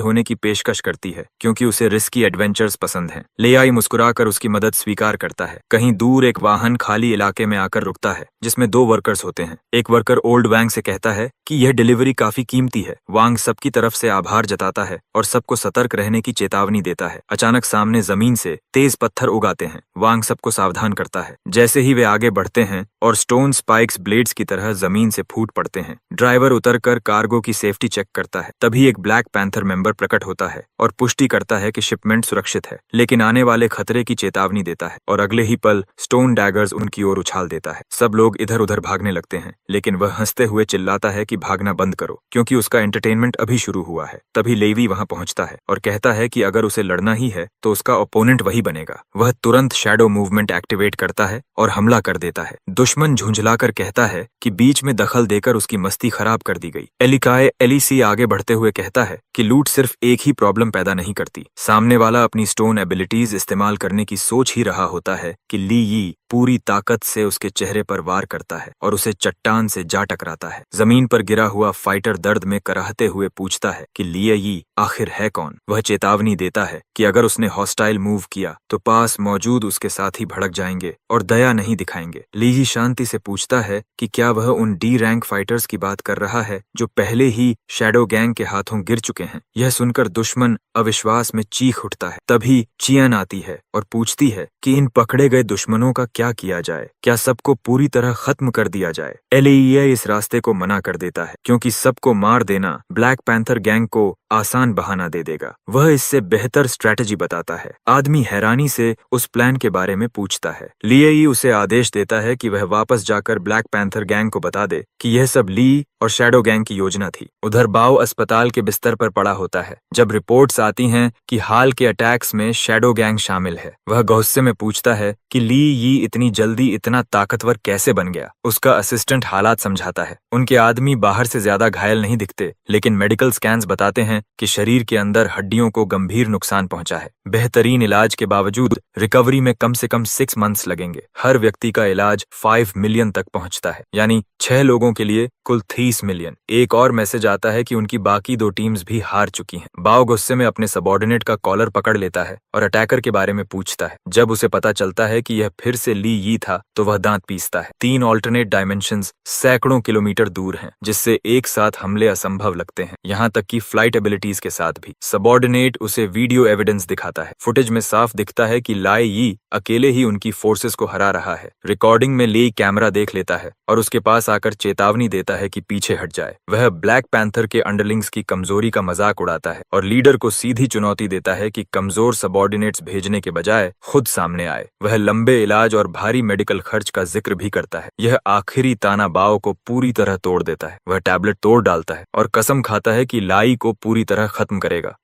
होने की पेशकश करती है क्योंकि उसे रिस्की एडवेंचर्स पसंद हैं। लियाई मुस्कुराकर उसकी मदद स्वीकार करता है। कहीं दूर एक वाहन खाली इलाके में आकर रुकता है जिसमें 2 वर्कर्स होते हैं। एक वर्कर ओल्ड वांग से कहता है कि यह डिलीवरी काफी कीमती है। वांग सबकी तरफ से आभार जताता है और सबको सतर्क रहने की चेतावनी देता है। अचानक सामने जमीन से तेज पत्थर उगाते हैं। वांग सबको सावधान करता है। जैसे ही वे आगे बढ़ते हैं और स्टोन स्पाइक्स ब्लेड्स की तरह जमीन से फूट पड़ते हैं। ड्राइवर उतरकर कार्गो की सेफ्टी चेक करता है। तभी एक ब्लैक पैंथर मेंबर प्रकट होता है और पुष्टि करता है कि शिपमेंट सुरक्षित है, लेकिन आने वाले खतरे की चेतावनी देता है और अगले ही पल स्टोन डैगर्स उनकी ओर उछाल देता है। सब लोग इधर उधर भागने लगते हैं, लेकिन वह हंसते हुए चिल्लाता है कि भागना बंद करो क्योंकि उसका एंटरटेनमेंट अभी शुरू हुआ है। तभी लेवी वहां पहुंचता है और कहता है कि अगर उसे लड़ना ही है तो उसका ओपोनेंट वही बनेगा। वह तुरंत शैडो मूवमेंट एक्टिवेट करता है और हमला कर देता है। दुश्मन झुंझलाकर कहता है कि बीच में दखल देकर उसकी मस्ती खराब कर दी गई। एलिसी आगे बढ़ते हुए कहता है कि लूट सिर्फ एक ही प्रॉब्लम पैदा नहीं करती। सामने वाला अपनी स्टोन एबिलिटीज इस्तेमाल करने की सोच ही रहा होता है कि ली यी पूरी ताकत से उसके चेहरे पर वार करता है और उसे चट्टान से जा टकराता है। जमीन पर गिरा हुआ फाइटर दर्द में कराहते हुए पूछता है कि लिया यी आखिर है कौन। वह चेतावनी देता है कि अगर उसने हॉस्टाइल मूव किया तो पास मौजूद उसके साथी भड़क जाएंगे और दया नहीं दिखाएंगे। ली यी शांति से पूछता है कि क्या वह उन डी रैंक फाइटर्स की बात कर रहा है जो पहले ही शैडो गैंग के हाथों गिर चुके हैं। यह सुनकर दुश्मन अविश्वास में चीख उठता है। तभी चियन आती है और पूछती है कि इन पकड़े गए दुश्मनों का क्या किया जाए, क्या सबको पूरी तरह खत्म कर दिया जाए। एलिया इस रास्ते को मना कर देता है क्योंकि सबको मार देना ब्लैक पैंथर गैंग को आसान बहाना दे देगा। वह इससे बेहतर स्ट्रेटेजी बताता है। आदमी हैरानी से उस प्लान के बारे में पूछता है। लियई उसे आदेश देता है कि वह वापस जाकर ब्लैक पैंथर गैंग को बता दे कि यह सब ली और शैडो गैंग की योजना थी। उधर बाओ अस्पताल के बिस्तर पर पड़ा होता है जब रिपोर्ट्स आती हैं कि हाल के अटैक्स में शैडो गैंग शामिल है। वह गुस्से में पूछता है कि ली यी इतनी जल्दी इतना ताकतवर कैसे बन गया। उसका असिस्टेंट हालात समझाता है। उनके आदमी बाहर से ज्यादा घायल नहीं दिखते, लेकिन मेडिकल स्कैन्स बताते हैं कि शरीर के अंदर हड्डियों को गंभीर नुकसान पहुंचा है। बेहतरीन इलाज के बावजूद रिकवरी में कम से कम 6 मंथ्स लगेंगे। हर व्यक्ति का इलाज 5 मिलियन तक पहुंचता है, यानी 6 लोगों के लिए कुल 30 मिलियन। एक और मैसेज आता है कि उनकी बाकी 2 टीम्स भी हार चुकी हैं। बाओ गुस्से में अपने सबॉर्डिनेट का कॉलर पकड़ लेता है और अटैकर के बारे में पूछता है। जब उसे पता चलता है कि यह फिर से ली यी था तो वह दांत पीसता है। 3 ऑल्टरनेट डायमेंशंस सैकड़ों किलोमीटर दूर हैं, जिससे एक साथ हमले असंभव लगते हैं, यहाँ तक कि फ्लाइट एबिलिटीज के साथ भी। सबॉर्डिनेट उसे वीडियो एविडेंस दिखाता है। फुटेज में साफ दिखता है कि लाई यी अकेले ही उनकी फोर्सेस को हरा रहा है। रिकॉर्डिंग में ली कैमरा देख लेता है और उसके पास आकर चेतावनी देता है कि पीछे हट जाए। वह ब्लैक पैंथर के अंडरलिंग्स की कमजोरी का मजाक उड़ाता है और लीडर को सीधी चुनौती देता है कि कमजोर सबॉर्डिनेट्स भेजने के बजाय खुद सामने आए। वह लंबे इलाज और भारी मेडिकल खर्च का जिक्र भी करता है। यह आखिरी ताना बाओ को पूरी तरह तोड़ देता है। वह टैबलेट तोड़ डालता है और कसम खाता है कि लाई को पूरी तरह खत्म करेगा।